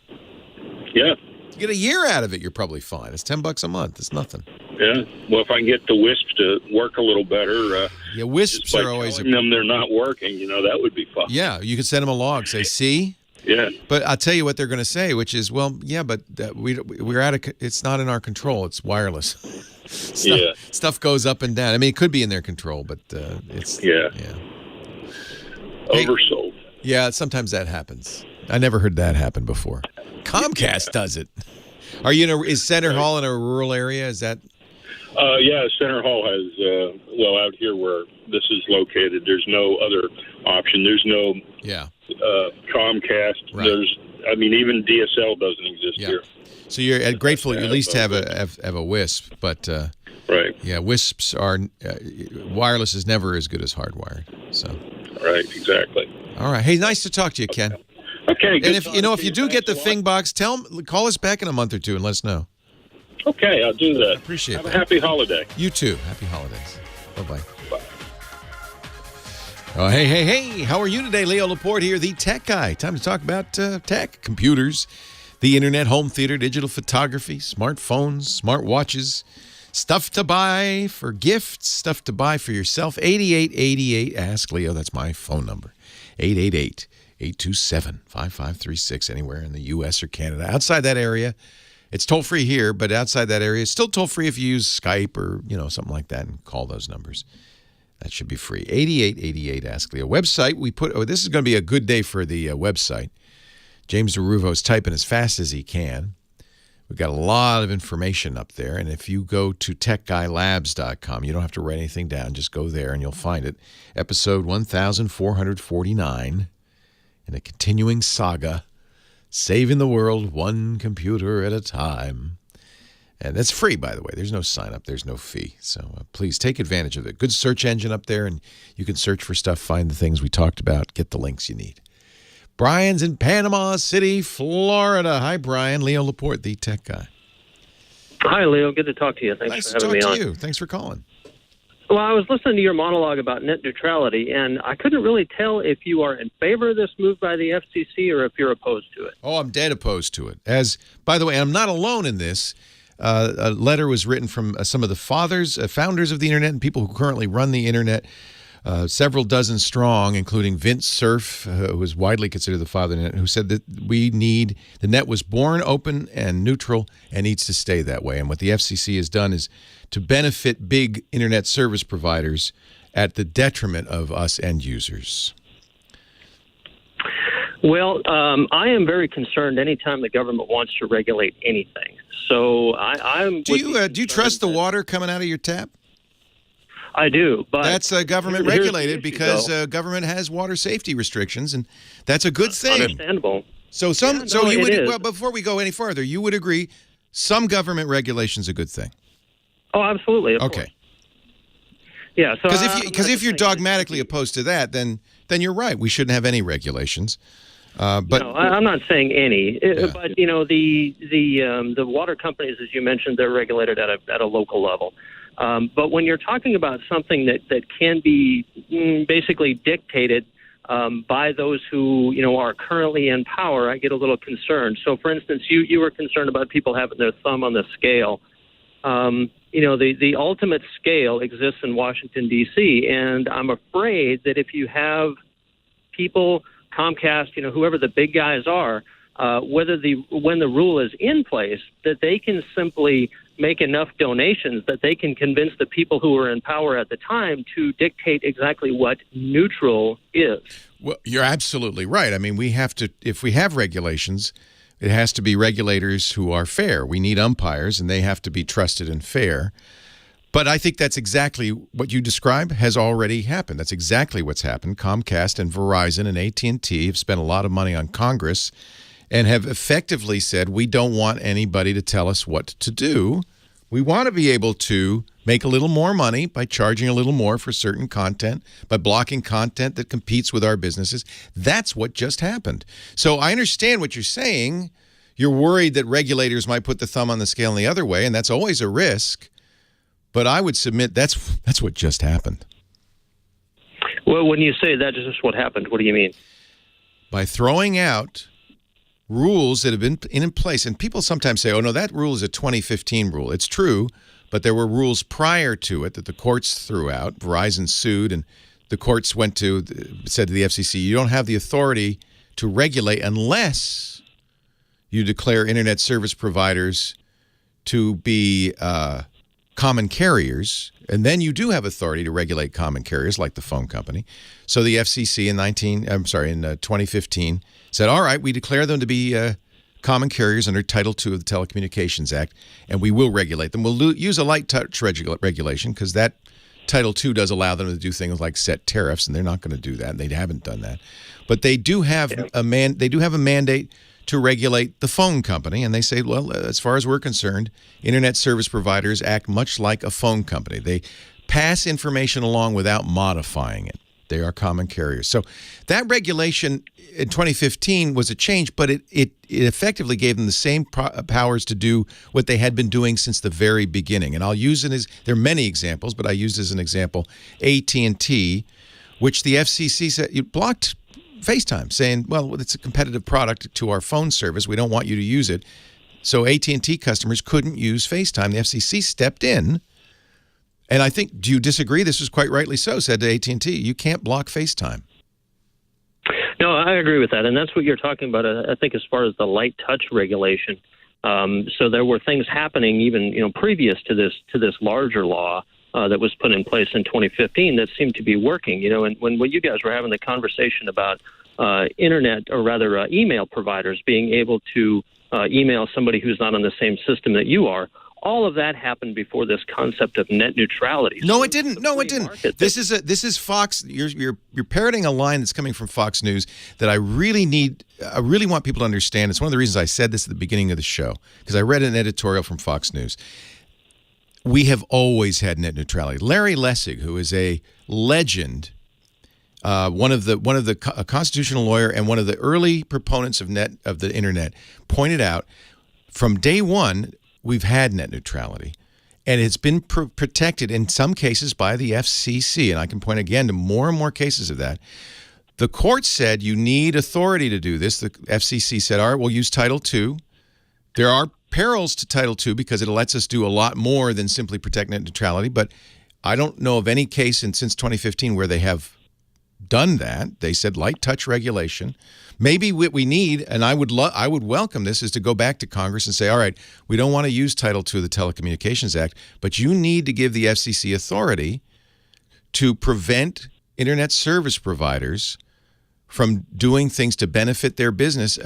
Yeah. You get a year out of it, you're probably fine. It's $10 a month. It's nothing. Yeah. Well, if I can get the WISPs to work a little better. WISPs are always telling them they're not working. That would be fun. Yeah. You could send them a log. Say, see. Yeah. But I'll tell you what they're going to say, which is, well, yeah, but we're out of. It's not in our control. It's wireless. Stuff goes up and down. I mean, it could be in their control, but it's oversold. Yeah, sometimes that happens. I never heard that happen before. Comcast does it. Are you is Center Hall in a rural area? Is that? Yeah, Center Hall has. Out here where this is located, there's no other option. There's no. Yeah. Comcast. Right. Even DSL doesn't exist here. So you're grateful you at least have a WISP, but right. Yeah, WISPs are wireless is never as good as hardwired. So. Right. Exactly. All right. Hey, nice to talk to you, Ken. Okay. And if you do get the Fing box, call us back in a month or two and let us know. Okay, I'll do that. I appreciate that. Have a happy holiday. You too. Happy holidays. Bye-bye. Bye. Oh, hey. How are you today? Leo Laporte here, the tech guy. Time to talk about tech, computers, the internet, home theater, digital photography, smartphones, smart watches, stuff to buy for gifts, stuff to buy for yourself. 8888 Ask Leo. That's my phone number. 888-827-5536 anywhere in the U.S. or Canada. Outside that area, it's toll-free here, but outside that area, it's still toll-free if you use Skype or, something like that and call those numbers. That should be free. 8888 Ask Leo. Website, this is going to be a good day for the website. James DeRuvo's typing as fast as he can. We've got a lot of information up there, and if you go to techguylabs.com, you don't have to write anything down. Just go there and you'll find it. Episode 1449 in a continuing saga, saving the world one computer at a time. And that's free, by the way. There's no sign up. There's no fee. So please take advantage of it. Good search engine up there, and you can search for stuff, find the things we talked about, get the links you need. Brian's in Panama City, Florida. Hi, Brian. Leo Laporte, the tech guy. Hi, Leo. Good to talk to you. Thanks for having me on. Nice to talk to you. Thanks for calling. Well, I was listening to your monologue about net neutrality, and I couldn't really tell if you are in favor of this move by the FCC or if you're opposed to it. Oh, I'm dead opposed to it. By the way, I'm not alone in this. A letter was written from some of the founders of the Internet and people who currently run the Internet, several dozen strong, including Vint Cerf, who is widely considered the father of the Internet, who said that the net was born open and neutral and needs to stay that way. And what the FCC has done is to benefit big Internet service providers at the detriment of us end users. Well, I am very concerned anytime the government wants to regulate anything. So I'm. Do you trust the water coming out of your tap? I do, but that's government regulated because government has water safety restrictions, and that's a good thing. Understandable. So before we go any further, you would agree some government regulation is a good thing. Oh, absolutely. Of okay. Course. Yeah. So because if you're dogmatically opposed to that, then you're right. We shouldn't have any regulations. But no, I'm not saying any, but the water companies, as you mentioned, they're regulated at a local level. But when you're talking about something that can be basically dictated by those who are currently in power, I get a little concerned. So, for instance, you were concerned about people having their thumb on the scale. The ultimate scale exists in Washington, D.C., and I'm afraid that if you have people, Comcast, whoever the big guys are, when the rule is in place, that they can simply make enough donations that they can convince the people who are in power at the time to dictate exactly what neutral is. Well, you're absolutely right. I mean, if we have regulations, it has to be regulators who are fair. We need umpires, and they have to be trusted and fair. But I think that's exactly what you describe has already happened. That's exactly what's happened. Comcast and Verizon and AT&T have spent a lot of money on Congress and have effectively said, we don't want anybody to tell us what to do. We want to be able to make a little more money by charging a little more for certain content, by blocking content that competes with our businesses. That's what just happened. So I understand what you're saying. You're worried that regulators might put the thumb on the scale in the other way, and that's always a risk. But I would submit that's what just happened. Well, when you say that is just what happened, what do you mean? By throwing out rules that have been in place, and people sometimes say, oh, no, that rule is a 2015 rule. It's true, but there were rules prior to it that the courts threw out. Verizon sued, and the courts said to the FCC, you don't have the authority to regulate unless you declare internet service providers to be common carriers, and then you do have authority to regulate common carriers like the phone company. So the FCC in 2015 said, all right, we declare them to be common carriers under Title II of the Telecommunications Act, and we will regulate them. We'll use a light touch regulation because that Title II does allow them to do things like set tariffs, and they're not going to do that, and they haven't done that. But they do have a mandate to regulate the phone company, and they say, well, as far as we're concerned, internet service providers act much like a phone company. They pass information along without modifying it. They are common carriers. So that regulation in 2015 was a change, but it effectively gave them the same powers to do what they had been doing since the very beginning. And I'll use it as, there are many examples, but I used as an example AT&T, which the FCC said, you blocked FaceTime, saying, well, it's a competitive product to our phone service. We don't want you to use it. So AT&T customers couldn't use FaceTime. The FCC stepped in, and I think, do you disagree? This was quite rightly so, said to AT&T, you can't block FaceTime. No, I agree with that, and that's what you're talking about, I think, as far as the light touch regulation. So there were things happening even previous to this larger law that was put in place in 2015 that seemed to be working. And when you guys were having the conversation about internet, or rather email providers being able to email somebody who's not on the same system that you are, all of that happened before this concept of net neutrality. No, it didn't. No, it didn't. This is Fox. You're parroting a line that's coming from Fox News that I really want people to understand. It's one of the reasons I said this at the beginning of the show, because I read an editorial from Fox News. We have always had net neutrality. Larry Lessig, who is a legend, a constitutional lawyer and one of the early proponents of the internet, pointed out from day one we've had net neutrality, and it's been protected in some cases by the FCC. And I can point again to more and more cases of that. The court said you need authority to do this. The FCC said, all right, we'll use Title II. There are perils to Title II because it lets us do a lot more than simply protect net neutrality. But I don't know of any case since 2015 where they have done that. They said light touch regulation. Maybe what we need, and I would welcome this, is to go back to Congress and say, all right, we don't want to use Title II of the Telecommunications Act, but you need to give the FCC authority to prevent internet service providers from doing things to benefit their business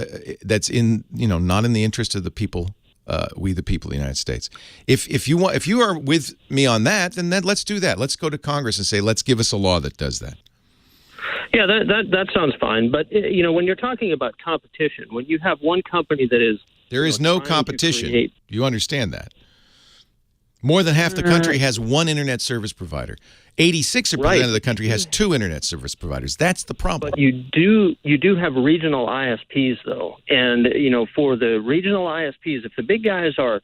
that's not in the interest of the people. We the people of the United States. If you are with me on that, then let's do that. Let's go to Congress and say, let's give us a law that does that. Yeah, that sounds fine. But when you're talking about competition, when you have one company that is there is no competition. You understand that. More than half the country has one internet service provider. 86% of the country has two internet service providers. That's the problem. But you do have regional ISPs, though. And, for the regional ISPs, if the big guys are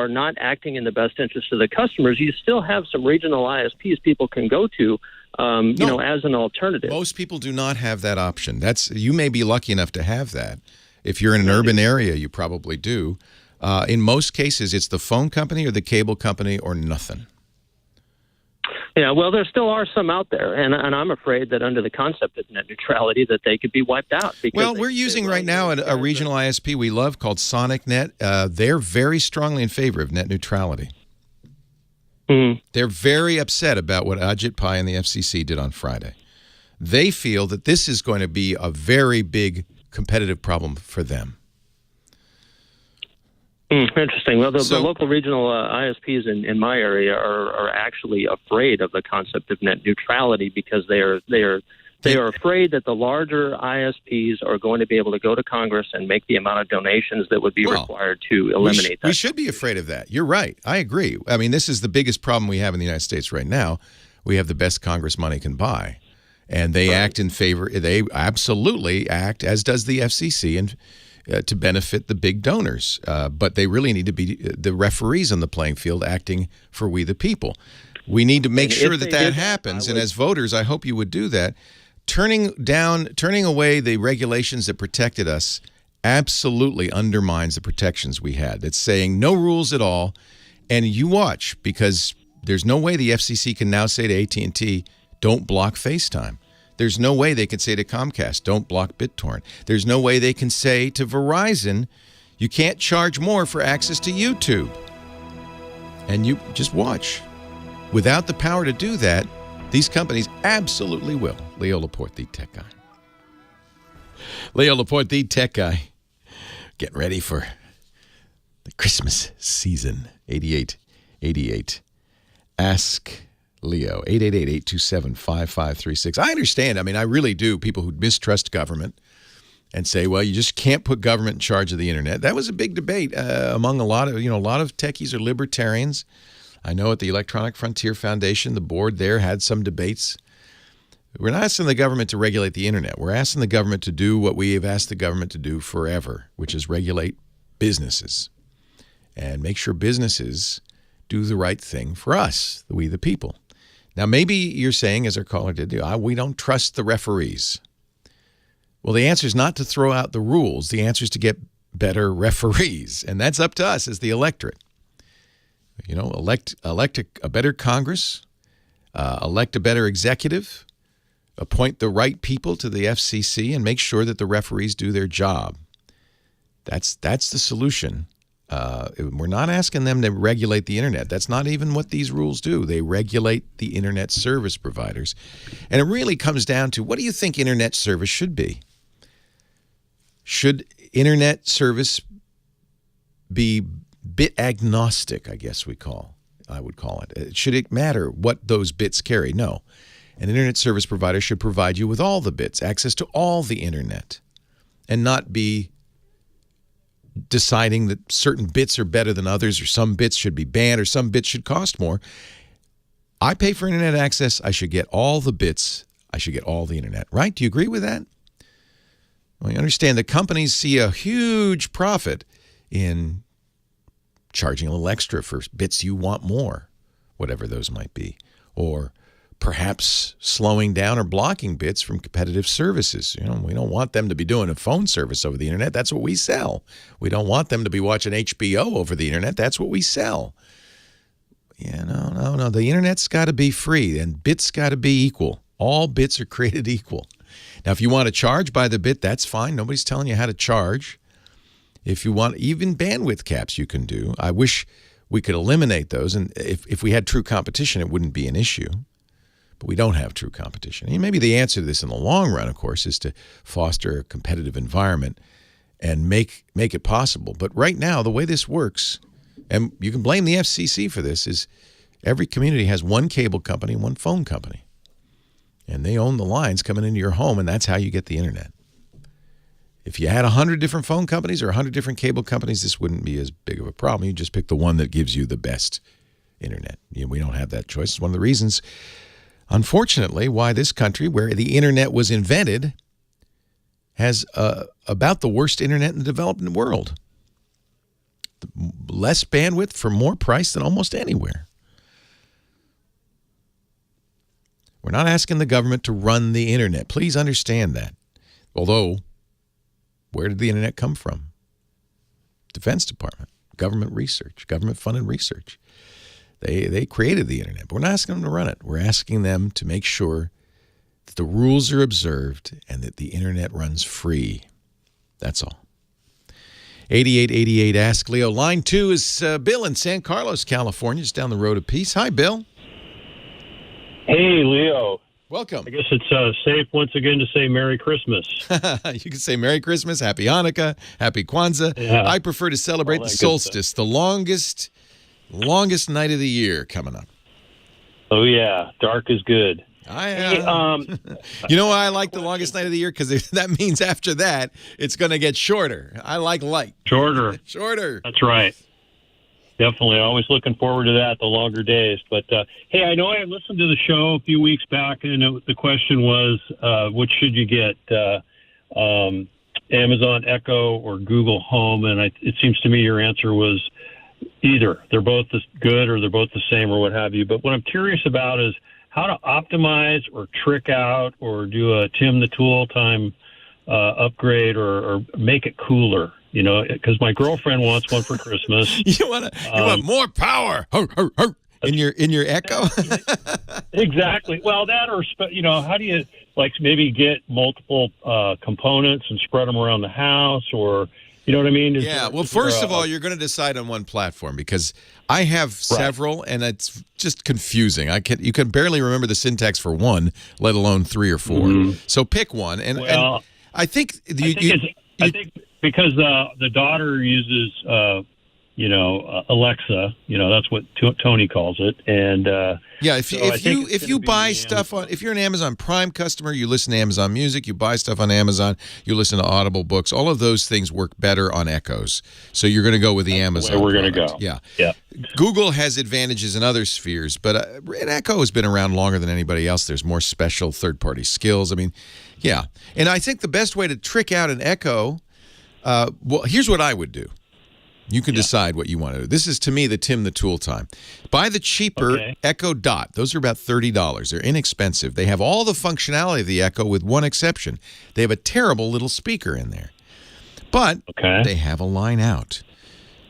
not acting in the best interest of the customers, you still have some regional ISPs people can go to, as an alternative. Most people do not have that option. You may be lucky enough to have that. If you're in an urban area, you probably do. In most cases, it's the phone company or the cable company or nothing. Yeah, well, there still are some out there, and I'm afraid that under the concept of net neutrality that they could be wiped out. Well, we're using right now a regional ISP we love called SonicNet. They're very strongly in favor of net neutrality. Mm-hmm. They're very upset about what Ajit Pai and the FCC did on Friday. They feel that this is going to be a very big competitive problem for them. Interesting. Well, the local regional ISPs in my area are actually afraid of the concept of net neutrality because they are afraid that the larger ISPs are going to be able to go to Congress and make the amount of donations that would be required to eliminate that. We should be afraid of that. You're right. I agree. I mean, this is the biggest problem we have in the United States right now. We have the best Congress money can buy, and they act in favor. They absolutely act, as does the FCC, and to benefit the big donors. But they really need to be the referees on the playing field acting for we the people. We need to make sure that happens. And as voters, I hope you would do that. Turning away the regulations that protected us absolutely undermines the protections we had. It's saying no rules at all. And you watch, because there's no way the FCC can now say to AT&T, don't block FaceTime. There's no way they can say to Comcast, don't block BitTorrent. There's no way they can say to Verizon, you can't charge more for access to YouTube. And you just watch. Without the power to do that, these companies absolutely will. Leo Laporte, the tech guy. Leo Laporte, the tech guy. Getting ready for the Christmas season. 8888. Ask Leo, 888-827-5536. I understand. I mean, I really do. People who mistrust government and say, well, you just can't put government in charge of the internet. That was a big debate among a lot of techies are libertarians. I know at the Electronic Frontier Foundation, the board there had some debates. We're not asking the government to regulate the internet. We're asking the government to do what we have asked the government to do forever, which is regulate businesses and make sure businesses do the right thing for us, we the people. Now, maybe you're saying, as our caller did, we don't trust the referees. Well, the answer is not to throw out the rules. The answer is to get better referees, and that's up to us as the electorate. Elect a better Congress, elect a better executive, appoint the right people to the FCC, and make sure that the referees do their job. That's the solution. We're not asking them to regulate the internet. That's not even what these rules do. They regulate the internet service providers. And it really comes down to, what do you think internet service should be? Should internet service be bit agnostic, I guess I would call it. Should it matter what those bits carry? No. An internet service provider should provide you with all the bits, access to all the internet, and not be deciding that certain bits are better than others, or some bits should be banned, or some bits should cost more. I pay for internet access. I should get all the bits. I should get all the internet, right? Do you agree with that? Well, you understand that companies see a huge profit in charging a little extra for bits you want more, whatever those might be, or perhaps slowing down or blocking bits from competitive services. We don't want them to be doing a phone service over the internet. That's what we sell. We don't want them to be watching HBO over the internet. That's what we sell. No. The internet's got to be free, and bits got to be equal. All bits are created equal. Now, if you want to charge by the bit, that's fine. Nobody's telling you how to charge. If you want even bandwidth caps, you can do. I wish we could eliminate those, and if we had true competition, it wouldn't be an issue. But we don't have true competition. And maybe the answer to this in the long run, of course, is to foster a competitive environment and make it possible. But right now, the way this works, and you can blame the FCC for this, is every community has one cable company, one phone company. And they own the lines coming into your home, and that's how you get the internet. If you had 100 different phone companies or 100 different cable companies, this wouldn't be as big of a problem. You just pick the one that gives you the best internet. We don't have that choice. It's one of the reasons, unfortunately, why this country, where the internet was invented, has about the worst internet in the developing world. Less bandwidth for more price than almost anywhere. We're not asking the government to run the internet. Please understand that. Although, where did the internet come from? Defense Department, government research, government-funded research. They created the internet, but we're not asking them to run it. We're asking them to make sure that the rules are observed and that the internet runs free. That's all. 8888 Ask Leo. Line 2 is Bill in San Carlos, California, just down the road of Peace. Hi, Bill. Hey, Leo. Welcome. I guess it's safe once again to say Merry Christmas. You can say Merry Christmas, Happy Hanukkah, Happy Kwanzaa. Yeah. I prefer to celebrate the solstice, the longest night of the year coming up. Oh, yeah. Dark is good. You know why I like the longest night of the year? Because that means after that, it's going to get shorter. I like light. Shorter. Shorter. That's right. Definitely. Always looking forward to that, the longer days. But, hey, I know I listened to the show a few weeks back, and the question was, which should you get, Amazon Echo or Google Home? And it seems to me your answer was either. They're both as good or they're both the same or what have you. But what I'm curious about is how to optimize or trick out or do a Tim the Tool time upgrade or make it cooler. Because my girlfriend wants one for Christmas. You want more power in your Echo? Exactly. Well, that or how do you maybe get multiple components and spread them around the house, or you know what I mean? First of all, you're going to decide on one platform because I have several, and it's just confusing. You can barely remember the syntax for one, let alone 3 or 4. Mm-hmm. So pick one, and I think because the daughter uses, Alexa, that's what Tony calls it, and if you buy stuff if you're an Amazon Prime customer, you listen to Amazon Music, you buy stuff on Amazon, you listen to Audible books, all of those things work better on Echoes. So you're going to go with the Amazon. Where we're going to go. Yeah. Google has advantages in other spheres, but an Echo has been around longer than anybody else. There's more special third-party skills. I mean, yeah, and I think the best way to trick out an Echo. Here's what I would do. You can decide what you want to do. This is, to me, the Tim the Tool time. Buy the cheaper Echo Dot. Those are about $30. They're inexpensive. They have all the functionality of the Echo with one exception. They have a terrible little speaker in there. But they have a line out.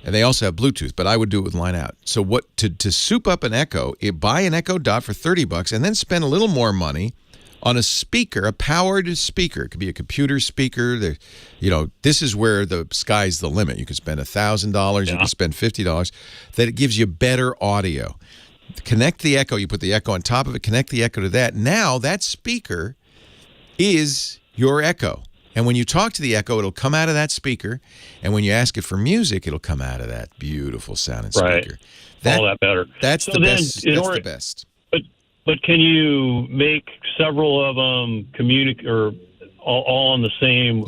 And they also have Bluetooth, but I would do it with line out. So to soup up an Echo, buy an Echo Dot for $30 and then spend a little more money on a speaker, a powered speaker. It could be a computer speaker. This is where the sky's the limit. You can spend $1,000. You can spend $50. That it gives you better audio. Connect the Echo. You put the Echo on top of it. Connect the Echo to that. Now that speaker is your Echo. And when you talk to the Echo, it'll come out of that speaker. And when you ask it for music, it'll come out of that beautiful sounding speaker. All that better. That's the best. That's the best. But can you make several of them communicate or all on the same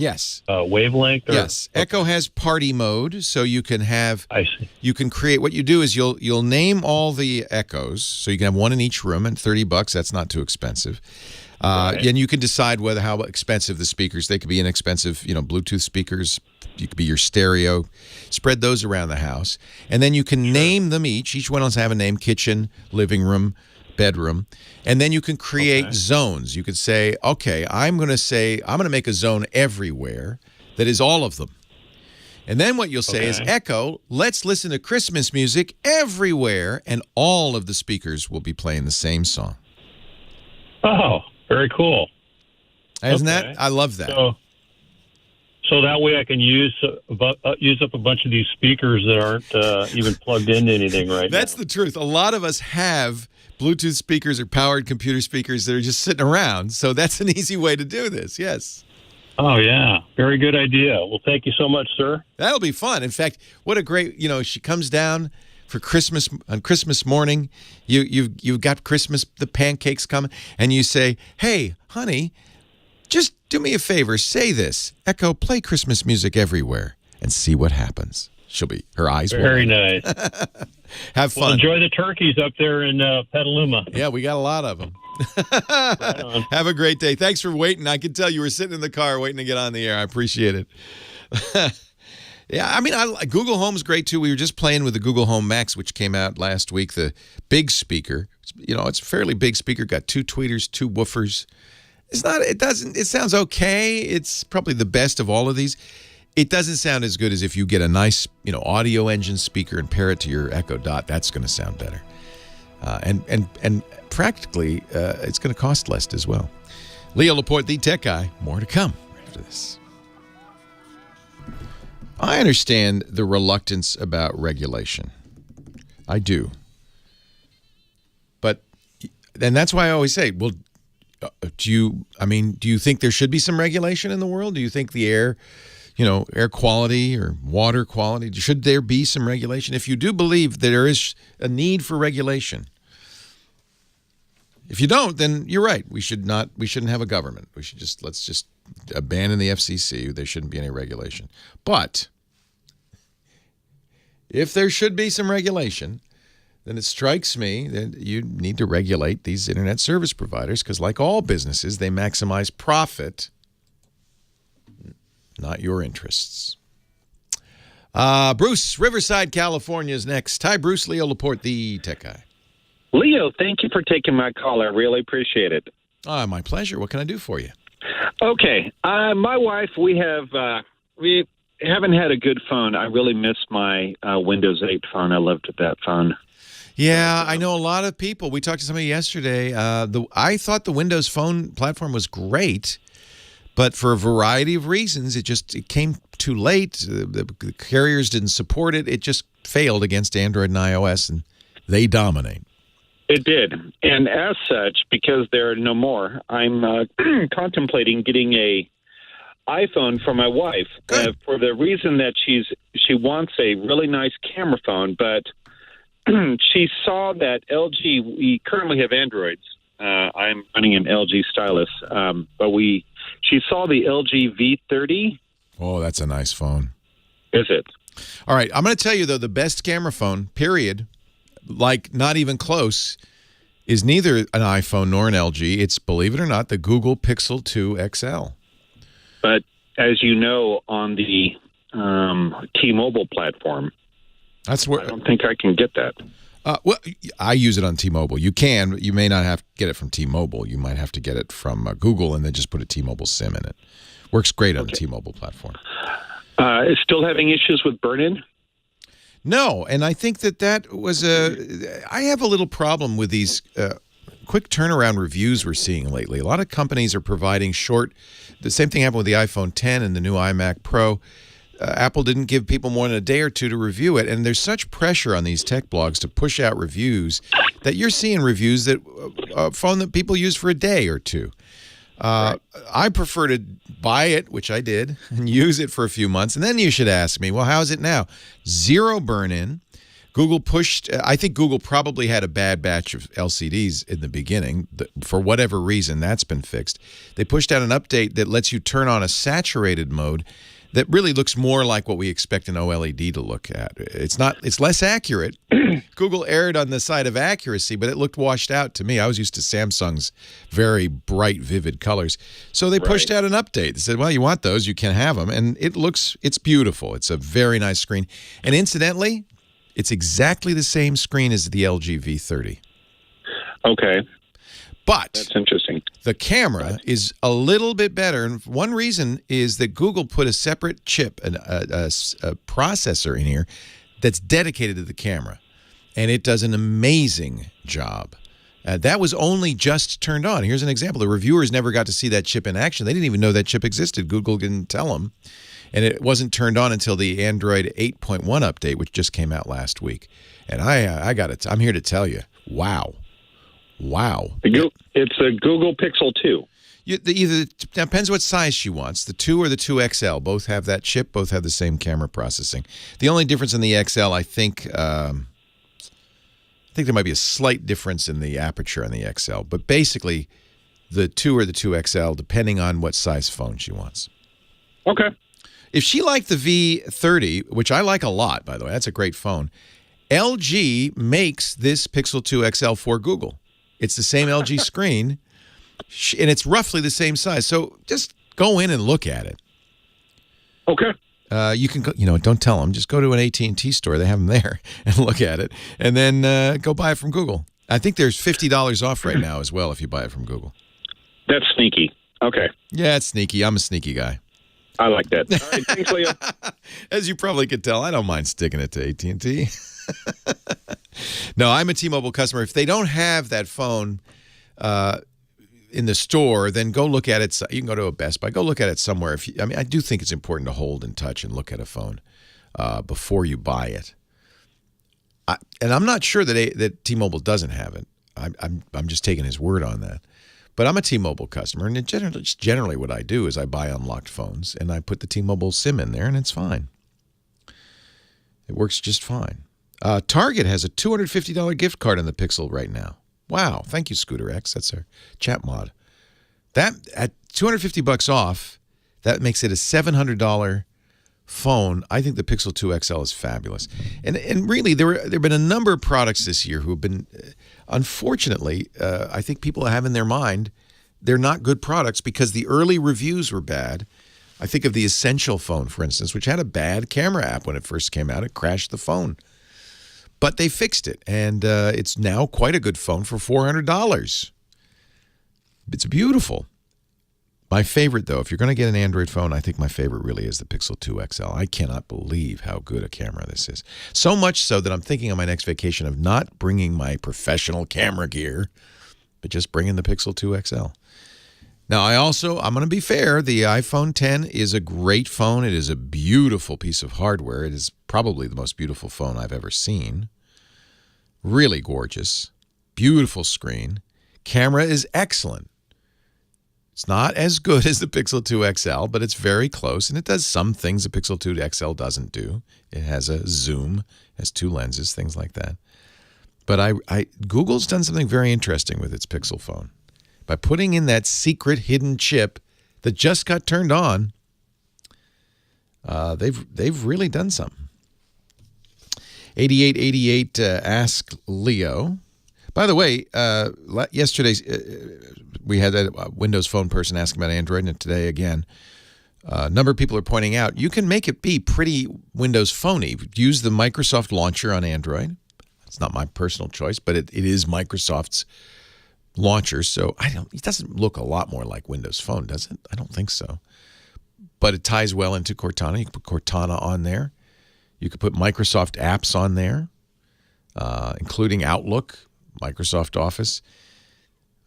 wavelength? Yes. Echo has party mode, so you can have. I see. You can create. What you do is you'll name all the Echoes, so you can have one in each room, and $30. That's not too expensive. And you can decide how expensive the speakers. They could be inexpensive, Bluetooth speakers. You could be your stereo. Spread those around the house, and then you can name them each. Each one will have a name: kitchen, living room, bedroom, and then you can create zones. You could say, okay, I'm going to make a zone everywhere that is all of them. And then what you'll say is, Echo, let's listen to Christmas music everywhere, and all of the speakers will be playing the same song. Oh, very cool. Isn't that? I love that. So that way I can use up a bunch of these speakers that aren't even plugged into anything right now. That's the truth. A lot of us have Bluetooth speakers or powered computer speakers that are just sitting around. So that's an easy way to do this. Yes. Oh, yeah. Very good idea. Well, thank you so much, sir. That'll be fun. In fact, what a great, she comes down for Christmas on Christmas morning. You've got Christmas, the pancakes coming, and you say, hey, honey, just do me a favor. Say this. Echo, play Christmas music everywhere and see what happens. Her eyes will. Very nice. Have fun. Well, enjoy the turkeys up there in Petaluma. Yeah, we got a lot of them. Right on. Have a great day. Thanks for waiting. I can tell you were sitting in the car waiting to get on the air. I appreciate it. Yeah, I mean, Google Home's great too. We were just playing with the Google Home Max, which came out last week. The big speaker, it's a fairly big speaker. Got 2 tweeters, 2 woofers. It sounds okay. It's probably the best of all of these. It doesn't sound as good as if you get a nice, audio engine speaker and pair it to your Echo Dot. That's going to sound better. And practically, it's going to cost less as well. Leo Laporte, the tech guy. More to come right after this. I understand the reluctance about regulation. I do. And that's why I always say, well, do you think there should be some regulation in the world? Do you think the air quality or water quality, should there be some regulation? If you do believe that there is a need for regulation, if you don't, then you're right. We shouldn't have a government. Let's just abandon the FCC. There shouldn't be any regulation. But if there should be some regulation, then it strikes me that you need to regulate these internet service providers because, like all businesses, they maximize profit, not your interests. Bruce, Riverside, California is next. Hi, Bruce. Leo Laporte, the tech guy. Leo, thank you for taking my call. I really appreciate it. My pleasure. What can I do for you? Okay. My wife, we haven't had a good phone. I really miss my Windows 8 phone. I loved that phone. Yeah, I know a lot of people. We talked to somebody yesterday. I thought the Windows Phone platform was great, but for a variety of reasons, it came too late. The carriers didn't support it. It just failed against Android and iOS, and they dominate. It did. And as such, because there are no more, I'm contemplating getting a iPhone for my wife for the reason that she wants a really nice camera phone, but she saw that LG, we currently have Androids. I'm running an LG stylus, but she saw the LG V30. Oh, that's a nice phone. Is it? All right. I'm going to tell you, though, the best camera phone, period, like not even close, is neither an iPhone nor an LG. It's, believe it or not, the Google Pixel 2 XL. But as you know, on the T-Mobile platform, that's where I don't think I can get that. Well, I use it on T-Mobile. You can, but you may not have to get it from T-Mobile. You might have to get it from Google and then just put a T-Mobile SIM in it. Works great on the T-Mobile platform. Is still having issues with burn-in? No, and I think that was I have a little problem with these quick turnaround reviews we're seeing lately. A lot of companies are providing the same thing happened with the iPhone 10 and the new iMac Pro. Apple didn't give people more than a day or two to review it, and there's such pressure on these tech blogs to push out reviews that you're seeing reviews that a phone that people use for a day or two. I prefer to buy it, which I did, and use it for a few months, and then you should ask me, well, how's it now? 0 burn-in. Google pushed, I think Google probably had a bad batch of LCDs in the beginning. For whatever reason, that's been fixed. They pushed out an update that lets you turn on a saturated mode that really looks more like what we expect an OLED to look at. It's less accurate. Google erred on the side of accuracy, but it looked washed out to me. I was used to Samsung's very bright, vivid colors. So they pushed out an update. They said, well, you want those, you can have them. And it's beautiful. It's a very nice screen. And incidentally, it's exactly the same screen as the LG V30. Okay. But that's interesting. The camera is a little bit better, and one reason is that Google put a separate chip, a processor in here that's dedicated to the camera, and it does an amazing job. That was only just turned on. Here's an example. The reviewers never got to see that chip in action. They didn't even know that chip existed. Google didn't tell them, and it wasn't turned on until the Android 8.1 update, which just came out last week. And I'm here to tell you, wow. It's a Google Pixel 2. Depends what size she wants. The 2 or the 2 XL both have that chip, both have the same camera processing. The only difference in the XL, I think there might be a slight difference in the aperture on the XL, but basically the 2 or the 2 XL, depending on what size phone she wants. Okay. If she liked the V30, which I like a lot, by the way, that's a great phone, LG makes this Pixel 2 XL for Google. It's the same LG screen, and it's roughly the same size. So just go in and look at it. Okay. You can go, don't tell them. Just go to an AT&T store. They have them there and look at it, and then go buy it from Google. I think there's $50 off right now as well if you buy it from Google. That's sneaky. Okay. Yeah, it's sneaky. I'm a sneaky guy. I like that. All right, thanks, Leo. As you probably could tell, I don't mind sticking it to AT&T. No, I'm a T-Mobile customer. If they don't have that phone in the store, then go look at it. You can go to a Best Buy. Go look at it somewhere. I do think it's important to hold and touch and look at a phone before you buy it. And I'm not sure that T-Mobile doesn't have it. I'm just taking his word on that. But I'm a T-Mobile customer, and generally what I do is I buy unlocked phones, and I put the T-Mobile SIM in there, and it's fine. It works just fine. Target has a $250 gift card on the Pixel right now. Wow. Thank you, Scooter X. That's our chat mod. That, at $250 off, that makes it a $700 phone. I think the Pixel 2 XL is fabulous. And really, there have been a number of products this year who have been, unfortunately, I think people have in their mind, they're not good products because the early reviews were bad. I think of the Essential phone, for instance, which had a bad camera app when it first came out. It crashed the phone. But they fixed it, and it's now quite a good phone for $400. It's beautiful. My favorite, though, if you're going to get an Android phone, I think my favorite really is the Pixel 2 XL. I cannot believe how good a camera this is. So much so that I'm thinking on my next vacation of not bringing my professional camera gear, but just bringing the Pixel 2 XL. Now, I'm going to be fair, the iPhone X is a great phone. It is a beautiful piece of hardware. It is probably the most beautiful phone I've ever seen. Really gorgeous. Beautiful screen. Camera is excellent. It's not as good as the Pixel 2 XL, but it's very close, and it does some things the Pixel 2 XL doesn't do. It has a zoom, has 2 lenses, things like that. But Google's done something very interesting with its Pixel phone. By putting in that secret hidden chip that just got turned on, they've really done something. 8888 Ask Leo. By the way, yesterday we had a Windows Phone person asking about Android, and today again, a number of people are pointing out you can make it be pretty Windows Phony. Use the Microsoft launcher on Android. It's not my personal choice, but it is Microsoft's launcher, so it doesn't look a lot more like Windows Phone, does it? I don't think so. But it ties well into Cortana. You can put Cortana on there. You could put Microsoft apps on there, including Outlook, Microsoft Office.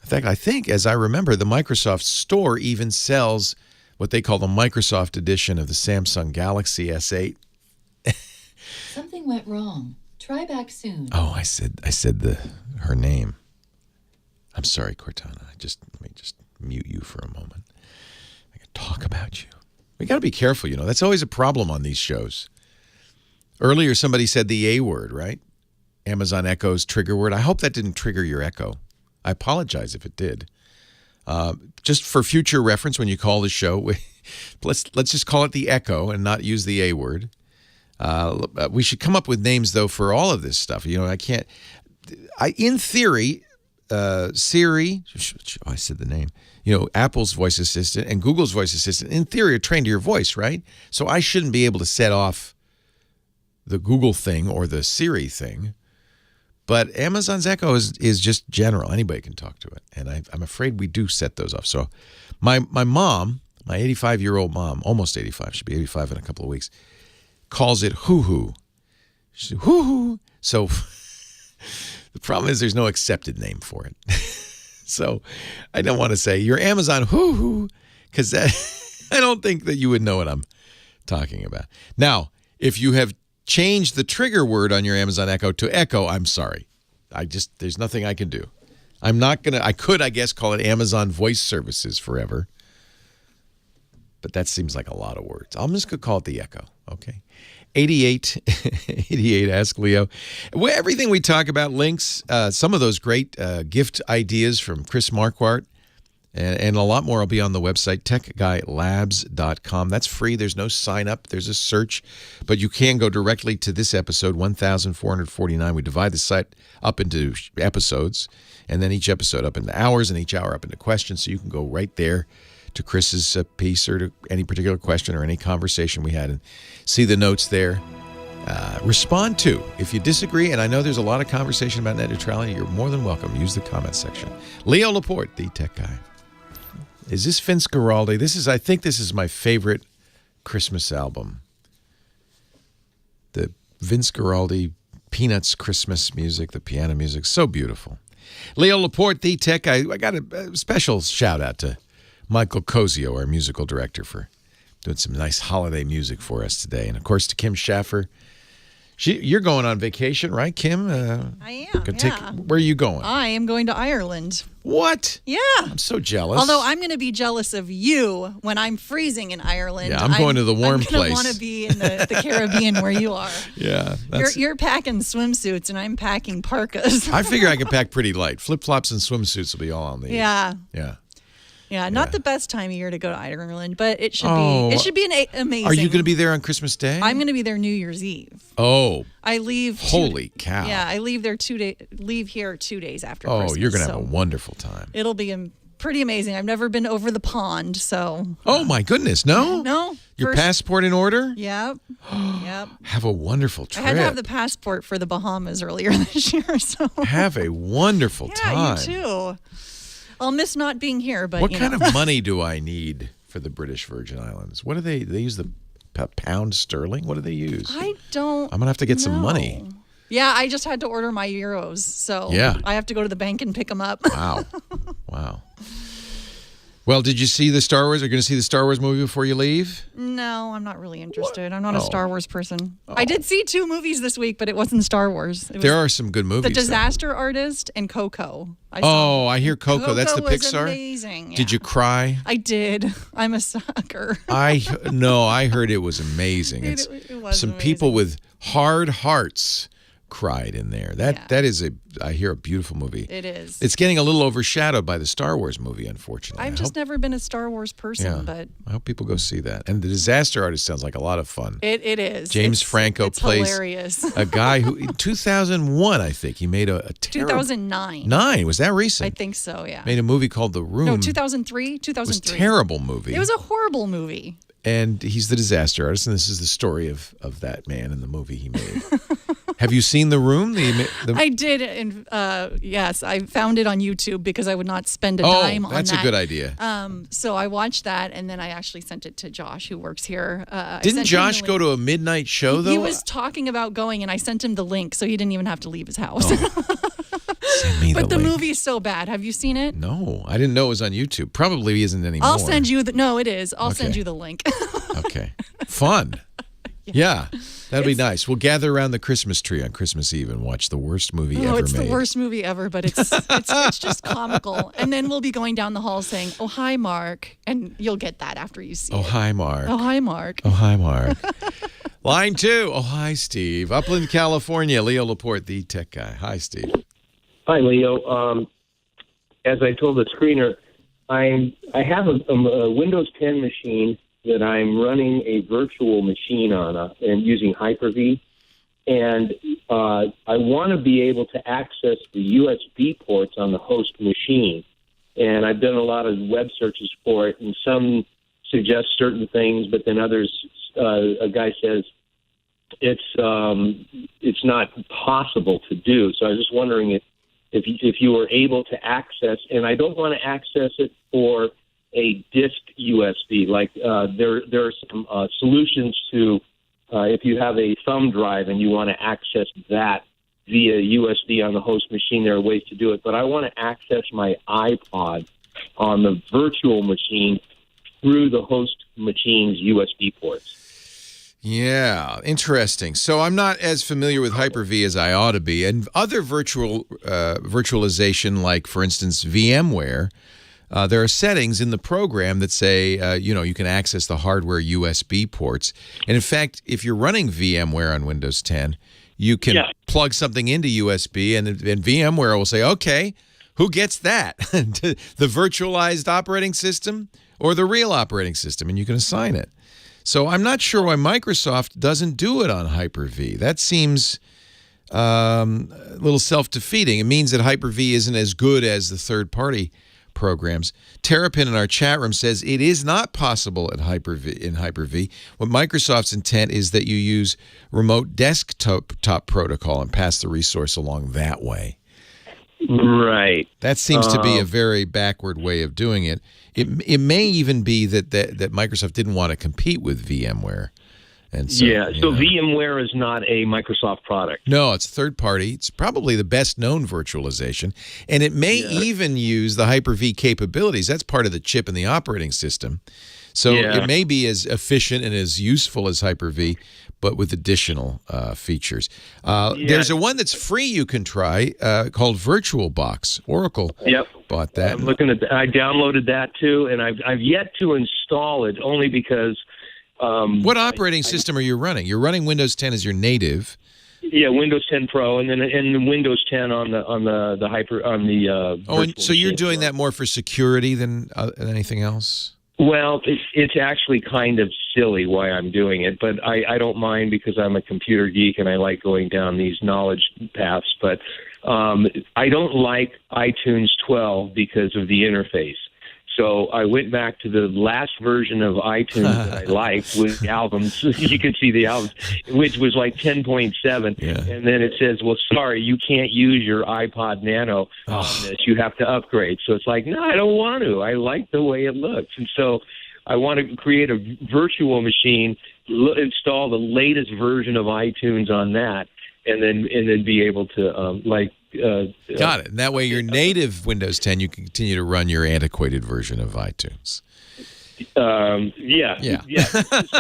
In fact, I think, as I remember, the Microsoft Store even sells what they call the Microsoft edition of the Samsung Galaxy S8. Something went wrong. Try back soon. Oh, I said her name. I'm sorry, Cortana. Let me just mute you for a moment. I can talk about you. We got to be careful, That's always a problem on these shows. Earlier, somebody said the A word, right? Amazon Echo's trigger word. I hope that didn't trigger your Echo. I apologize if it did. Just for future reference, when you call the show, let's just call it the Echo and not use the A word. We should come up with names, though, for all of this stuff. In theory, Siri, I said the name, Apple's voice assistant and Google's voice assistant, in theory, are trained to your voice, right? So I shouldn't be able to set off the Google thing or the Siri thing. But Amazon's Echo is just general. Anybody can talk to it. And I'm afraid we do set those off. So my mom, my 85-year-old mom, almost 85, she'll be 85 in a couple of weeks, calls it hoo-hoo. She said, hoo-hoo. So the problem is there's no accepted name for it. So I don't want to say, you're Amazon hoo-hoo, because I don't think that you would know what I'm talking about. Now, if you have changed the trigger word on your Amazon Echo to Echo, I'm sorry. There's nothing I can do. I'm not going to, I could, I guess, call it Amazon Voice Services forever. But that seems like a lot of words. I'm just going to call it the Echo, okay? 88 Ask Leo. Well, everything we talk about, links, some of those great gift ideas from Chris Marquardt And a lot more will be on the website, techguylabs.com. That's free. There's no sign up. There's a search. But you can go directly to this episode, 1449. We divide the site up into episodes, and then each episode up into hours, and each hour up into questions. So you can go right there to Chris's piece or to any particular question or any conversation we had and see the notes there. Respond to. If you disagree, and I know there's a lot of conversation about net neutrality, you're more than welcome. Use the comment section. Leo Laporte, the tech guy. Is this Vince Guaraldi? I think this is my favorite Christmas album. The Vince Guaraldi Peanuts Christmas music, the piano music, so beautiful. Leo Laporte, the tech guy. I got a special shout out to Michael Cozio, our musical director, for doing some nice holiday music for us today. And, of course, to Kim Schaffer. You're going on vacation, right, Kim? I am, Where are you going? I am going to Ireland. What? Yeah. I'm so jealous. Although I'm going to be jealous of you when I'm freezing in Ireland. Yeah, I'm going to the warm place. I'm going to want to be in the Caribbean where you are. Yeah. You're packing swimsuits and I'm packing parkas. I figure I can pack pretty light. Flip-flops and swimsuits will be all I'll need. Yeah. Yeah. Yeah, not the best time of year to go to Ireland, but it should be. It should be amazing. Are you going to be there on Christmas Day? I'm going to be there New Year's Eve. Oh. I leave. Holy cow! Yeah, I leave there leave here 2 days after Christmas. Oh, you're going to have a wonderful time. It'll be pretty amazing. I've never been over the pond, so. Oh my goodness, no. No. Your passport in order? Yep. Yep. Have a wonderful trip. I had to have the passport for the Bahamas earlier this year, so. Have a wonderful time. Yeah, you too. I'll miss not being here, but what kind of money do I need for the British Virgin Islands? What do they use the pound sterling? What do they use? I don't. I'm gonna have to get some money. Yeah, I just had to order my euros, so I have to go to the bank and pick them up. Wow, wow. Well, did you see the Star Wars? Are you going to see the Star Wars movie before you leave? No, I'm not really interested. I'm not a Star Wars person. I did see 2 movies this week, but it wasn't Star Wars. There are some good movies. The Disaster Artist and Coco. I hear Coco. That's the Pixar? Amazing. Yeah. Did you cry? I did. I'm a sucker. I heard it was amazing. It was some amazing. people with hard hearts cried in there. That is I hear a beautiful movie. It is. It's getting a little overshadowed by the Star Wars movie, unfortunately. I've just never been a Star Wars person, but I hope people go see that. And The Disaster Artist sounds like a lot of fun. It is. James Franco plays hilarious. a guy who in 2001, I think, he made a terrible 2009. 9, was that recent? I think so, yeah. Made a movie called The Room. No, 2003. 2003. It was a terrible movie. It was a horrible movie. And he's the disaster artist, and this is the story of that man in the movie he made. Have you seen The Room? I did, and yes, I found it on YouTube because I would not spend a dime on that. That's a good idea. So I watched that, and then I actually sent it to Josh, who works here. Didn't Josh go to a midnight show, though? He was talking about going, and I sent him the link, so he didn't even have to leave his house. Send me but the link. movie is so bad. Have you seen it? No, I didn't know it was on YouTube. Probably isn't anymore. I'll send you no, it is. I'll send you the link. Okay. Fun. Yeah. That'd be nice. We'll gather around the Christmas tree on Christmas Eve and watch the worst movie ever made. It's the worst movie ever, but it's just comical. And then we'll be going down the hall saying, "Oh, hi, Mark," and you'll get that after you see it. Oh, hi, Mark. Oh, hi, Mark. Oh, hi, Mark. Line 2. Oh, hi, Steve. Upland, California. Leo Laporte, the tech guy. Hi, Steve. Hi, Leo. As I told the screener, I have a Windows 10 machine that I'm running a virtual machine on and using Hyper-V. And I want to be able to access the USB ports on the host machine. And I've done a lot of web searches for it, and some suggest certain things, but then others, a guy says it's not possible to do. So I was just wondering if you were able to access, and I don't want to access it for a disk USB. Like there are some solutions to if you have a thumb drive and you want to access that via USB on the host machine, there are ways to do it. But I want to access my iPod on the virtual machine through the host machine's USB ports. Yeah, interesting. So I'm not as familiar with Hyper-V as I ought to be. And other virtualization, like, for instance, VMware, there are settings in the program that say, you can access the hardware USB ports. And, in fact, if you're running VMware on Windows 10, you can plug something into USB, and VMware will say, okay, who gets that? The virtualized operating system or the real operating system? And you can assign it. So I'm not sure why Microsoft doesn't do it on Hyper-V. That seems a little self-defeating. It means that Hyper-V isn't as good as the third-party programs. Terrapin in our chat room says it is not possible in Hyper-V. What Microsoft's intent is that you use remote desktop protocol and pass the resource along that way. Right. That seems to be a very backward way of doing it. It may even be that Microsoft didn't want to compete with VMware. And so, so VMware is not a Microsoft product. No, it's third party. It's probably the best known virtualization. And it may even use the Hyper-V capabilities. That's part of the chip in the operating system. So it may be as efficient and as useful as Hyper-V, but with additional features. There's a one that's free you can try called VirtualBox. Oracle bought that. I'm looking at that. I downloaded that too, and I've yet to install it only because. What operating system are you running? You're running Windows 10 as your native. Yeah, Windows 10 Pro, and then Windows 10 on the hyper on the. And so you're doing that more for security than anything else? Well, it's actually kind of silly why I'm doing it, but I don't mind because I'm a computer geek and I like going down these knowledge paths. But I don't like iTunes 12 because of the interface. So I went back to the last version of iTunes that I liked with albums. You can see the albums, which was like 10.7. Yeah. And then it says, well, sorry, you can't use your iPod Nano on this. You have to upgrade. So it's like, no, I don't want to. I like the way it looks. And so I want to create a virtual machine, install the latest version of iTunes on that, and then be able to Got it. And that way your native Windows 10, you can continue to run your antiquated version of iTunes. So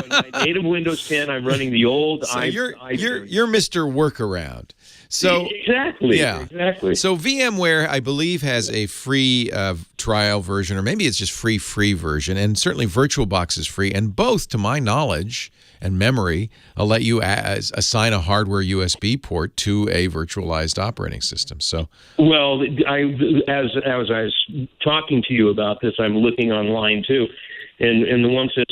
my native Windows 10, I'm running the old. So you're Mr. Workaround. So exactly. So VMware, I believe, has a free trial version, or maybe it's just free version, and certainly VirtualBox is free. And both, to my knowledge and memory, will let you assign a hardware USB port to a virtualized operating system. So, well, as I was talking to you about this, I'm looking online too, and the one says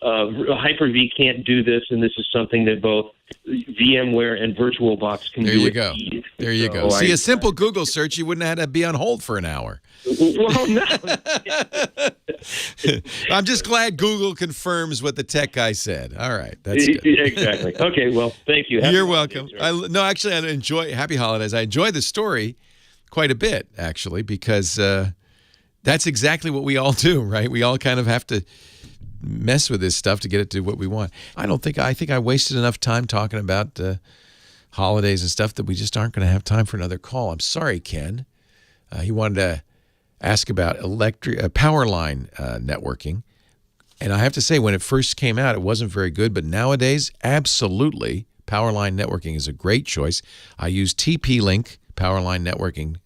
Hyper-V can't do this, and this is something that both VMware and VirtualBox can do. There you go. See, a simple Google search, you wouldn't have to be on hold for an hour. Well, no. I'm just glad Google confirms what the tech guy said. All right, that's good. Exactly. Okay, well, thank you. You're welcome. Happy holidays. I enjoy the story quite a bit, actually, because that's exactly what we all do, right? We all kind of have to mess with this stuff to get it to what we want. I think I wasted enough time talking about holidays and stuff that we just aren't going to have time for another call. I'm sorry, Ken. He wanted to ask about power line networking. And I have to say, when it first came out, it wasn't very good. But nowadays, absolutely, power line networking is a great choice. I use TP-Link power line networking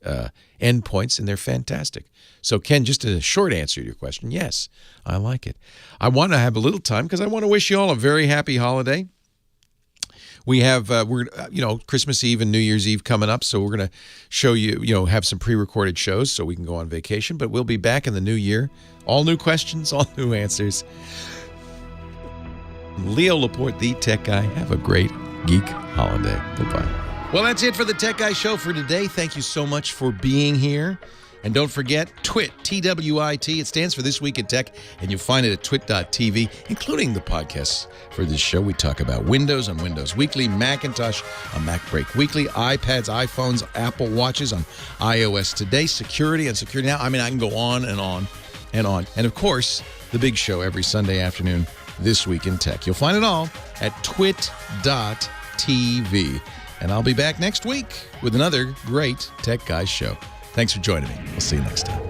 endpoints, and they're fantastic. So, Ken, just a short answer to your question, yes, I like it. I want to have a little time because I want to wish you all a very happy holiday. We have Christmas Eve and New Year's Eve coming up, so we're going to show you, have some pre-recorded shows so we can go on vacation. But we'll be back in the new year. All new questions, all new answers. Leo Laporte, the Tech Guy. Have a great geek holiday. Bye-bye. Well, that's it for the Tech Guy Show for today. Thank you so much for being here. And don't forget, TWIT, T-W-I-T. It stands for This Week in Tech, and you'll find it at twit.tv, including the podcasts for this show. We talk about Windows on Windows Weekly, Macintosh on Mac Break Weekly, iPads, iPhones, Apple Watches on iOS Today, security on Security Now. I mean, I can go on and on and on. And, of course, the big show every Sunday afternoon, This Week in Tech. You'll find it all at twit.tv. And I'll be back next week with another great Tech Guys show. Thanks for joining me. We'll see you next time.